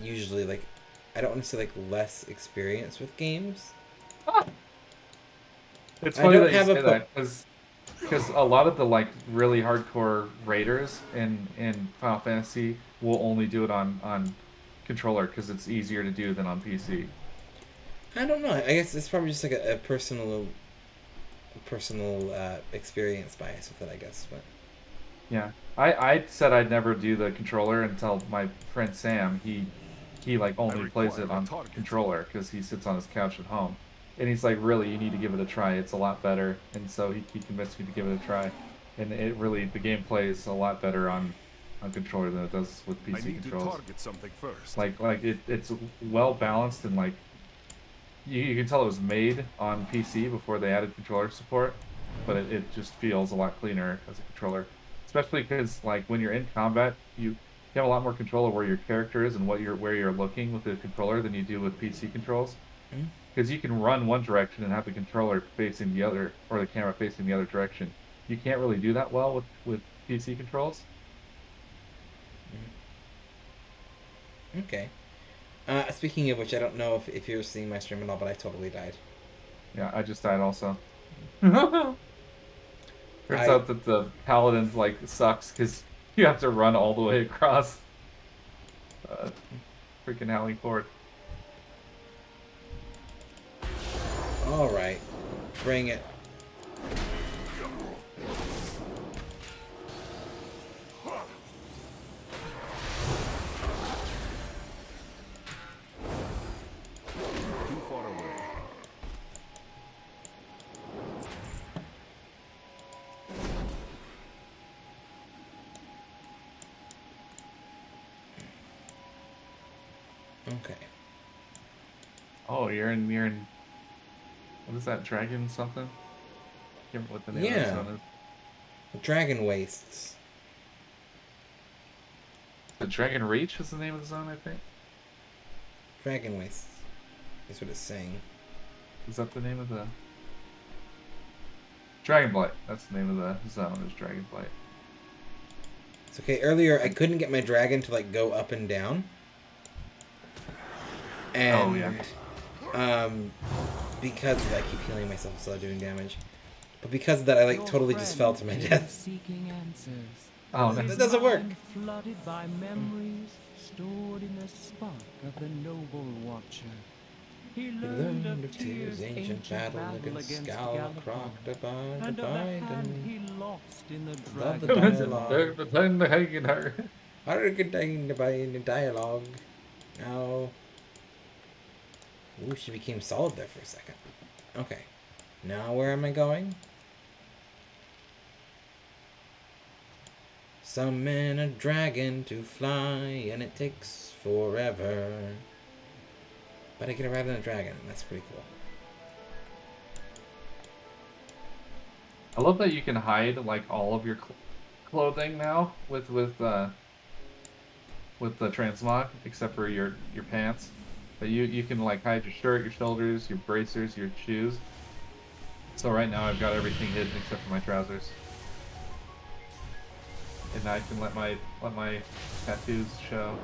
[SPEAKER 1] usually like I don't want to say like less experienced with games.
[SPEAKER 2] It's
[SPEAKER 1] I
[SPEAKER 2] funny
[SPEAKER 1] don't
[SPEAKER 2] that you
[SPEAKER 1] have a
[SPEAKER 2] say
[SPEAKER 1] po-
[SPEAKER 2] that because a lot of the like really hardcore raiders in Final Fantasy will only do it on controller because it's easier to do than on PC.
[SPEAKER 1] I don't know. I guess it's probably just like a personal experience bias with it. I guess, but
[SPEAKER 2] Yeah. I said I'd never do the controller until my friend Sam, he like
[SPEAKER 7] I
[SPEAKER 2] only plays
[SPEAKER 7] require
[SPEAKER 2] it
[SPEAKER 7] a
[SPEAKER 2] on
[SPEAKER 7] target.
[SPEAKER 2] controller because he sits on his couch at home. And he's like, really, you need to give it a try. It's a lot better. And so he convinced me to give it a try. And it really, the game plays a lot better on controller than it does with
[SPEAKER 7] I
[SPEAKER 2] PC
[SPEAKER 7] need to
[SPEAKER 2] controls.
[SPEAKER 7] target something first.
[SPEAKER 2] Like it's well balanced, and like you can tell it was made on PC before they added controller support, but it just feels a lot cleaner as a controller. Especially because like when you're in combat, you have a lot more control of where your character is and where you're looking with the controller than you do with PC controls.
[SPEAKER 1] mm,
[SPEAKER 2] Because you can run one direction and have the controller facing the other, or the camera facing the other direction. You can't really do that well with PC controls.
[SPEAKER 1] okay. Speaking of which, I don't know if you're seeing my stream at all, but I totally died.
[SPEAKER 2] Yeah, I just died also. Turns
[SPEAKER 1] I
[SPEAKER 2] out that the paladin like sucks because you have to run all the way across uh, freaking Howling Fort.
[SPEAKER 1] all right, bring it.
[SPEAKER 7] Too far away.
[SPEAKER 1] Okay.
[SPEAKER 2] Oh, you're in what is that, dragon something? Can't remember what the name of that
[SPEAKER 1] Yeah,
[SPEAKER 2] zone is.
[SPEAKER 1] Dragon Wastes.
[SPEAKER 2] The Dragon Reach is the name of the zone, I think.
[SPEAKER 1] Dragon Wastes is what it's saying.
[SPEAKER 2] Is that the name of the Dragonblight? That's the name of the zone, is Dragonblight.
[SPEAKER 1] It's okay. Earlier, I couldn't get my dragon to like go up and down,
[SPEAKER 2] Oh yeah.
[SPEAKER 1] and because of that, I keep healing myself instead of doing damage. But because of that, I like
[SPEAKER 5] Your
[SPEAKER 1] totally just fell to my
[SPEAKER 5] friend
[SPEAKER 1] death.
[SPEAKER 5] is seeking answers.
[SPEAKER 2] Oh,
[SPEAKER 1] That
[SPEAKER 2] nice.
[SPEAKER 1] doesn't work.
[SPEAKER 5] Mind flooded by memories stored in the spark of the noble watcher. He learned of Tyr's ancient battle against Galakrond, and of the hand he lost in the
[SPEAKER 1] Love the
[SPEAKER 5] dragon.
[SPEAKER 1] dialogue.
[SPEAKER 2] The time the hanging her.
[SPEAKER 1] Arrogant by in the dialogue. Now, ooh, she became solid there for a second. Okay, now where am I going? Summon a dragon to fly, and it takes forever. But I get to ride on a dragon, and that's pretty cool.
[SPEAKER 2] I love that you can hide like all of your clothing now with the transmog, except for your pants. But you can like hide your shirt, your shoulders, your bracers, your shoes. So right now I've got everything hidden except for my trousers. And I can let my tattoos show.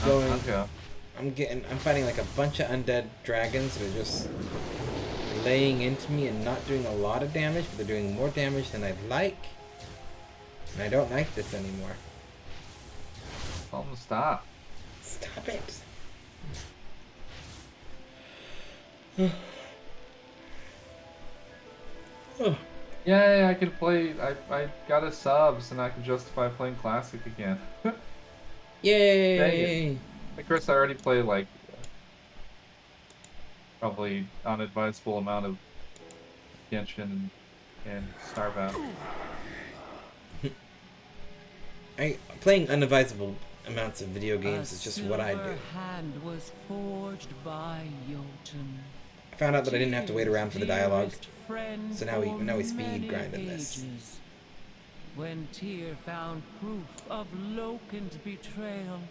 [SPEAKER 1] There you go. I'm fighting like a bunch of undead dragons that are just laying into me and not doing a lot of damage, but they're doing more damage than I'd like. And I don't like this anymore.
[SPEAKER 2] Tell them to stop.
[SPEAKER 1] Stop it.
[SPEAKER 2] Yay, I can play. I got a subs and I can justify playing Classic again.
[SPEAKER 1] Yay!
[SPEAKER 2] Of course, I already play like probably unadvisable amount of Genshin and Starbound.
[SPEAKER 1] Playing unadvisable amounts of video games is just what I do.
[SPEAKER 5] Hand was forged by Jotun.
[SPEAKER 1] I found out that I didn't have to wait around for the dialogue, so now we speed grind in this.
[SPEAKER 5] When Tyr found proof of Loken's betrayal,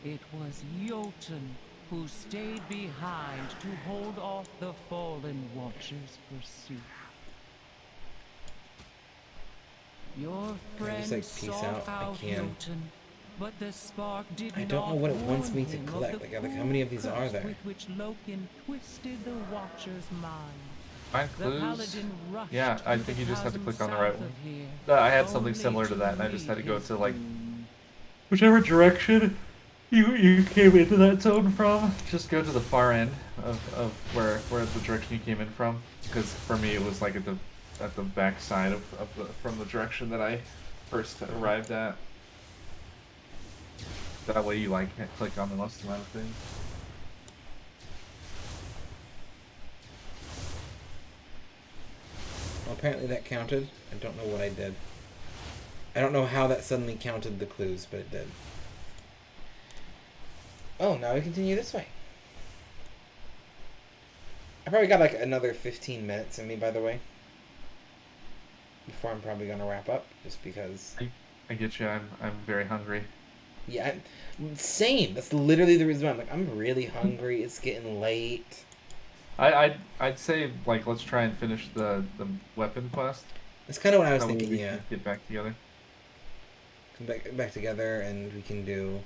[SPEAKER 5] it was Jotun who stayed behind to hold off the fallen Watcher's pursuit. Your friend
[SPEAKER 1] just, like, peace
[SPEAKER 5] sought
[SPEAKER 1] out? I
[SPEAKER 5] out
[SPEAKER 1] can.
[SPEAKER 5] Jotun, but the spark did
[SPEAKER 1] I don't know
[SPEAKER 5] not
[SPEAKER 1] what it wants
[SPEAKER 5] warn
[SPEAKER 1] me to
[SPEAKER 5] him of
[SPEAKER 1] collect.
[SPEAKER 5] the
[SPEAKER 1] Like, how many of these
[SPEAKER 5] cruel
[SPEAKER 1] are
[SPEAKER 5] curse
[SPEAKER 1] there?
[SPEAKER 5] with which Loken twisted the Watcher's mind.
[SPEAKER 2] Find
[SPEAKER 5] The
[SPEAKER 2] clues?
[SPEAKER 5] paladin rushed
[SPEAKER 2] Yeah, I
[SPEAKER 5] to
[SPEAKER 2] think
[SPEAKER 5] the
[SPEAKER 2] you just have to
[SPEAKER 5] chasm
[SPEAKER 2] click on the right
[SPEAKER 5] south
[SPEAKER 2] one.
[SPEAKER 5] of here,
[SPEAKER 2] I had something
[SPEAKER 5] only
[SPEAKER 2] similar to that, and I just had to go
[SPEAKER 5] meet
[SPEAKER 2] to
[SPEAKER 5] his
[SPEAKER 2] like
[SPEAKER 5] doom.
[SPEAKER 2] whichever direction you came into that zone from. Just go to the far end of where the direction you came in from. Because for me, it was like at the back side from the direction that I first arrived at. That way you like can't click on the most amount of things.
[SPEAKER 1] Well, apparently that counted. I don't know what I did. I don't know how that suddenly counted the clues, but it did. Oh, now we continue this way. I probably got like another 15 minutes in me, by the way. Before I'm probably gonna wrap up, just because.
[SPEAKER 2] I get you. I'm very hungry.
[SPEAKER 1] Yeah, same. That's literally the reason why I'm really hungry. It's getting late.
[SPEAKER 2] I'd say like let's try and finish the weapon quest.
[SPEAKER 1] That's kind of what I was
[SPEAKER 2] That way
[SPEAKER 1] thinking.
[SPEAKER 2] we
[SPEAKER 1] Yeah,
[SPEAKER 2] can get back together.
[SPEAKER 1] come back together, and we can do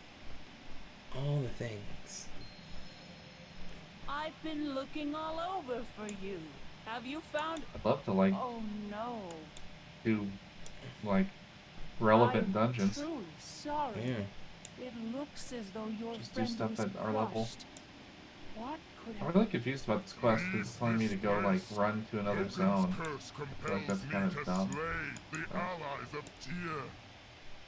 [SPEAKER 1] all the things.
[SPEAKER 6] I've been looking all over for you. Have you found?
[SPEAKER 2] I'd love to like
[SPEAKER 6] Oh no.
[SPEAKER 2] do like relevant
[SPEAKER 6] I'm
[SPEAKER 2] dungeons.
[SPEAKER 6] Truly sorry.
[SPEAKER 1] Yeah.
[SPEAKER 6] It looks as though your
[SPEAKER 2] Just do
[SPEAKER 6] friend
[SPEAKER 2] stuff
[SPEAKER 6] was
[SPEAKER 2] at our level.
[SPEAKER 6] crushed. What could
[SPEAKER 2] I'm
[SPEAKER 6] have
[SPEAKER 2] really confused about this quest because it's telling me to go like run to another zone.
[SPEAKER 7] Curse
[SPEAKER 2] I feel like
[SPEAKER 7] compels
[SPEAKER 2] that's
[SPEAKER 7] me
[SPEAKER 2] kind of
[SPEAKER 7] to
[SPEAKER 2] dumb.
[SPEAKER 7] slay the allies of Tyr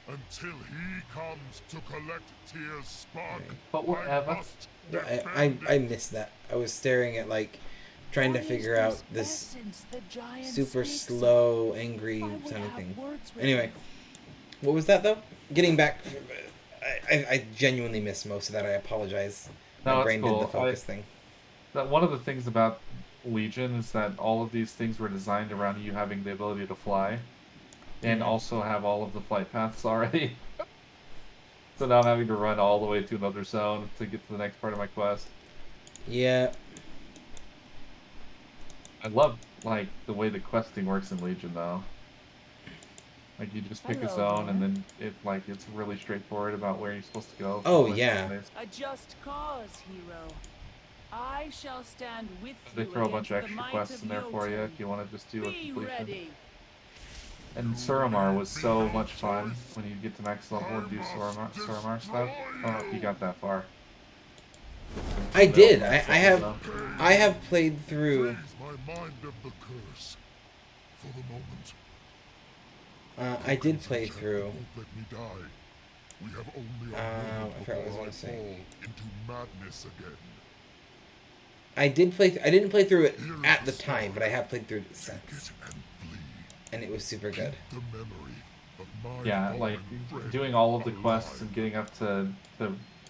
[SPEAKER 7] until he comes to collect Tyr's spark.
[SPEAKER 1] Okay.
[SPEAKER 2] But whatever.
[SPEAKER 7] I must
[SPEAKER 1] I
[SPEAKER 7] defend
[SPEAKER 1] missed that. I was staring at like trying to
[SPEAKER 6] What is
[SPEAKER 1] figure out this
[SPEAKER 6] essence the giant
[SPEAKER 1] super
[SPEAKER 6] speaks
[SPEAKER 1] slow, angry
[SPEAKER 6] of? I would
[SPEAKER 1] sounding
[SPEAKER 6] have
[SPEAKER 1] thing.
[SPEAKER 6] words with
[SPEAKER 1] Anyway,
[SPEAKER 6] him.
[SPEAKER 1] what was that though? Getting back, I genuinely missed most of that. I apologize.
[SPEAKER 2] No,
[SPEAKER 1] My
[SPEAKER 2] it's
[SPEAKER 1] brain
[SPEAKER 2] cool.
[SPEAKER 1] did the focus thing.
[SPEAKER 2] That one of the things about Legion is that all of these things were designed around you having the ability to fly, and
[SPEAKER 1] Mhm.
[SPEAKER 2] also have all of the flight paths already. So now I'm having to run all the way to another zone to get to the next part of my quest.
[SPEAKER 1] Yeah.
[SPEAKER 2] I love like the way the questing works in Legion though. Like you just pick a
[SPEAKER 6] Hello
[SPEAKER 2] zone and
[SPEAKER 6] there.
[SPEAKER 2] then it's really straightforward about where you're supposed to go.
[SPEAKER 1] Oh,
[SPEAKER 2] All that
[SPEAKER 1] yeah.
[SPEAKER 2] place.
[SPEAKER 6] A just cause, hero. I shall stand with
[SPEAKER 2] They
[SPEAKER 6] you
[SPEAKER 2] throw a bunch of
[SPEAKER 6] against the
[SPEAKER 2] extra
[SPEAKER 6] might
[SPEAKER 2] quests
[SPEAKER 6] of
[SPEAKER 2] in there for you
[SPEAKER 6] Jotun.
[SPEAKER 2] if you want to just do a
[SPEAKER 6] Be
[SPEAKER 2] completion.
[SPEAKER 6] ready.
[SPEAKER 2] And Suramar was so much fun when you get to max level and do Suramar stuff. I don't know if you got that far.
[SPEAKER 1] I did. I
[SPEAKER 2] Zone.
[SPEAKER 1] have played through.
[SPEAKER 7] Raise my mind of the curse for the moment.
[SPEAKER 1] I did play through.
[SPEAKER 7] Won't let me die. We have only a
[SPEAKER 1] I
[SPEAKER 7] moment
[SPEAKER 1] forgot what I was
[SPEAKER 7] before
[SPEAKER 1] gonna
[SPEAKER 7] I
[SPEAKER 1] say.
[SPEAKER 7] fall into madness again.
[SPEAKER 1] I didn't play through it
[SPEAKER 7] Here is
[SPEAKER 1] at the
[SPEAKER 7] the
[SPEAKER 1] time, but I have played through it
[SPEAKER 7] Take
[SPEAKER 1] since,
[SPEAKER 7] it and flee.
[SPEAKER 1] and it was super good.
[SPEAKER 7] Keep the memory of my
[SPEAKER 2] Yeah,
[SPEAKER 7] fallen
[SPEAKER 2] like
[SPEAKER 7] friend
[SPEAKER 2] doing all of the quests
[SPEAKER 7] alive.
[SPEAKER 2] and getting up to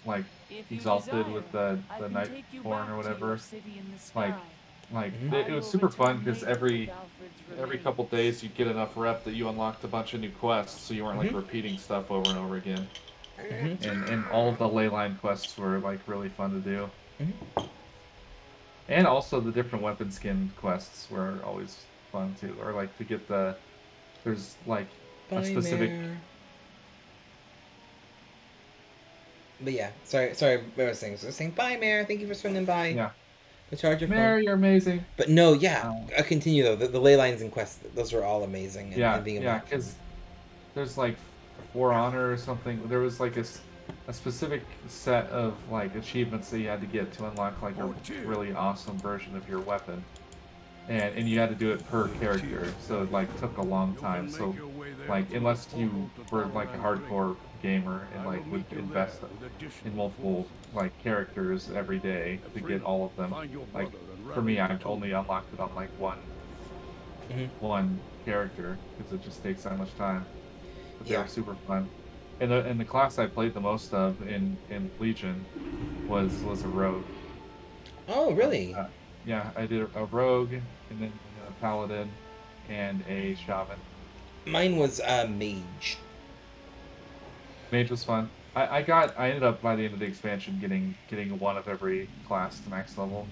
[SPEAKER 2] like
[SPEAKER 6] If you
[SPEAKER 2] exalted
[SPEAKER 6] desire,
[SPEAKER 2] with
[SPEAKER 6] I
[SPEAKER 2] the
[SPEAKER 6] can take you
[SPEAKER 2] Nightborn
[SPEAKER 6] back
[SPEAKER 2] or
[SPEAKER 6] to your
[SPEAKER 2] whatever.
[SPEAKER 6] city in the
[SPEAKER 2] Like
[SPEAKER 6] sky.
[SPEAKER 1] Mhm.
[SPEAKER 2] it
[SPEAKER 6] I
[SPEAKER 2] was
[SPEAKER 6] will
[SPEAKER 2] super fun
[SPEAKER 6] return
[SPEAKER 2] because
[SPEAKER 6] later
[SPEAKER 2] every
[SPEAKER 6] with Alfred's
[SPEAKER 2] every
[SPEAKER 6] remains.
[SPEAKER 2] couple days you'd get enough rep that you unlocked a bunch of new quests, so you weren't like
[SPEAKER 1] Mhm.
[SPEAKER 2] repeating stuff over and over again.
[SPEAKER 1] Mhm.
[SPEAKER 2] And all of the ley line quests were like really fun to do.
[SPEAKER 1] Mhm.
[SPEAKER 2] And also the different weapon skin quests were always fun too. Or like to get there's like a
[SPEAKER 1] Bye,
[SPEAKER 2] specific.
[SPEAKER 1] Mare. But yeah, sorry. I was saying bye, Mare. Thank you for swinging by.
[SPEAKER 2] Yeah,
[SPEAKER 1] Go charge your phone.
[SPEAKER 2] Mary, you're amazing.
[SPEAKER 1] But no, yeah.
[SPEAKER 2] Um,
[SPEAKER 1] I continue though. The ley lines and quests, those were all amazing, and
[SPEAKER 2] yeah,
[SPEAKER 1] being able to
[SPEAKER 2] yeah,
[SPEAKER 1] have fun.
[SPEAKER 2] because there's like For Honor or something. There was like a specific set of like achievements that you had to get to unlock like a really awesome version of your weapon. And you had to do it per character, so it like took a long time. So like unless you were like a hardcore gamer and like would invest in multiple like characters every day to get all of them, like for me I've only unlocked it on like
[SPEAKER 1] Mhm.
[SPEAKER 2] one character because it just takes that much time. But they
[SPEAKER 1] Yeah.
[SPEAKER 2] were super fun. And the class I played the most of in Legion was a rogue.
[SPEAKER 1] Oh, really?
[SPEAKER 2] Yeah, I did a rogue, and then a paladin, and a shaman.
[SPEAKER 1] Mine was mage.
[SPEAKER 2] Mage was fun. I ended up by the end of the expansion getting one of every class to max level.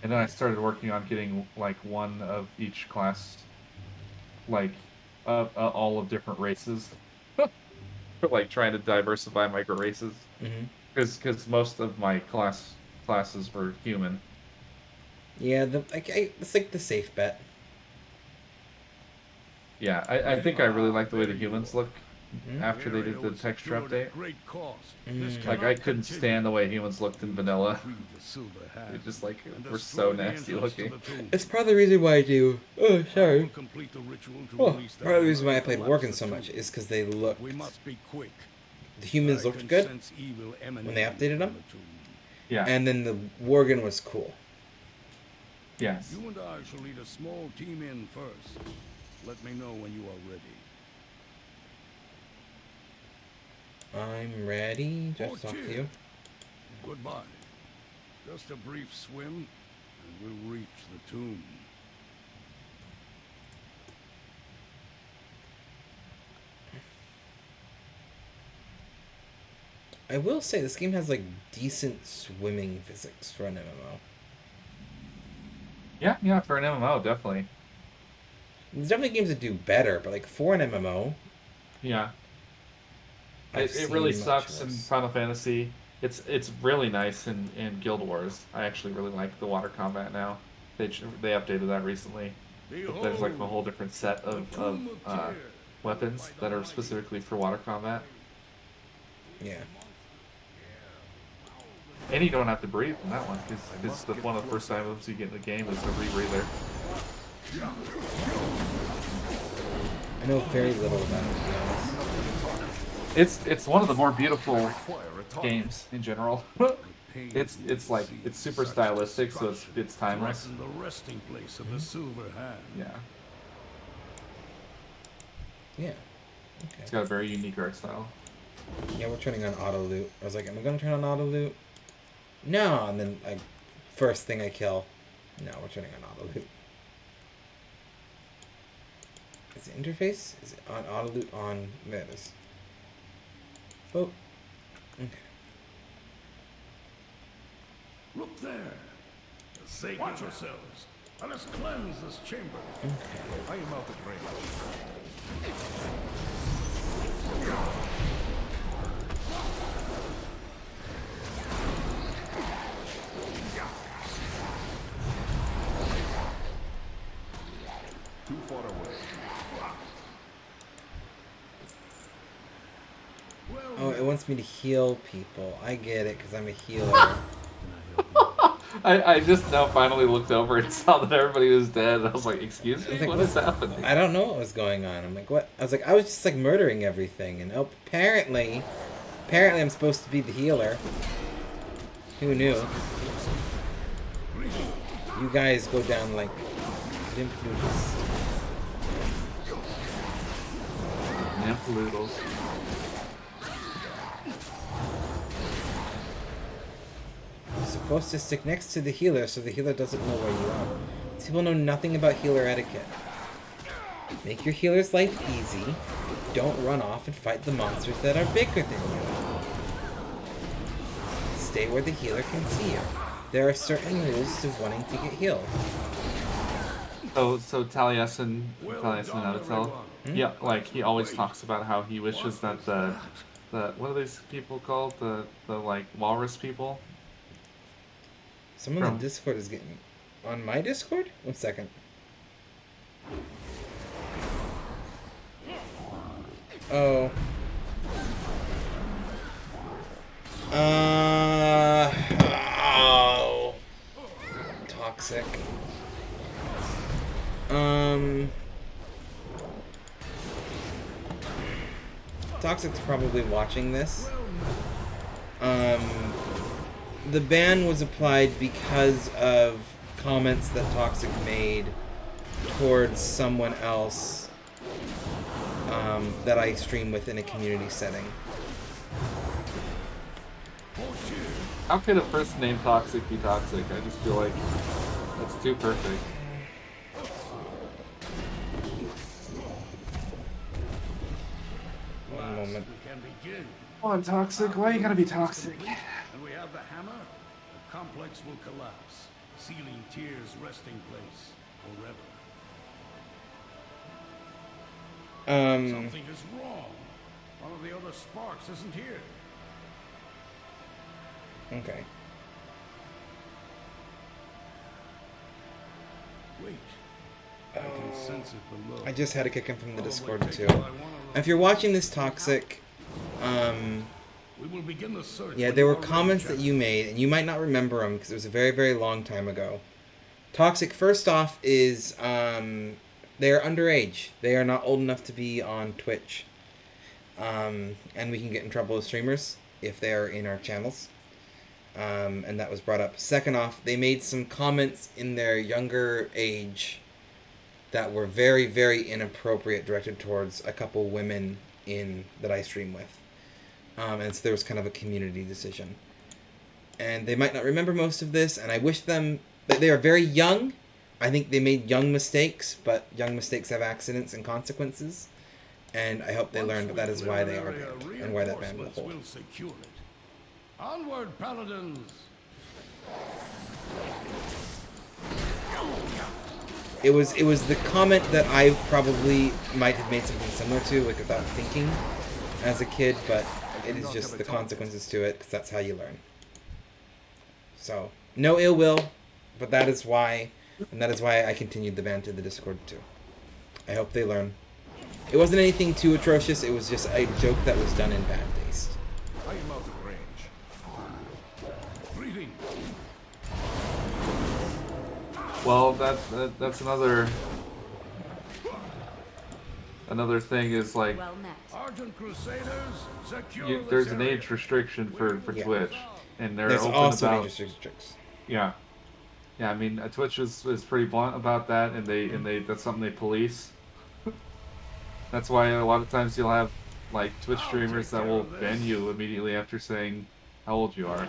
[SPEAKER 2] And then I started working on getting like one of each class, like all of different races, for like trying to diversify my races.
[SPEAKER 1] Mhm.
[SPEAKER 2] Because most of my classes were human.
[SPEAKER 1] Yeah, it's like the safe bet.
[SPEAKER 2] Yeah, I think I really like the way the humans look
[SPEAKER 1] Mhm.
[SPEAKER 2] after they did the texture update.
[SPEAKER 1] Mm.
[SPEAKER 2] Like I couldn't stand the way humans looked in vanilla. They just like were so nasty looking.
[SPEAKER 1] It's part of the reason why I do. Oh, sorry. Oh, part of the reason why I played Worgen so much is because they looked. The humans looked good when they updated them,
[SPEAKER 2] Yeah.
[SPEAKER 1] and then the Worgen was cool.
[SPEAKER 2] Yes.
[SPEAKER 4] You and I shall lead a small team in first. Let me know when you are ready.
[SPEAKER 1] I'm ready. Just talk to you.
[SPEAKER 4] Goodbye. Just a brief swim, and we'll reach the tomb.
[SPEAKER 1] I will say this game has like decent swimming physics for an MMO.
[SPEAKER 2] Yeah, for an MMO, definitely.
[SPEAKER 1] There's definitely games that do better, but like for an MMO,
[SPEAKER 2] Yeah.
[SPEAKER 1] I've
[SPEAKER 2] It really
[SPEAKER 1] seen much
[SPEAKER 2] sucks in
[SPEAKER 1] worse.
[SPEAKER 2] Final Fantasy. It's really nice in Guild Wars. I actually really like the water combat now. They updated that recently. But there's like a whole different set of weapons that are specifically for water combat.
[SPEAKER 1] Yeah.
[SPEAKER 2] And you don't have to breathe in that one, because one of the first items you get in the game is a rebreather.
[SPEAKER 1] I know very little about it, to be honest.
[SPEAKER 2] It's one of the more beautiful games in general. It's super stylistic, so it's timeless.
[SPEAKER 4] The resting place of the Silver Hand.
[SPEAKER 2] Yeah,
[SPEAKER 1] Yeah.
[SPEAKER 2] it's
[SPEAKER 1] Okay.
[SPEAKER 2] got a very unique art style.
[SPEAKER 1] Yeah, we're turning on auto loot. I was like, am I gonna turn on auto loot? No, and then like first thing I kill. No, we're turning on auto loot. Is the interface? Is it on auto loot on? There it is. Oh. Okay.
[SPEAKER 4] Look there. Watch yourselves. Let us cleanse this chamber. I am out of range. Too far away.
[SPEAKER 1] Oh, it wants me to heal people. I get it, because I'm a healer.
[SPEAKER 2] I just now finally looked over and saw that everybody was dead. And I was like, excuse
[SPEAKER 1] I was
[SPEAKER 2] me,
[SPEAKER 1] like,
[SPEAKER 2] what is happening?
[SPEAKER 1] I don't know what was going on. I'm like, what? I was like, I was just like murdering everything, and oh, apparently Apparently I'm supposed to be the healer. Who knew? You guys go down like lymph noodles.
[SPEAKER 2] Nymph noodles.
[SPEAKER 1] You're supposed to stick next to the healer so the healer doesn't know where you are. These people know nothing about healer etiquette. Make your healer's life easy. Don't run off and fight the monsters that are bigger than you. Stay where the healer can see you. There are certain rules to wanting to get healed.
[SPEAKER 2] So Taliesin Navitel, yeah, like he always talks about how he wishes that the what are these people called? The like walrus people?
[SPEAKER 1] Someone on Discord is getting... On my Discord? 1 second. Oh. Oh. Toxic. Toxic's probably watching this. The ban was applied because of comments that Toxic made towards someone else that I stream with in a community setting.
[SPEAKER 2] How could a person named Toxic be toxic? I just feel like that's too perfect.
[SPEAKER 1] One moment.
[SPEAKER 2] Come on, Toxic. Why you gotta be toxic?
[SPEAKER 4] And we have the hammer. The complex will collapse, sealing Tyr's resting place forever. Something is wrong. One of the other sparks isn't here.
[SPEAKER 1] Okay.
[SPEAKER 4] Wait. I can sense it below.
[SPEAKER 1] I just had to kick him from the Discord too. If you're watching this, Toxic,
[SPEAKER 4] we will begin the search.
[SPEAKER 1] yeah, there were comments that you made, and you might not remember them because it was a very, very long time ago. Toxic, first off, is they are underage. They are not old enough to be on Twitch, and we can get in trouble with streamers if they are in our channels. And that was brought up. Second off, they made some comments in their younger age that were very, very inappropriate, directed towards a couple women that I stream with. And so there was kind of a community decision. And they might not remember most of this, and I wish them... They are very young. I think they made young mistakes, but young mistakes have accidents and consequences. And I hope they learn that that is why they are banned, and why that ban will hold.
[SPEAKER 4] Onward, paladins!
[SPEAKER 1] It was the comment that I probably might have made something similar to, like without thinking, as a kid, but it is just the consequences to it, because that's how you learn. So, no ill will, but that is why, and that is why I continued the ban to the Discord too. I hope they learn. It wasn't anything too atrocious, it was just a joke that was done in bad taste.
[SPEAKER 4] I am out of range. Breathing.
[SPEAKER 2] Well, that's another thing is like
[SPEAKER 6] Well met.
[SPEAKER 4] Argent Crusaders, secure
[SPEAKER 2] there's
[SPEAKER 4] this
[SPEAKER 2] an
[SPEAKER 4] area.
[SPEAKER 2] age restriction for
[SPEAKER 1] Yeah.
[SPEAKER 2] Twitch, and they're
[SPEAKER 1] There's
[SPEAKER 2] open
[SPEAKER 1] also
[SPEAKER 2] about
[SPEAKER 1] dangerous restrictions.
[SPEAKER 2] yeah. I mean Twitch is pretty blunt about that, and they that's something they police. That's why a lot of times you'll have like Twitch streamers that will ban you immediately after saying how old you are.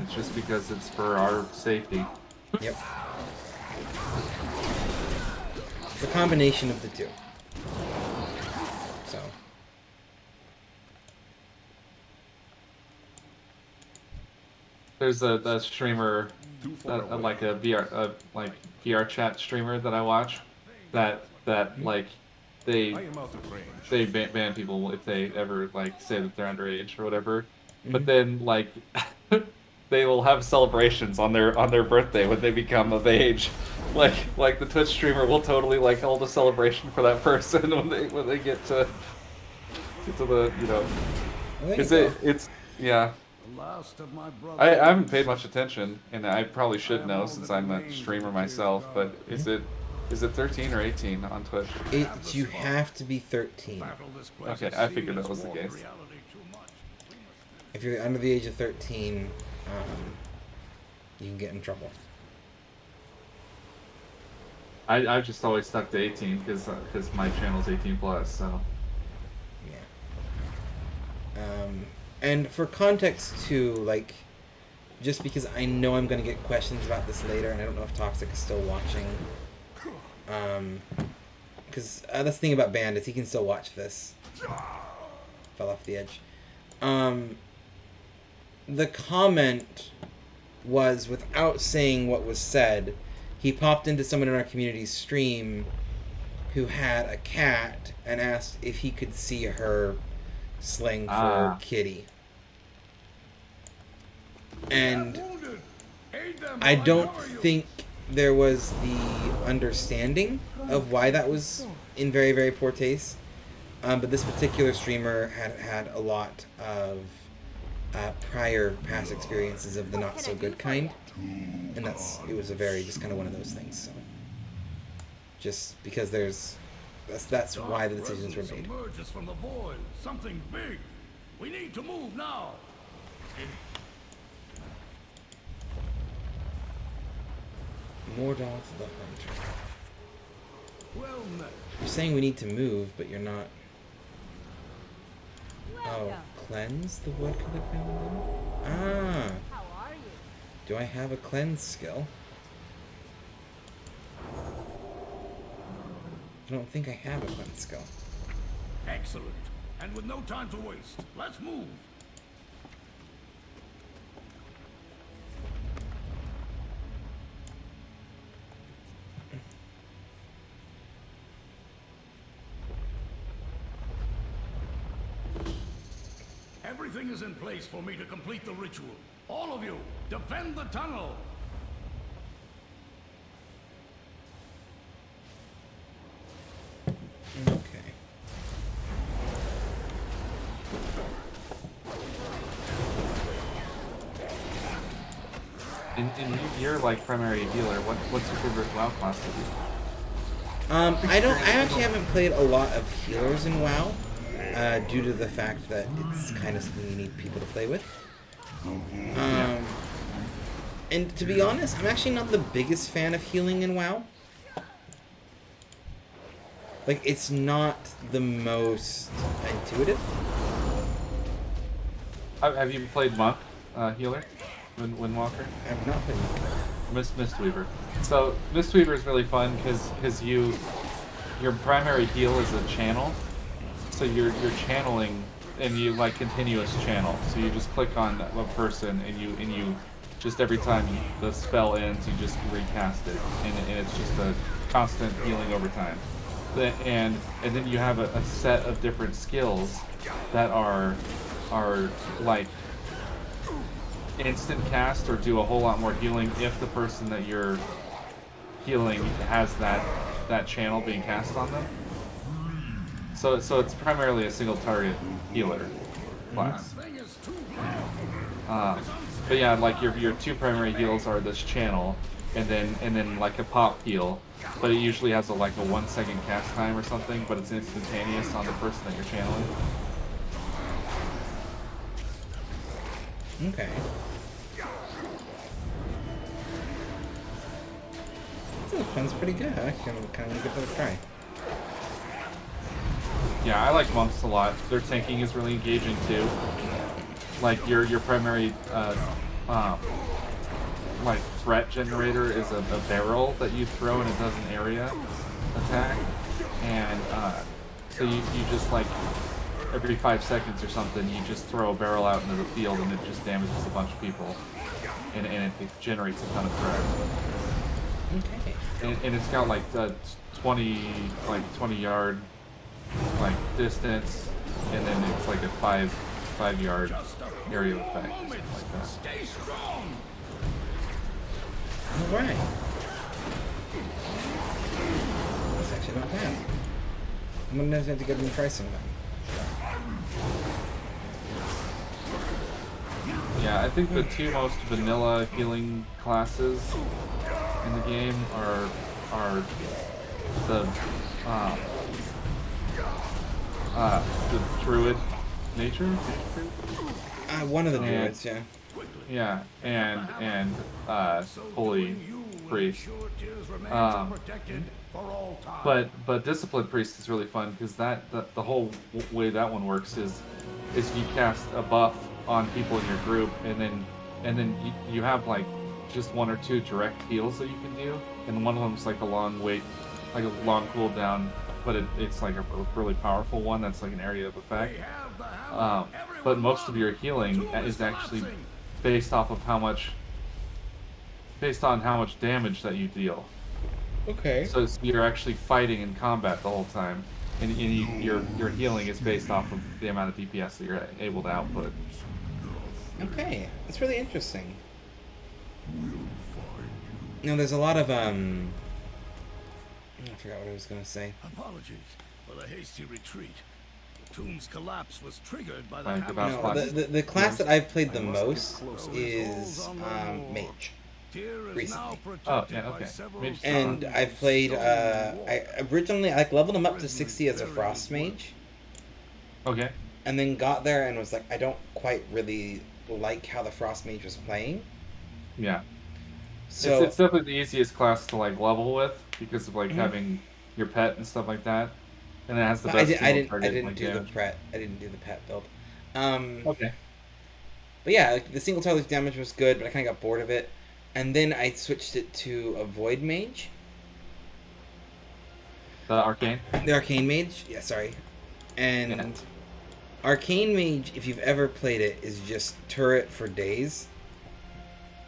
[SPEAKER 2] It's just because it's for our safety.
[SPEAKER 1] Yep. The combination of the two. So.
[SPEAKER 2] There's a streamer, like a VR chat streamer that I watch, that like they ban people if they ever like say that they're underage or whatever. But then like they will have celebrations on their birthday when they become of age. Like the Twitch streamer will totally like hold a celebration for that person when they get to the it's yeah.
[SPEAKER 4] Last of my
[SPEAKER 2] I haven't paid much attention, and I probably should know since I'm a streamer myself. But is it 13 or 18 on Twitch?
[SPEAKER 1] You have to be 13.
[SPEAKER 2] Okay, I figured that was the case.
[SPEAKER 1] if you're under the age of 13, you can get in trouble.
[SPEAKER 2] I've just always stuck to 18 because my channel's 18 plus. So
[SPEAKER 1] Yeah. And for context too, like, just because I know I'm gonna get questions about this later, and I don't know if Toxic is still watching. Because that's the thing about Bandits, he can still watch this. Fell off the edge. The comment was, without saying what was said, he popped into someone in our community's stream who had a cat and asked if he could see her sling for Kitty. And I don't think there was the understanding of why that was in very, very poor taste. But this particular streamer had a lot of prior past experiences of the not so good kind, and it was a very just kind of one of those things. So just because that's why the decisions were made.
[SPEAKER 4] Emerges from the void. Something big. We need to move now.
[SPEAKER 1] Mordolph the Hunter.
[SPEAKER 4] Well met.
[SPEAKER 1] You're saying we need to move, but you're not. Oh, cleanse the wood could have been one? Ah.
[SPEAKER 6] How are you?
[SPEAKER 1] Do I have a cleanse skill? I don't think I have a cleanse skill.
[SPEAKER 4] Excellent. And with no time to waste, let's move. Everything is in place for me to complete the ritual. All of you, defend the tunnel!
[SPEAKER 1] Okay.
[SPEAKER 2] And you're like primary healer. What's your favorite WoW class to be?
[SPEAKER 1] I actually haven't played a lot of healers in WoW, due to the fact that it's kind of something you need people to play with. And to be honest, I'm actually not the biggest fan of healing in WoW. Like, it's not the most intuitive.
[SPEAKER 2] Have you played Monk healer? Windwalker?
[SPEAKER 1] I've not played
[SPEAKER 2] Mistweaver. So Mistweaver is really fun because your primary heal is a channel. So you're channeling, and you like continuous channel. So you just click on a person, and you just every time the spell ends, you just recast it, and it's just a constant healing over time. And then you have a set of different skills that are like instant cast or do a whole lot more healing if the person that you're healing has that channel being cast on them. So it's primarily a single target healer class. But yeah, like your two primary heals are this channel, and then like a pop heal, but it usually has like a 1 second cast time or something, but it's instantaneous on the person that you're channeling.
[SPEAKER 1] Okay. This one's pretty good. I can kind of give it a try.
[SPEAKER 2] Yeah, I like monks a lot. Their tanking is really engaging too. Like your primary like threat generator is a barrel that you throw and it does an area attack, and so you just like every 5 seconds or something you just throw a barrel out into the field and it just damages a bunch of people, and it generates a ton of threat.
[SPEAKER 1] Okay.
[SPEAKER 2] And it's got like 20 yard like distance, and then it's like a 5 yard area effect or something like that.
[SPEAKER 4] Stay strong.
[SPEAKER 1] Alright. That's actually not bad. I'm gonna have to get them to try some of them.
[SPEAKER 2] Yeah, I think the two most vanilla healing classes in the game are the druid nature,
[SPEAKER 1] One of the
[SPEAKER 2] And-
[SPEAKER 1] druids, yeah.
[SPEAKER 2] Yeah, and
[SPEAKER 4] So
[SPEAKER 2] holy
[SPEAKER 4] doing, you will
[SPEAKER 2] priest.
[SPEAKER 4] ensure Tears remains
[SPEAKER 2] Um,
[SPEAKER 4] unprotected for all time.
[SPEAKER 2] But discipline priest is really fun because the whole way that one works is you cast a buff on people in your group and then you have like just one or two direct heals that you can do, and one of them's like a long wait, like a long cooldown, but it's like a really powerful one that's like an area of effect.
[SPEAKER 4] We have the hammer.
[SPEAKER 2] But
[SPEAKER 4] Everyone
[SPEAKER 2] most of
[SPEAKER 4] run.
[SPEAKER 2] your
[SPEAKER 4] The
[SPEAKER 2] healing
[SPEAKER 4] tomb
[SPEAKER 2] is actually
[SPEAKER 4] collapsing.
[SPEAKER 2] based off of based on how much damage that you deal.
[SPEAKER 1] Okay.
[SPEAKER 2] So you're actually fighting in combat the whole time, and your healing is based off of the amount of DPS that you're able to output.
[SPEAKER 1] Okay, that's really interesting. Now, there's a lot of I forgot what I was gonna say.
[SPEAKER 4] Apologies for the hasty retreat. The tomb's collapse was triggered by the
[SPEAKER 2] Like
[SPEAKER 4] hammer.
[SPEAKER 2] about
[SPEAKER 1] No,
[SPEAKER 2] class-
[SPEAKER 1] the class that I've played the
[SPEAKER 4] I must get
[SPEAKER 1] most
[SPEAKER 4] closer.
[SPEAKER 1] is
[SPEAKER 4] Souls on the road.
[SPEAKER 1] mage,
[SPEAKER 4] Tyr is
[SPEAKER 1] recently.
[SPEAKER 4] now protected
[SPEAKER 2] Oh, yeah,
[SPEAKER 4] by
[SPEAKER 2] okay.
[SPEAKER 4] several
[SPEAKER 2] Mage is
[SPEAKER 1] and
[SPEAKER 4] tons
[SPEAKER 1] I've
[SPEAKER 4] of
[SPEAKER 1] played.
[SPEAKER 4] stone
[SPEAKER 1] I originally like leveled him up to 60 as a frost mage,
[SPEAKER 2] Okay.
[SPEAKER 1] and then got there and was like, I don't quite really like how the frost mage was playing.
[SPEAKER 2] Yeah.
[SPEAKER 1] So
[SPEAKER 2] It's definitely the easiest class to like level with because of like
[SPEAKER 1] Mhm.
[SPEAKER 2] having your pet and stuff like that, and it has the
[SPEAKER 1] I,
[SPEAKER 2] best
[SPEAKER 1] did, I
[SPEAKER 2] single
[SPEAKER 1] didn't. I
[SPEAKER 2] target
[SPEAKER 1] didn't
[SPEAKER 2] like
[SPEAKER 1] do
[SPEAKER 2] damage.
[SPEAKER 1] the pet. I didn't do the pet build.
[SPEAKER 2] Okay.
[SPEAKER 1] But yeah, like, the single target damage was good, but I kind of got bored of it, and then I switched it to a void mage,
[SPEAKER 2] The arcane.
[SPEAKER 1] the arcane mage. Yeah, sorry, and.
[SPEAKER 2] Yeah.
[SPEAKER 1] Arcane Mage, if you've ever played it, is just turret for days,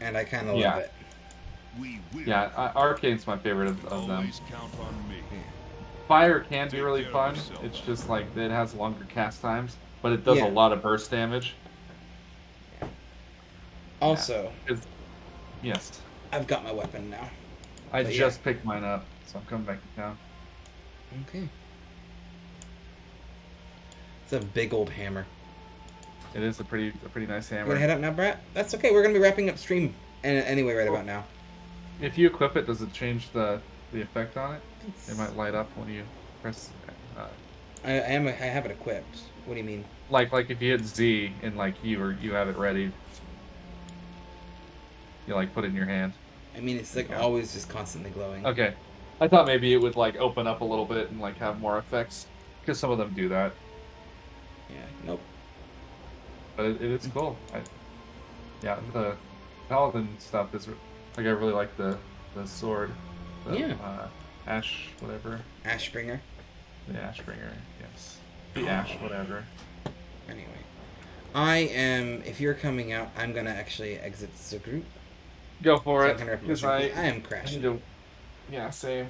[SPEAKER 1] and I kind of
[SPEAKER 2] Yeah.
[SPEAKER 1] love it.
[SPEAKER 7] We will.
[SPEAKER 2] Yeah, arcane's my favorite of them.
[SPEAKER 7] Always count on me.
[SPEAKER 2] Fire can be really
[SPEAKER 7] Take care
[SPEAKER 2] fun.
[SPEAKER 7] of yourself.
[SPEAKER 2] It's just like it has longer cast times, but it does
[SPEAKER 1] Yeah.
[SPEAKER 2] a lot of burst damage.
[SPEAKER 1] Also,
[SPEAKER 2] Yes.
[SPEAKER 1] I've got my weapon now.
[SPEAKER 2] I
[SPEAKER 1] But yeah.
[SPEAKER 2] just picked mine up, so I'm coming back to town.
[SPEAKER 1] Okay. It's a big old hammer.
[SPEAKER 2] It is a pretty nice
[SPEAKER 1] We're
[SPEAKER 2] hammer.
[SPEAKER 1] gonna head up now, Brett? That's okay. We're gonna be wrapping up stream anyway right about now.
[SPEAKER 2] If you equip it, does it change the effect on it? It might light up when you press.
[SPEAKER 1] I have it equipped. What do you mean?
[SPEAKER 2] Like if you hit Z and like you have it ready, you like put it in your hand.
[SPEAKER 1] I mean, it's like
[SPEAKER 2] Yeah.
[SPEAKER 1] always just constantly glowing.
[SPEAKER 2] Okay, I thought maybe it would like open up a little bit and like have more effects because some of them do that.
[SPEAKER 1] Yeah. Nope.
[SPEAKER 2] But it's cool. Yeah, the paladin stuff is like I really like the sword. The,
[SPEAKER 1] Yeah.
[SPEAKER 2] Ash whatever.
[SPEAKER 1] Ashbringer.
[SPEAKER 2] The Ashbringer. Yes. The Ash whatever.
[SPEAKER 1] Anyway, I am. If you're coming out, I'm gonna actually exit the group.
[SPEAKER 2] Go for
[SPEAKER 1] So I
[SPEAKER 2] it.
[SPEAKER 1] can wrap up
[SPEAKER 2] Because
[SPEAKER 1] the
[SPEAKER 2] I
[SPEAKER 1] stream, 'cause I am
[SPEAKER 2] I
[SPEAKER 1] crashing.
[SPEAKER 2] need to. Yeah, same.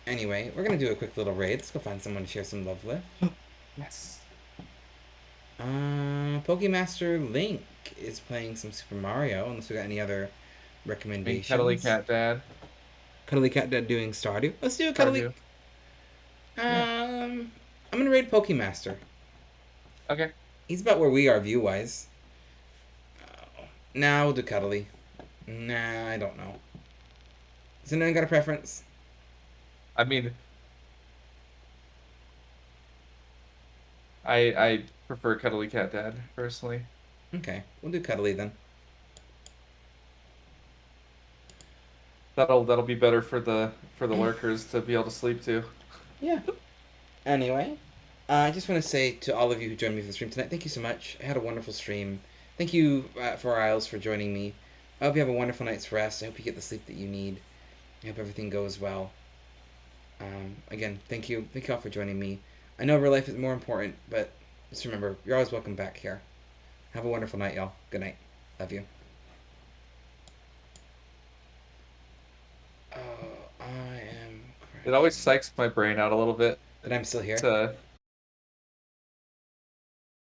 [SPEAKER 1] Anyway, we're gonna do a quick little raid. Let's go find someone to share some love with.
[SPEAKER 2] Yes.
[SPEAKER 1] Pokemaster Link is playing some Super Mario. Unless we got any other
[SPEAKER 2] And
[SPEAKER 1] recommendations.
[SPEAKER 2] Cuddly Cat Dad.
[SPEAKER 1] Cuddly Cat Dad doing Stardew. Let's do a Cuddly.
[SPEAKER 2] Stardew.
[SPEAKER 1] I'm gonna raid Pokemaster.
[SPEAKER 2] Okay.
[SPEAKER 1] He's about where we are view wise. Nah, we'll do Cuddly. Nah, I don't know. Has anyone got a preference?
[SPEAKER 2] I mean, I prefer Cuddly Cat Dad personally.
[SPEAKER 1] Okay, we'll do Cuddly then.
[SPEAKER 2] That'll be better for the lurkers to be able to sleep too.
[SPEAKER 1] Yeah. Anyway, I just want to say to all of you who joined me for the stream tonight, thank you so much. I had a wonderful stream. Thank you for Riles for joining me. I hope you have a wonderful night's rest. I hope you get the sleep that you need. I hope everything goes well. Again, thank you. Thank you all for joining me. I know real life is more important, but just remember, you're always welcome back here. Have a wonderful night, y'all. Good night. Love you. Oh, I am.
[SPEAKER 2] It always psychs my brain out a little bit
[SPEAKER 1] That I'm still here.
[SPEAKER 2] to